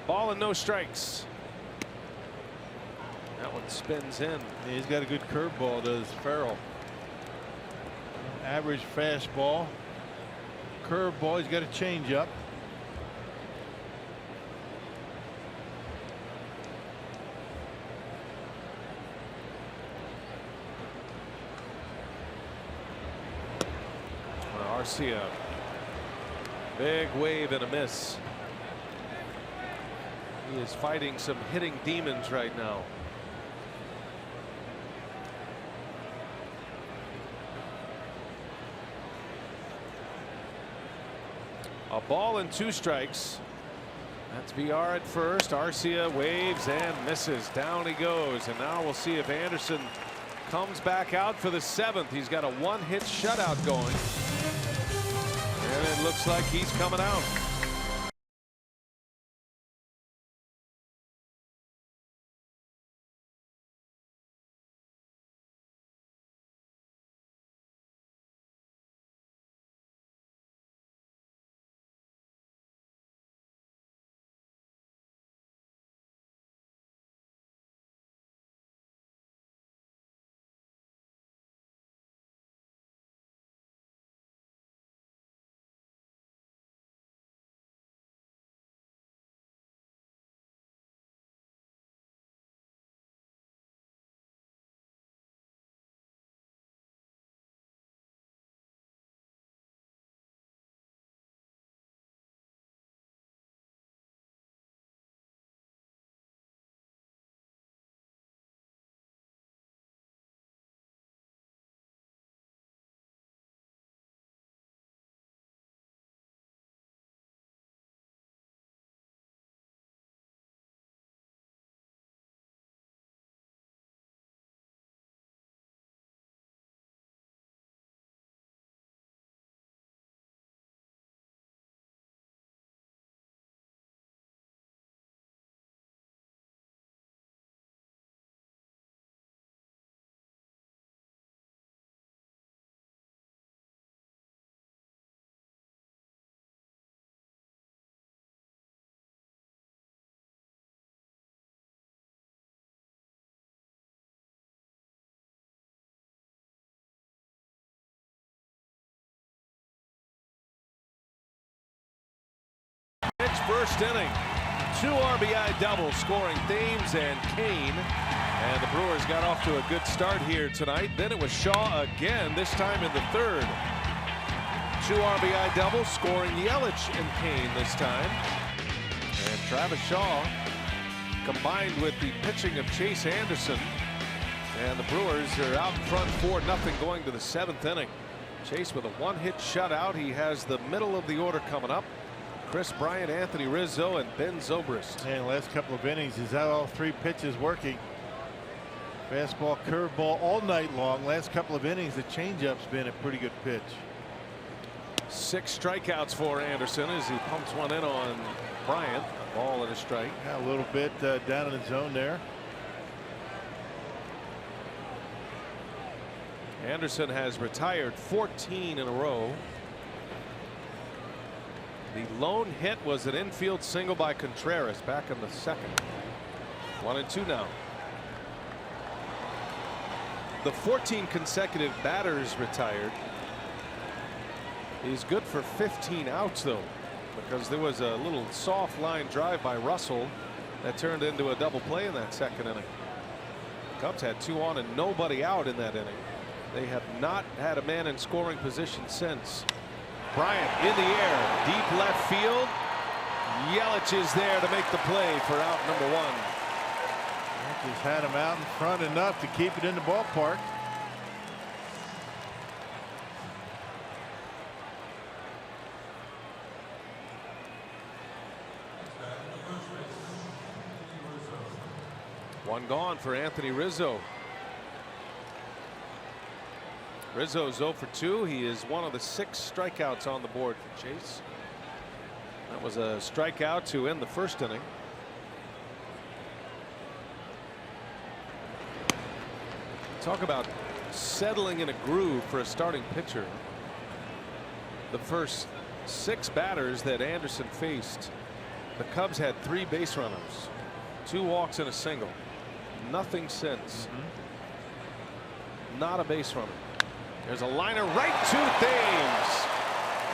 Ball and no strikes. That one spins in. Yeah, he's got a good curveball, does Farrell. Average fastball. Curveball. He's got a changeup. Arcia. Big wave and a miss. He is fighting some hitting demons right now. A ball and 2 strikes. That's VR at first. Arcia waves and misses. Down he goes. And now we'll see if Anderson comes back out for the 7th. He's got a 1-hit shutout going. And it looks like he's coming out. First inning, 2 RBI doubles scoring Thames and Kane. And the Brewers got off to a good start here tonight. Then it was Shaw again, this time in the 3rd. 2 RBI doubles scoring Yelich and Kane this time. And Travis Shaw combined with the pitching of Chase Anderson. And the Brewers are out in front 4-0 going to the 7th inning. Chase with a 1-hit shutout. He has the middle of the order coming up. Chris Bryant, Anthony Rizzo, and Ben Zobrist. And last couple of innings, he's had all 3 pitches working. Fastball, curveball all night long. Last couple of innings, the changeup's been a pretty good pitch. 6 strikeouts for Anderson as he pumps one in on Bryant. A ball and a strike. Yeah, a little bit down in the zone there. Anderson has retired 14 in a row. The lone hit was an infield single by Contreras back in the 2nd. 1-2 now. The 14 consecutive batters retired. He's good for 15 outs though, because there was a little soft line drive by Russell that turned into a double play in that 2nd inning. Cubs had 2 on and nobody out in that inning. They have not had a man in scoring position since. Bryant in the air, deep left field. Yelich is there to make the play for out number 1. Just had him out in front enough to keep it in the ballpark. One gone for Anthony Rizzo. Rizzo's 0 for 2. He is one of the 6 strikeouts on the board for Chase. That was a strikeout to end the 1st inning. Talk about settling in a groove for a starting pitcher. The first 6 batters that Anderson faced, the Cubs had 3 base runners, 2 walks and a single. Nothing since. Not a base runner. There's a liner right to Thames.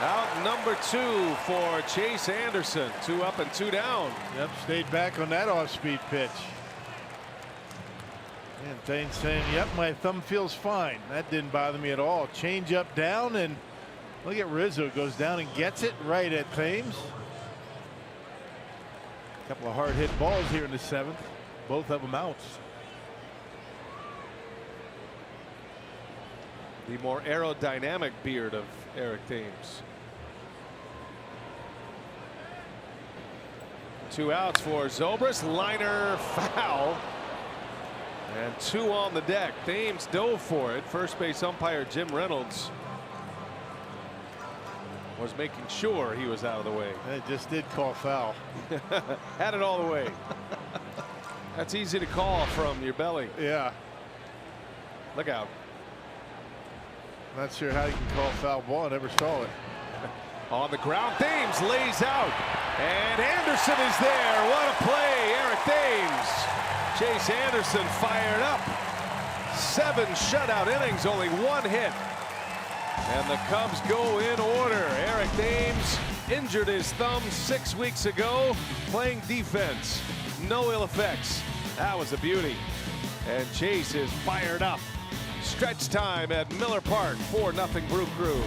Out number 2 for Chase Anderson. 2 up and 2 down. Yep, stayed back on that off-speed pitch. And Thames saying, yep, my thumb feels fine. That didn't bother me at all. Change up down, and look at Rizzo, goes down and gets it right at Thames. A couple of hard hit balls here in the 7th. Both of them outs. The more aerodynamic beard of Eric Thames. 2 outs for Zobrist. Liner foul. And 2 on the deck. Thames dove for it. First base umpire Jim Reynolds was making sure he was out of the way. It just did call foul. Had it all the way. That's easy to call from your belly. Yeah. Look out. Not sure how you can call foul ball. I never saw it. On the ground, Thames lays out. And Anderson is there. What a play, Eric Thames. Chase Anderson fired up. 7 shutout innings, only 1 hit. And the Cubs go in order. Eric Thames injured his thumb 6 weeks ago playing defense. No ill effects. That was a beauty. And Chase is fired up. Stretch time at Miller Park. 4-0 Brew Crew.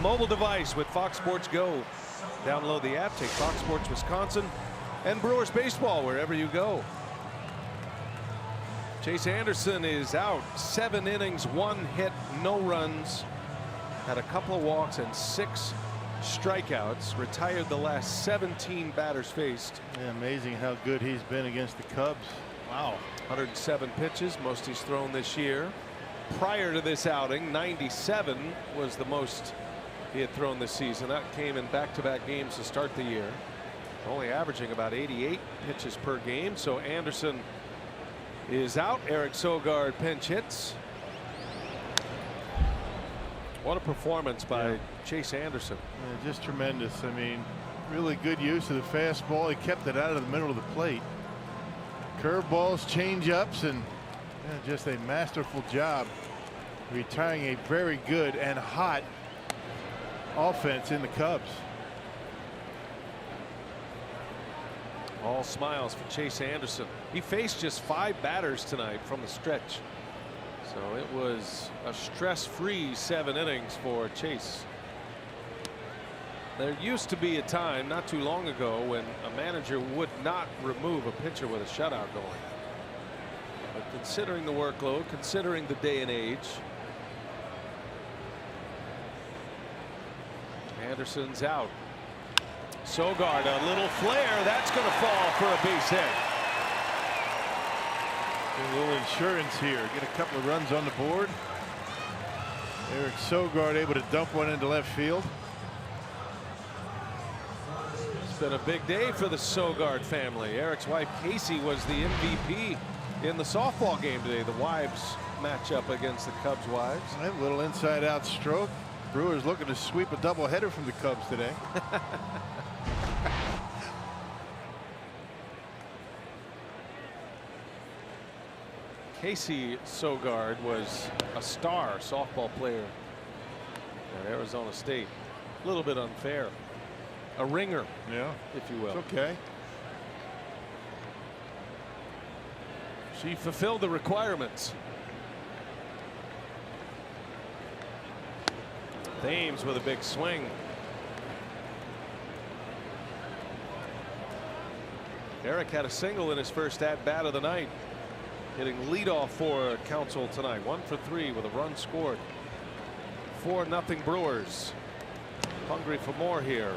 Mobile device with Fox Sports Go. Download the app, take Fox Sports Wisconsin and Brewers baseball wherever you go. Chase Anderson is out. 7 innings, 1 hit, no runs. Had a couple of walks and 6 strikeouts. Retired the last 17 batters faced. Yeah, amazing how good he's been against the Cubs. Wow. 107 pitches, most he's thrown this year. Prior to this outing, 97 was the most he had thrown this season. That came in back-to-back games to start the year. Only averaging about 88 pitches per game. So Anderson is out. Eric Sogard pinch hits. What a performance by Chase Anderson. Yeah, just tremendous. I mean, really good use of the fastball. He kept it out of the middle of the plate. Curveballs, change-ups, and just a masterful job retiring a very good and hot offense in the Cubs. All smiles for Chase Anderson. He faced just 5 batters tonight from the stretch. So it was a stress-free 7 innings for Chase. There used to be a time not too long ago when a manager would not remove a pitcher with a shutout going. But considering the workload, considering the day and age, Anderson's out. Sogard, a little flare. That's going to fall for a base hit. A little insurance here. Get a couple of runs on the board. Eric Sogard able to dump one into left field. It's been a big day for the Sogard family. Eric's wife Casey was the MVP in the softball game today. The wives match up against the Cubs wives. A little inside out stroke. Brewers looking to sweep a doubleheader from the Cubs today. Casey Sogard was a star softball player at Arizona State. A little bit unfair. A ringer, Yeah, if you will. it's okay. She fulfilled the requirements. Thames with a big swing. Eric had a single in his first at-bat of the night, hitting leadoff for Council tonight. 1 for 3 with a run scored. 4-0 Brewers. Hungry for more here.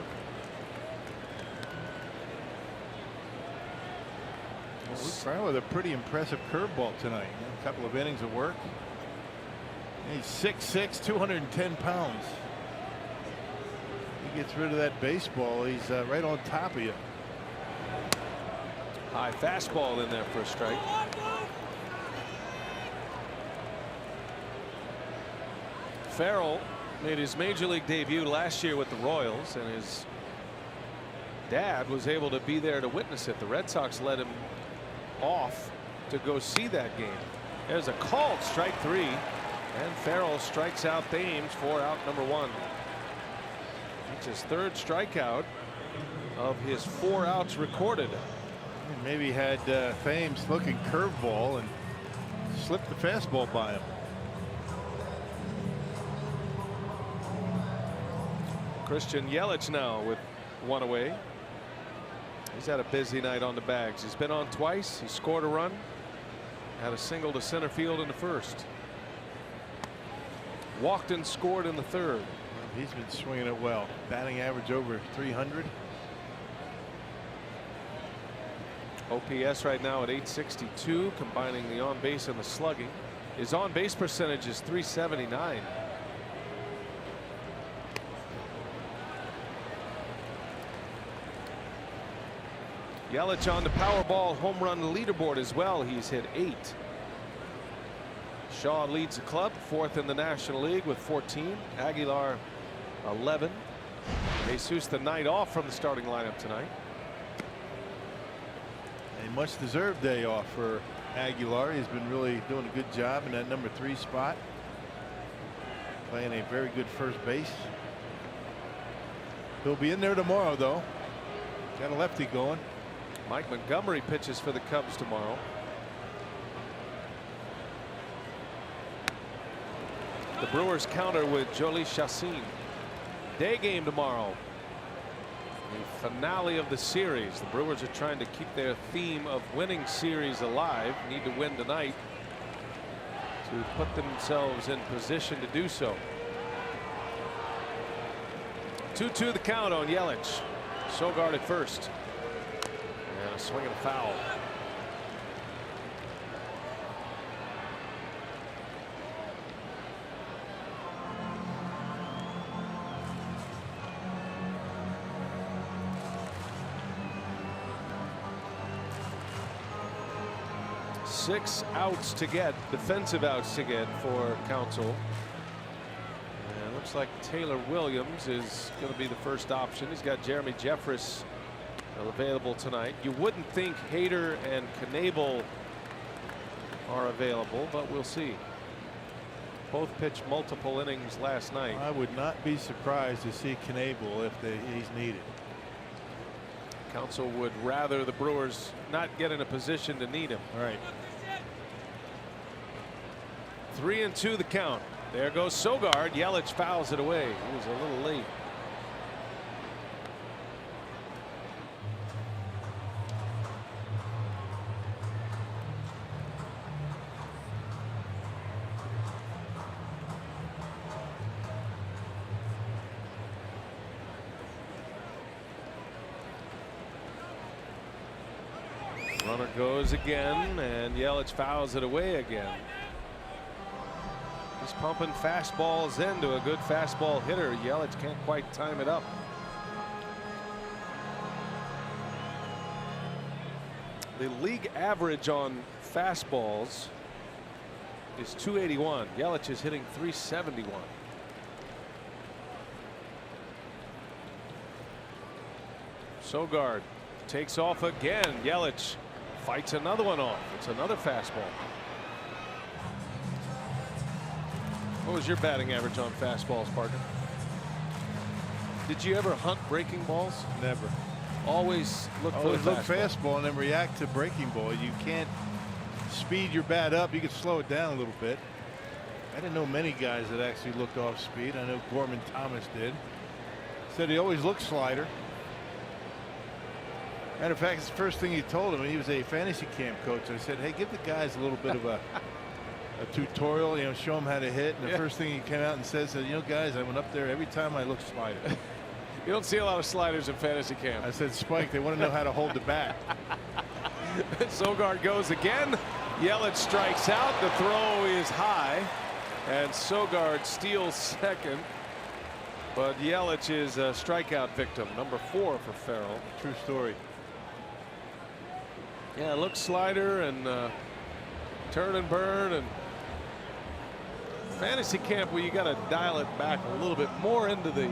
Brown with a pretty impressive curveball tonight. A couple of innings of work. He's 6'6", 210 pounds. He gets rid of that baseball. He's right on top of you. High fastball in there for a strike. Farrell made his major league debut last year with the Royals, and his dad was able to be there to witness it. The Red Sox let him off to go see that game. There's a called strike 3, and Farrell strikes out Thames for out number 1. It's his 3rd strikeout of his 4 outs recorded. Maybe had Thames looking curveball and slipped the fastball by him. Christian Yelich now with 1 away. He's had a busy night on the bags. He's been on twice. He scored a run. Had a single to center field in the 1st. Walked and scored in the 3rd. He's been swinging it well. Batting average over 300. OPS right now at 862, combining the on base and the slugging. His on base percentage is .379. Yelich on the Powerball home run leaderboard as well. He's hit 8. Shaw leads the club, 4th in the National League with 14. Aguilar 11. Jesus the night off from the starting lineup tonight. A much deserved day off for Aguilar. He's been really doing a good job in that number 3 spot. Playing a very good first base. He'll be in there tomorrow though. Got a lefty going. Mike Montgomery pitches for the Cubs tomorrow. The Brewers counter with Jolie Chassin. Day game tomorrow. The finale of the series. The Brewers are trying to keep their theme of winning series alive. Need to win tonight to put themselves in position to do so. 2-2 the count on Yelich. Sogard at first. And a swing and a foul. Six outs to get, defensive outs to get for Council. And it looks like Taylor Williams is going to be the first option. He's got Jeremy Jeffress available tonight. You wouldn't think Hader and Knebel are available, but we'll see. Both pitched multiple innings last night. I would not be surprised to see Knebel if he's needed. Council would rather the Brewers not get in a position to need him. All right. 3-2 the count. There goes Sogard. Yelich fouls it away. He was a little late. Runner goes again, and Yelich fouls it away again. He's pumping fastballs into a good fastball hitter. Yelich can't quite time it up. The league average on fastballs is 281. Yelich is hitting 371. Sogard takes off again. Yelich fights another one off. It's another fastball. What was your batting average on fastballs, partner? Did you ever hunt breaking balls? Never. Always look for Always the look fastball and then react to breaking ball. You can't speed your bat up. You can slow it down a little bit. I didn't know many guys that actually looked off speed. I know Gorman Thomas did. Said he always looked slider. Matter of fact, it's the first thing he told him when he was a fantasy camp coach. I said, hey, give the guys a little bit of a tutorial, you know, show them how to hit. And the first thing he came out and said, you know, guys, I went up there every time I looked slider. You don't see a lot of sliders in fantasy camp. I said, Spike, they want to know how to hold the bat. Sogard goes again. Yelich strikes out. The throw is high. And Sogard steals second. But Yelich is a strikeout victim. Number 4 for Farrell. True story. Yeah, look slider and turn and burn, and fantasy camp where you got to dial it back a little bit more into the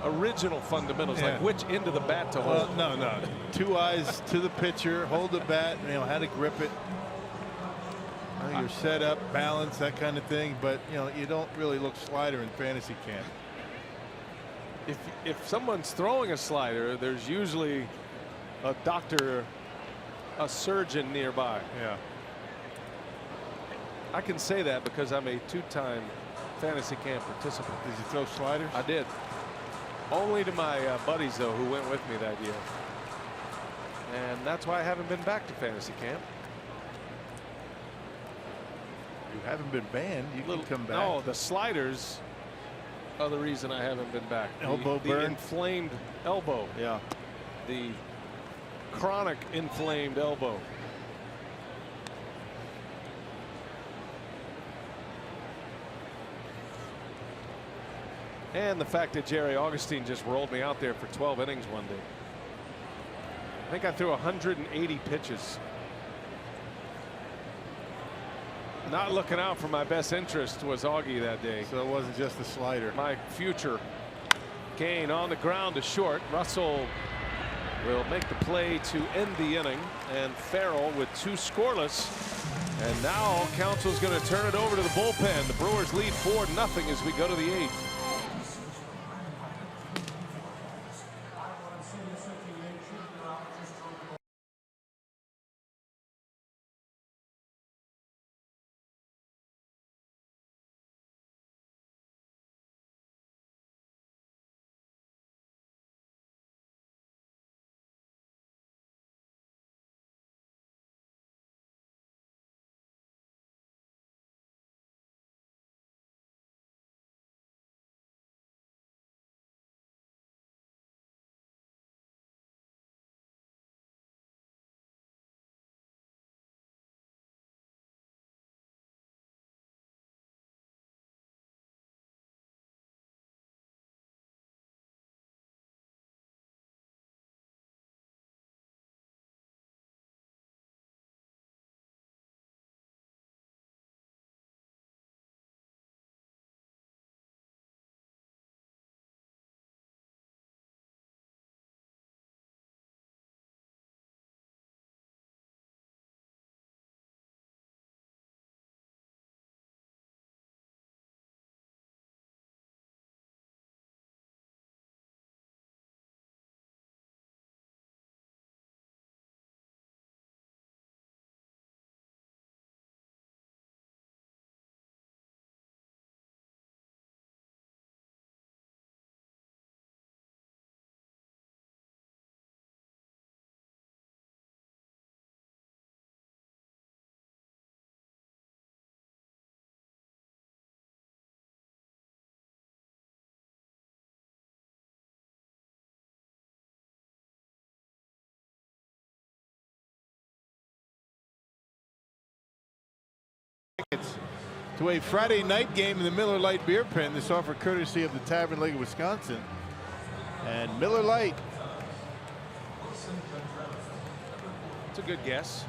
original fundamentals, like which end of the bat to hold. No. 2 eyes to the pitcher, hold the bat, you know, how to grip it. Your setup, balance, that kind of thing. But you know, you don't really look slider in fantasy camp. If someone's throwing a slider, there's usually a doctor, a surgeon nearby. Yeah. I can say that because I'm a 2-time fantasy camp participant. Did you throw sliders? I did. Only to my buddies, though, who went with me that year. And that's why I haven't been back to fantasy camp. You haven't been banned. You can come back. No, the sliders are the reason I haven't been back. Elbow burn. The inflamed elbow. Yeah. The chronic inflamed elbow. And the fact that Jerry Augustine just rolled me out there for 12 innings one day. I think I threw 180 pitches. Not looking out for my best interest was Augie that day. So it wasn't just a slider. My future. Kane on the ground to short. Russell will make the play to end the inning, and Farrell with 2 scoreless. And now Council's going to turn it over to the bullpen. The Brewers lead 4-0 as we go to the 8th. To a Friday night game in the Miller Lite beer pen. This offer courtesy of the Tavern League of Wisconsin. And Miller Lite. It's a good guess.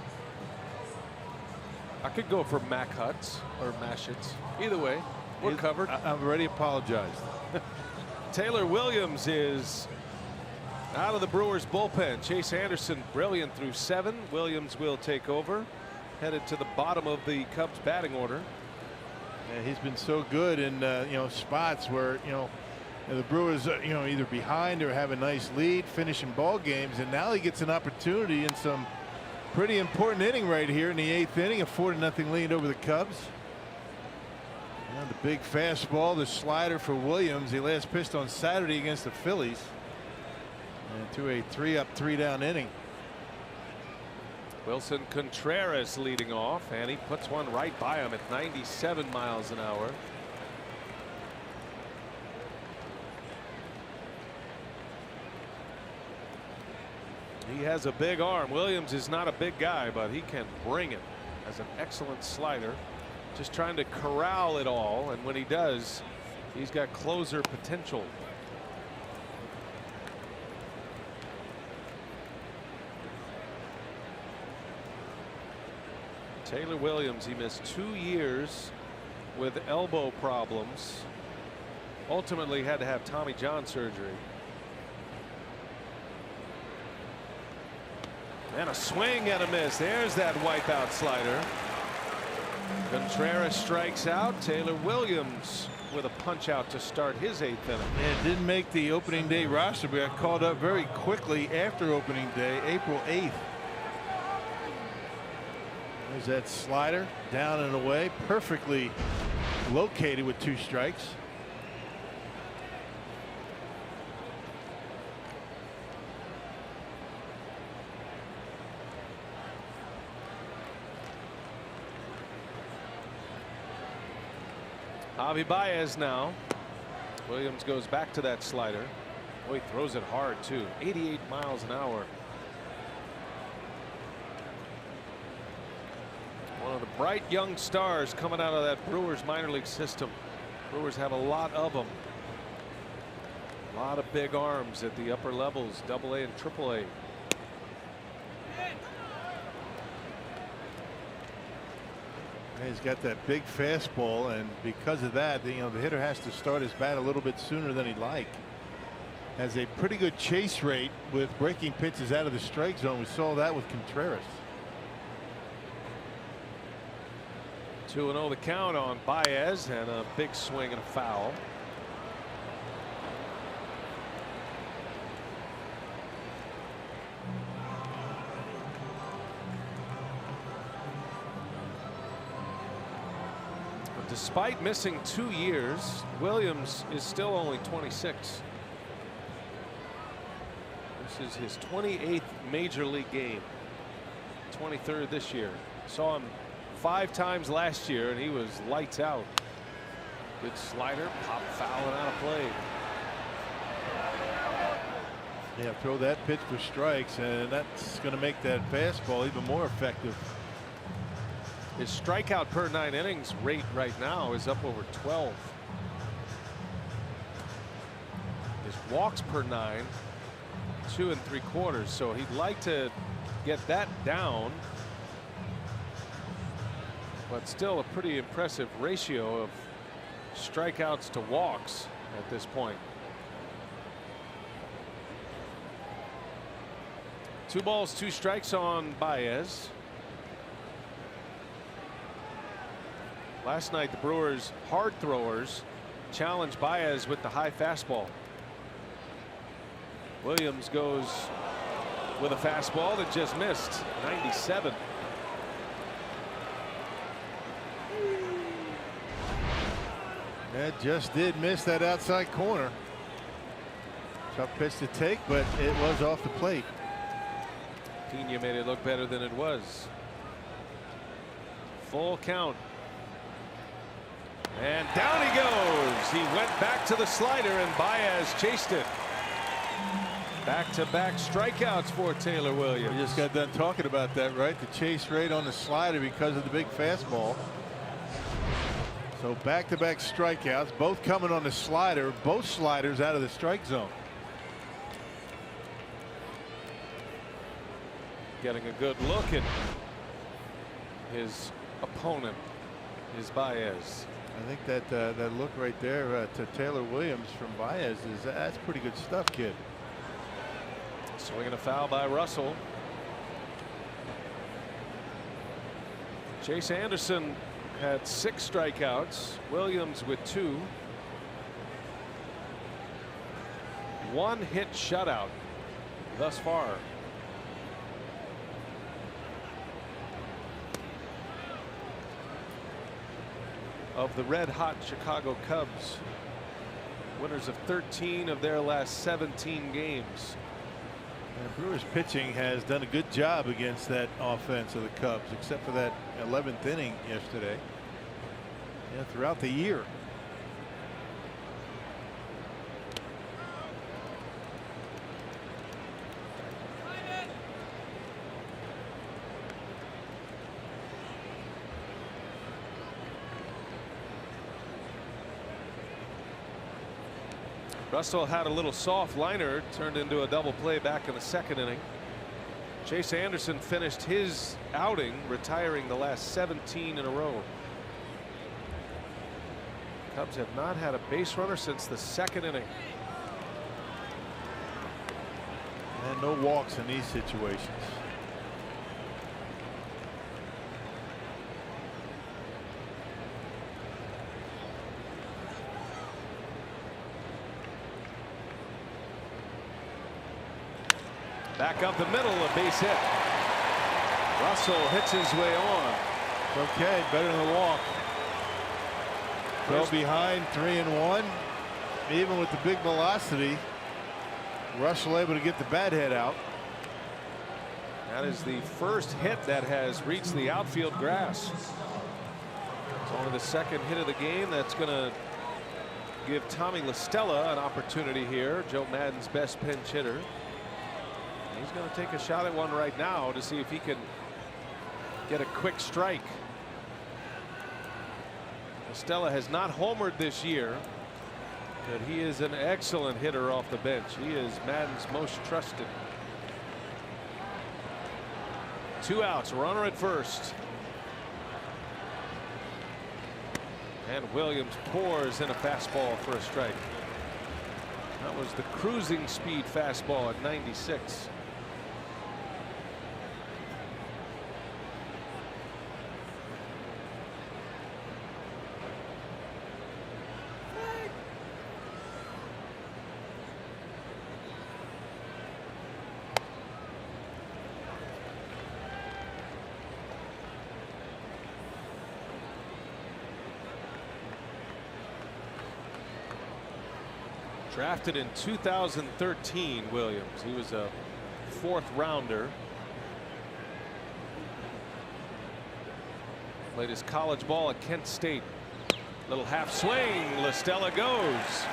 I could go for Mac Huts or Mashits. Either way, we're covered. I've already apologized. Taylor Williams is out of the Brewers bullpen. Chase Anderson brilliant through 7. Williams will take over. Headed to the bottom of the Cubs batting order. And he's been so good in spots where the Brewers either behind or have a nice lead, finishing ball games, and now he gets an opportunity in some pretty important inning right here in the 8th inning, a 4-0 lead over the Cubs. And the big fastball, the slider for Williams. He last pitched on Saturday against the Phillies, and to a 3-up, 3-down inning. Wilson Contreras leading off, and he puts one right by him at 97 miles an hour. He has a big arm. Williams is not a big guy, but he can bring it. Has an excellent slider. Just trying to corral it all, and when he does, he's got closer potential. Taylor Williams, he missed 2 years with elbow problems. Ultimately had to have Tommy John surgery. And a swing and a miss. There's that wipeout slider. Contreras strikes out. Taylor Williams with a punch out to start his 8th inning. It didn't make the opening day roster, but got called up very quickly after opening day, April 8th. There's that slider down and away, perfectly located with 2 strikes. Javi Baez now. Williams goes back to that slider. Boy, he throws it hard too. 88 miles an hour. One of the bright young stars coming out of that Brewers minor league system. Brewers have a lot of them. A lot of big arms at the upper levels, AA and AAA. He's got that big fastball, and because of that, the hitter has to start his bat a little bit sooner than he'd like. Has a pretty good chase rate with breaking pitches out of the strike zone. We saw that with Contreras. 2-0 the count on Baez, and a big swing and a foul. But despite missing 2 years, Williams is still only 26. This is his 28th major league game. 23rd this year. Saw him 5 times last year, and he was lights out. Good slider, pop foul and out of play. Yeah, throw that pitch for strikes, and that's going to make that fastball even more effective. His strikeout per 9 innings rate right now is up over 12. His walks per 9, 2 3/4. So he'd like to get that down. But still a pretty impressive ratio of strikeouts to walks at this point. 2 balls, 2 strikes on Baez. Last night the Brewers hard throwers challenged Baez with the high fastball. Williams goes with a fastball that just missed. 97. That just did miss that outside corner. Tough pitch to take, but it was off the plate. Pena made it look better than it was. Full count. And down he goes. He went back to the slider, and Baez chased it. Back-to-back strikeouts for Taylor Williams. We just got done talking about that, right? The chase rate on the slider because of the big fastball. So back-to-back strikeouts, both coming on the slider, both sliders out of the strike zone. Getting a good look at his opponent, is Baez. I think that that look right there to Taylor Williams from Baez that's pretty good stuff, kid. Swinging a foul by Russell. Chase Anderson had 6 strikeouts. Williams with 2. 1 hit shutout thus far. Of the red hot Chicago Cubs, winners of 13 of their last 17 games. And Brewers pitching has done a good job against that offense of the Cubs, except for that 11th inning yesterday. Yeah, throughout the year. Russell had a little soft liner, turned into a double play back in the 2nd inning. Chase Anderson finished his outing retiring the last 17 in a row. Cubs have not had a base runner since the 2nd inning. And no walks in these situations. Back up the middle, a base hit. Russell hits his way on. Okay, better than a walk. Well behind 3-1. Even with the big velocity, Russell able to get the bat head out. That is the first hit that has reached the outfield grass. It's only the 2nd hit of the game. That's going to give Tommy La Stella an opportunity here, Joe Maddon's best pinch hitter. He's going to take a shot at one right now to see if he can get a quick strike. Stella has not homered this year, but he is an excellent hitter off the bench. He is Maddon's most trusted. 2 outs, runner at first. And Williams pours in a fastball for a strike. That was the cruising speed fastball at 96. Drafted in 2013, Williams. He was a 4th rounder. Played his college ball at Kent State. Little half swing. La Stella goes.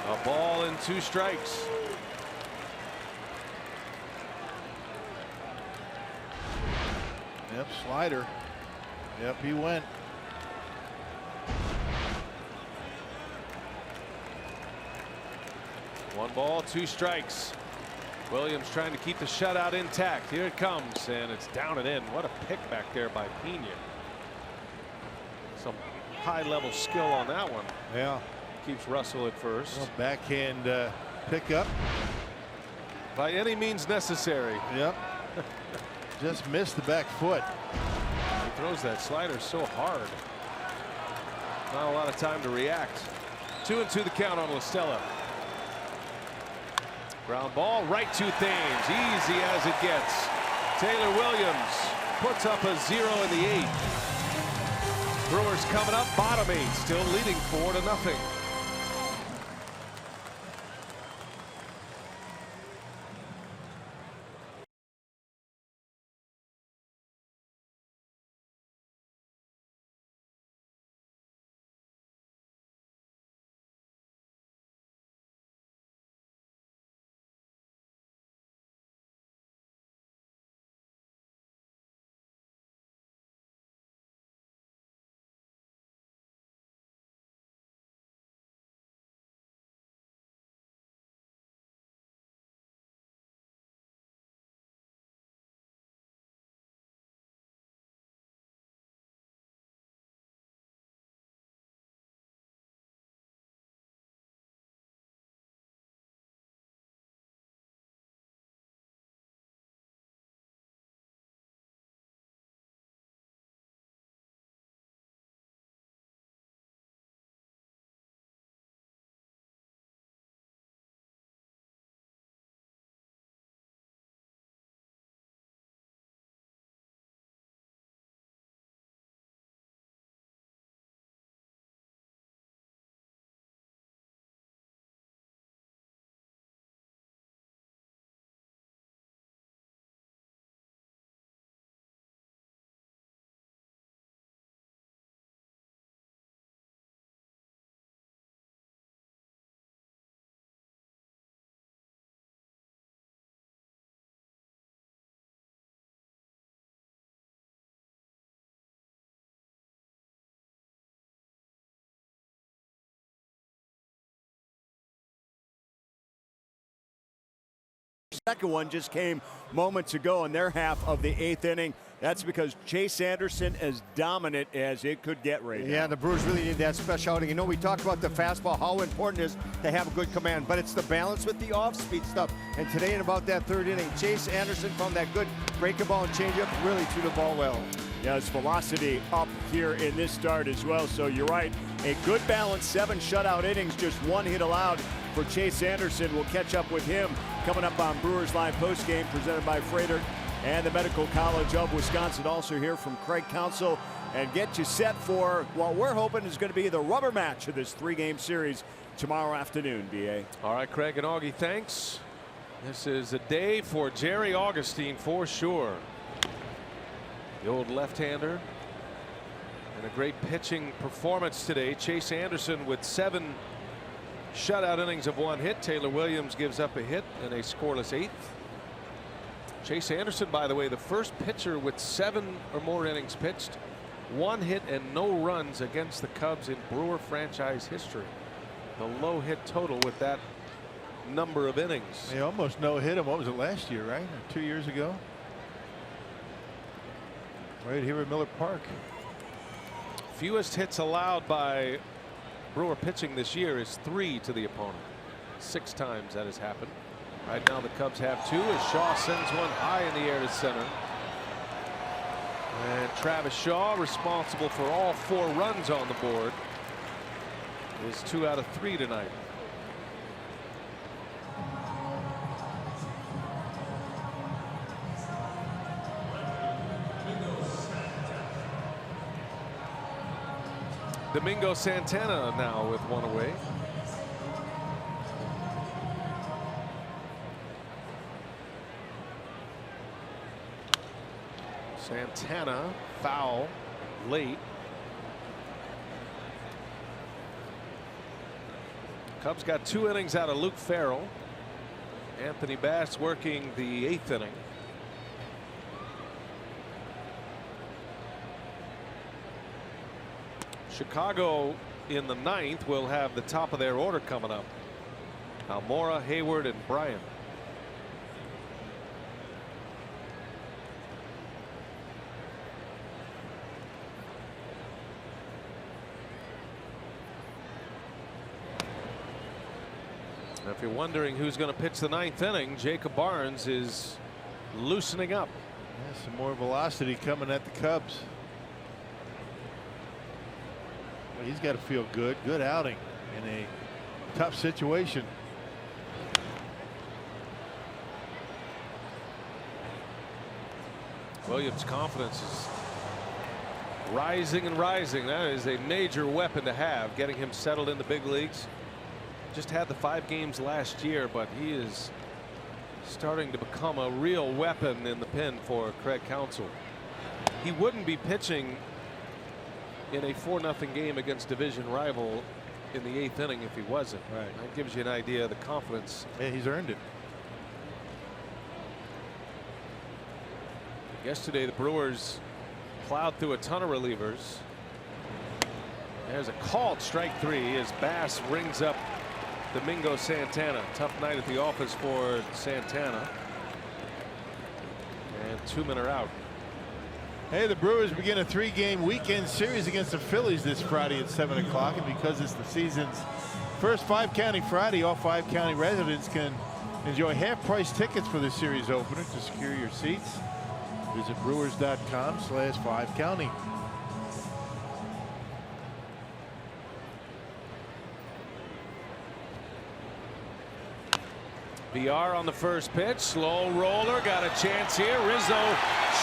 A ball and 2 strikes. Yep, slider. Yep, he went. One ball, 2 strikes. Williams trying to keep the shutout intact. Here it comes, and it's down and in. What a pick back there by Pena. Some high-level skill on that one. Yeah. Keeps Russell at first. Well, backhand pickup. By any means necessary. Yep. Just missed the back foot. He throws that slider so hard. Not a lot of time to react. 2-2 the count on La Stella. Ground ball right to Thames. Easy as it gets. Taylor Williams puts up a 0 in the 8th. Brewers coming up, bottom 8, still leading 4-0. Second one just came moments ago in their half of the 8th inning. That's because Chase Anderson as dominant as it could get right now. Yeah, the Brewers really need that special outing. You know, we talked about the fastball, how important it is to have a good command, but it's the balance with the off-speed stuff. And today in about that 3rd inning, Chase Anderson found that good breaking ball and changeup, really threw the ball well. Yeah, his velocity up here in this start as well. So you're right, a good balance, 7 shutout innings, just 1 hit allowed for Chase Anderson. We'll catch up with him coming up on Brewers Live postgame presented by Freighter and the Medical College of Wisconsin. Also hear from Craig Counsell and get you set for what we're hoping is going to be the rubber match of this 3-game series tomorrow afternoon, BA. All right, Craig and Augie, thanks. This is a day for Jerry Augustine for sure. The old left-hander. And a great pitching performance today. Chase Anderson with 7 shutout innings of 1 hit. Taylor Williams gives up a hit in a scoreless 8th. Chase Anderson, by the way, the first pitcher with 7 or more innings pitched, 1 hit and no runs against the Cubs in Brewer franchise history. The low hit total with that number of innings. They almost no hit him. What was it, last year, right? Or 2 years ago? Right here at Miller Park. Fewest hits allowed by Brewer pitching this year is 3 to the opponent. 6 times that has happened. Right now the Cubs have 2 as Shaw sends one high in the air to center. And Travis Shaw, responsible for all 4 runs on the board, is 2 out of 3 tonight. Domingo Santana now with 1 away. Santana foul late. Cubs got 2 innings out of Luke Farrell. Anthony Bass working the 8th inning. Chicago in the 9th will have the top of their order coming up. Almora, Hayward, and Bryan. Now, if you're wondering who's going to pitch the 9th inning, Jacob Barnes is loosening up. Yeah, some more velocity coming at the Cubs. Well, he's got to feel good. Good outing in a tough situation. Williams' confidence is rising and rising. That is a major weapon to have, getting him settled in the big leagues. Just had the 5 games last year, but he is starting to become a real weapon in the pen for Craig Counsell. He wouldn't be pitching in a 4-0 game against division rival in the 8th inning if he wasn't. Right. That gives you an idea of the confidence. Yeah, he's earned it. Yesterday the Brewers plowed through a ton of relievers. There's a called strike 3 as Bass rings up Domingo Santana. Tough night at the office for Santana. And 2 men are out. Hey, the Brewers begin a 3-game weekend series against the Phillies this Friday at 7 o'clock. And because it's the season's first 5-county Friday, all 5-county residents can enjoy half-price tickets for the series opener. To secure your seats, visit brewers.com/5county. VR on the first pitch. Slow roller. Got a chance here. Rizzo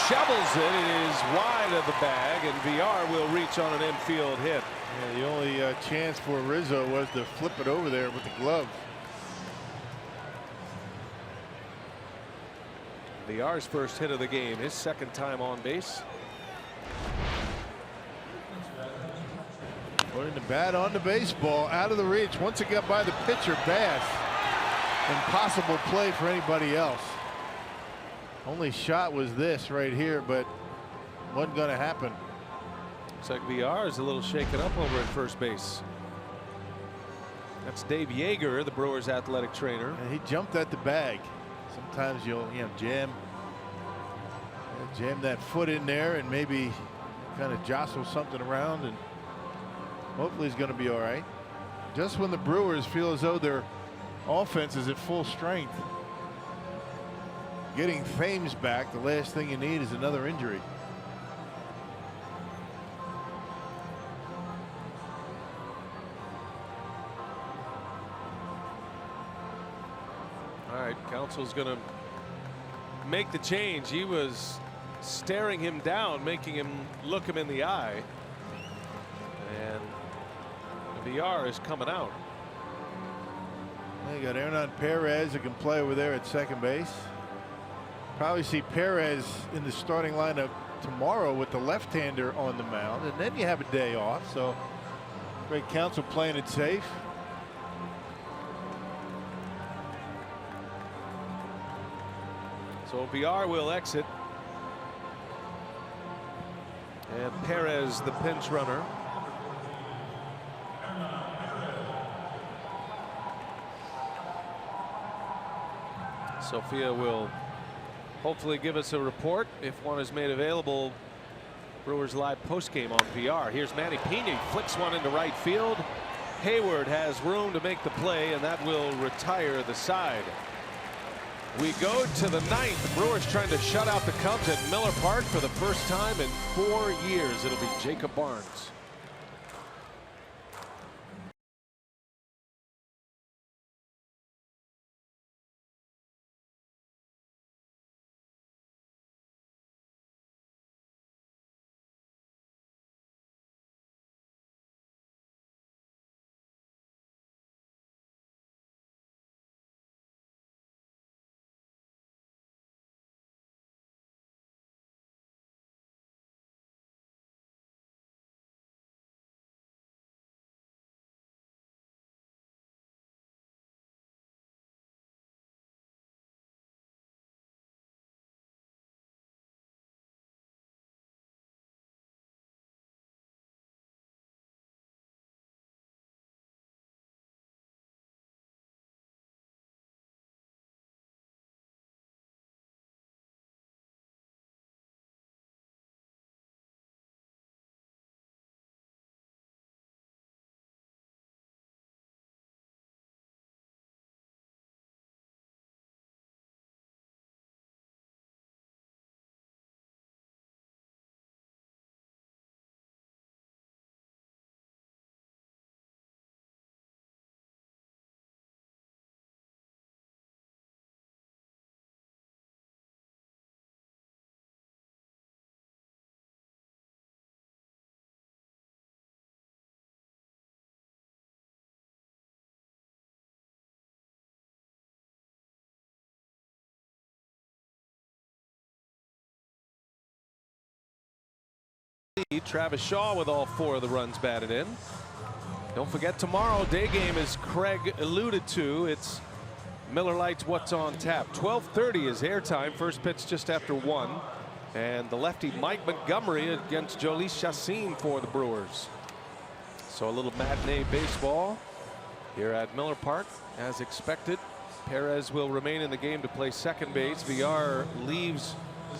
shovels it. It is wide of the bag, and VR will reach on an infield hit. Yeah, the only chance for Rizzo was to flip it over there with the glove. VR's first hit of the game, his 2nd time on base. Putting the bat on the baseball, out of the reach. Once it got by the pitcher, Bass. Impossible play for anybody else. Only shot was this right here, but wasn't going to happen. Looks like VR is a little shaken up over at first base. That's Dave Yeager, the Brewers athletic trainer. And he jumped at the bag. Sometimes you'll jam that foot in there and maybe kind of jostle something around, and hopefully he's going to be all right. Just when the Brewers feel as though their offense is at full strength, getting Thames back, the last thing you need is another injury. All right, Council's going to make the change. He was staring him down, making him look him in the eye. And VR is coming out. Well, you got Hernan Perez who can play over there at second base. Probably see Perez in the starting lineup tomorrow with the left-hander on the mound, and then you have a day off. So Craig Counsell playing it safe. So VR will exit. And Perez, the pinch runner. Sophia will hopefully give us a report if one is made available. Brewers live postgame on VR. Here's Manny Pena, flicks one into right field. Hayward has room to make the play, and that will retire the side. We go to the ninth. Brewers trying to shut out the Cubs at Miller Park for the first time in 4 years. It'll be Jacob Barnes. Travis Shaw with all 4 of the runs batted in. Don't forget, tomorrow day game, as Craig alluded to. It's Miller Lite's What's on Tap. 12:30 is airtime. First pitch just after 1. And the lefty Mike Montgomery against Jolice Chassin for the Brewers. So a little matinee baseball here at Miller Park as expected. Perez will remain in the game to play second base. VR leaves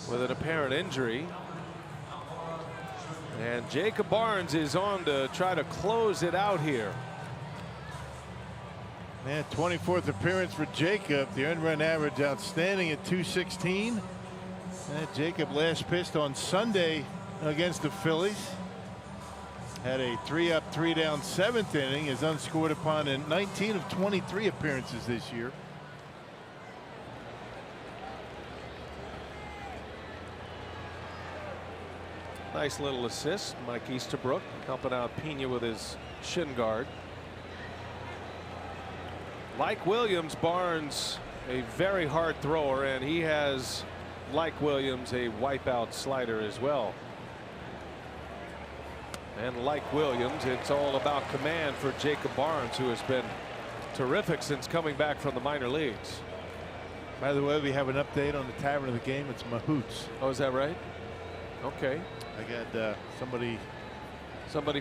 with an apparent injury. And Jacob Barnes is on to try to close it out here. Man, 24th appearance for Jacob. The earned run average outstanding at 216. And Jacob last pitched on Sunday against the Phillies. Had a 3-up, 3-down 7th inning. Is unscored upon in 19 of 23 appearances this year. Nice little assist. Mike Easterbrook helping out Pena with his shin guard. Like Williams, Barnes a very hard thrower, and he has, like Williams, a wipeout slider as well. And like Williams, it's all about command for Jacob Barnes, who has been terrific since coming back from the minor leagues. By the way, we have an update on the Tavern of the Game. It's Mahoots. Oh, is that right? Okay. I got somebody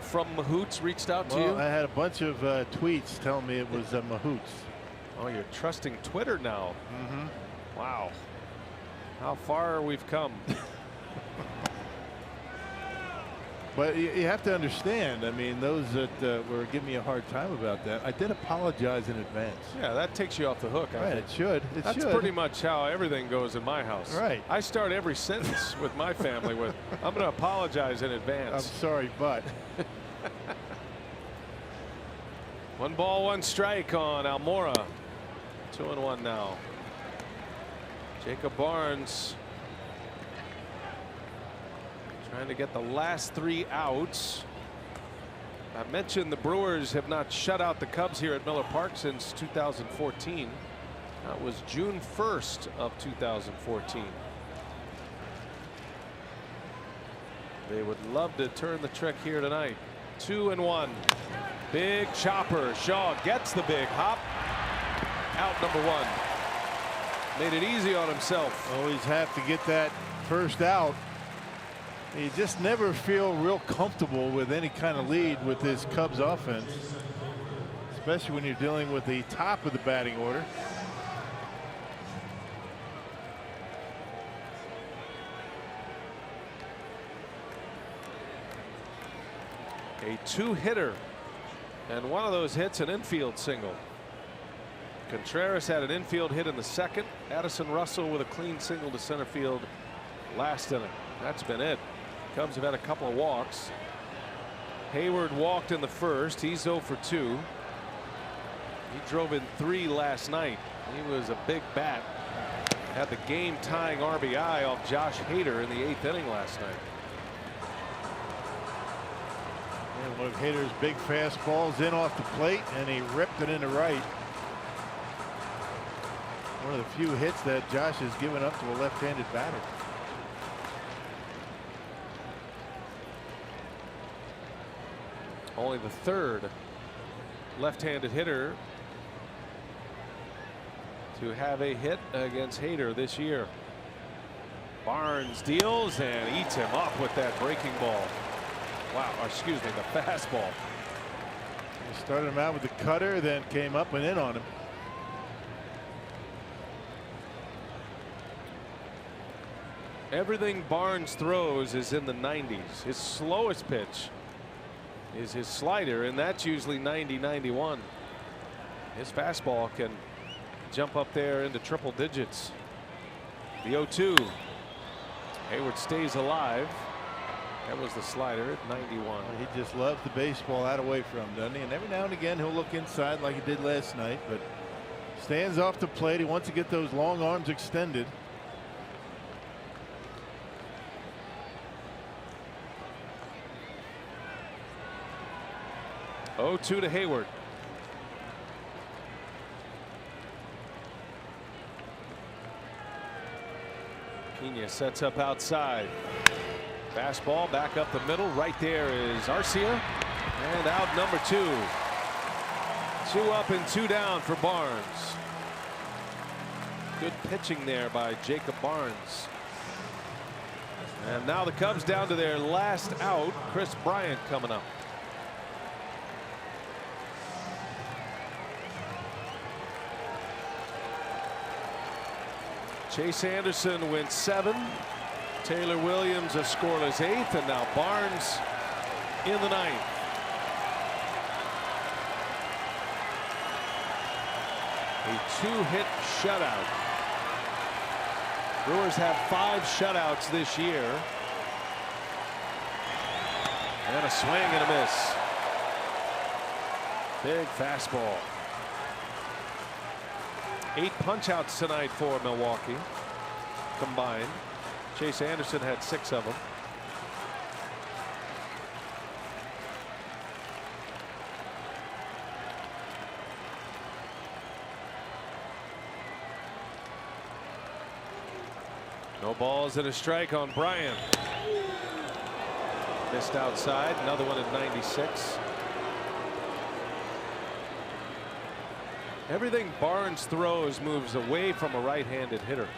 from Mahoots reached out to you. I had a bunch of tweets telling me it was Mahoots. Oh, you're trusting Twitter now. Wow. How far we've come. But you have to understand, I mean, those that were giving me a hard time about that, I did apologize in advance. Yeah, that takes you off the hook. Right, it should. That's pretty much how everything goes in my house. Right. I start every sentence with my family with, I'm going to apologize in advance. I'm sorry, but. 1 ball, 1 strike on Almora. 2-1 now. Jacob Barnes trying to get the last 3 outs. I mentioned the Brewers have not shut out the Cubs here at Miller Park since 2014. That was June 1st of 2014. They would love to turn the trick here tonight. 2-1. Big chopper. Shaw gets the big hop. Out number 1. Made it easy on himself. Always have to get that first out. You just never feel real comfortable with any kind of lead with this Cubs offense, especially when you're dealing with the top of the batting order. A 2-hitter, and one of those hits an infield single. Contreras had an infield hit in the 2nd. Addison Russell with a clean single to center field last inning. That's been it. Cubs have had a couple of walks. Hayward walked in the 1st. He's 0 for 2. He drove in 3 last night. He was a big bat. Had the game tying RBI off Josh Hader in the 8th inning last night. And one of Hader's big fastballs in off the plate, and he ripped it into right. One of the few hits that Josh has given up to a left-handed batter. Only the 3rd left-handed hitter to have a hit against Hader this year. Barnes deals and eats him up with that breaking ball. Wow, excuse me, the fastball. He started him out with the cutter, then came up and in on him. Everything Barnes throws is in the 90s. His slowest pitch is his slider, and that's usually 90-91. His fastball can jump up there into triple digits. The 0-2. Hayward stays alive. That was the slider at 91. He just loves the baseball out away from him, doesn't he? And every now and again he'll look inside like he did last night, but stands off the plate. He wants to get those long arms extended. Oh, 2 to Hayward. Pena sets up outside. Fastball back up the middle. Right there is Arcia. And out number 2. 2 up and 2 down for Barnes. Good pitching there by Jacob Barnes. And now the Cubs down to their last out. Chris Bryant coming up. Chase Anderson went 7. Taylor Williams a scoreless 8th, and now Barnes in the 9th. A 2-hit shutout. Brewers have 5 shutouts this year. And a swing and a miss. Big fastball. 8 punch-outs tonight for Milwaukee combined. Chase Anderson had 6 of them. No balls and a strike on Bryant. Missed outside. Another one at 96. Everything Barnes throws moves away from a right-handed hitter.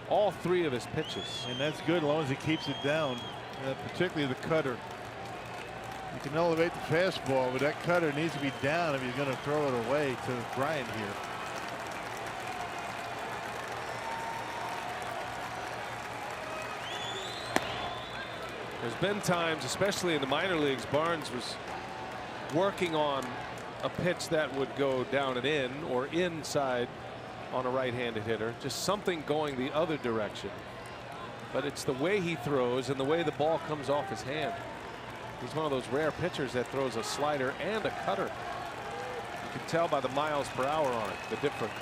All 3 of his pitches. And that's good as long as he keeps it down, particularly the cutter. You can elevate the fastball, but that cutter needs to be down if he's going to throw it away to Bryant here. There's been times, especially in the minor leagues, Barnes was working on a pitch that would go down and in or inside on a right-handed hitter, just something going the other direction. But it's the way he throws and the way the ball comes off his hand. He's one of those rare pitchers that throws a slider and a cutter. You can tell by the miles per hour on it, the difference.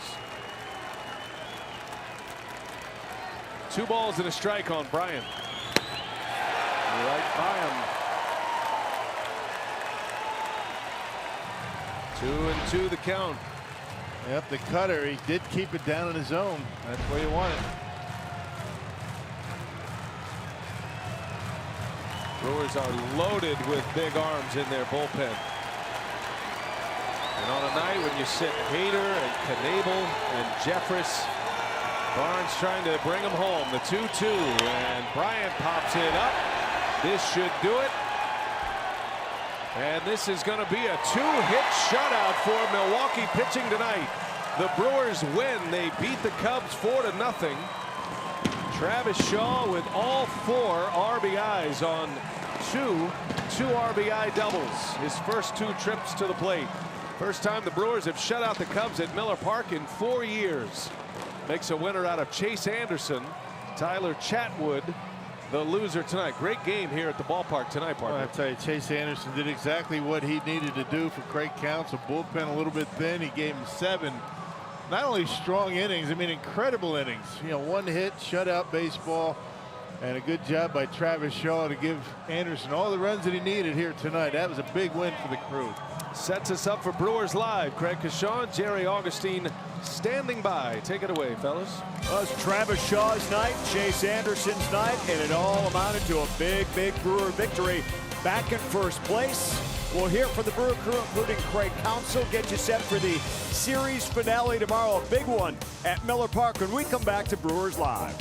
2 balls and a strike on Bryant. Right by him. 2-2 the count. Yep, the cutter, he did keep it down in his zone. That's where you want it. Brewers are loaded with big arms in their bullpen. And on a night when you sit Hader and Knebel and Jeffress, Barnes trying to bring him home. The 2-2, and Bryant pops it up. This should do it. And this is going to be a 2-hit shutout for Milwaukee pitching tonight. The Brewers win. They beat the Cubs 4-0. Travis Shaw with all 4 RBIs on two RBI doubles. His first 2 trips to the plate. First time the Brewers have shut out the Cubs at Miller Park in 4 years. Makes a winner out of Chase Anderson. Tyler Chatwood, the loser tonight. Great game here at the ballpark tonight, partner. Well, I tell you, Chase Anderson did exactly what he needed to do for Craig Counsell. Bullpen a little bit thin. He gave him 7. Not only strong innings, I mean incredible innings. You know, 1 hit, shutout baseball, and a good job by Travis Shaw to give Anderson all the runs that he needed here tonight. That was a big win for the crew. Sets us up for Brewers Live. Craig Kashawn, Jerry Augustine standing by. Take it away, fellas. Well, it's Travis Shaw's night, Chase Anderson's night, and it all amounted to a big Brewer victory. Back in first place. We'll hear from the Brewer crew, including Craig Counsell. Get you set for the series finale tomorrow, a big one at Miller Park when we come back to Brewers Live.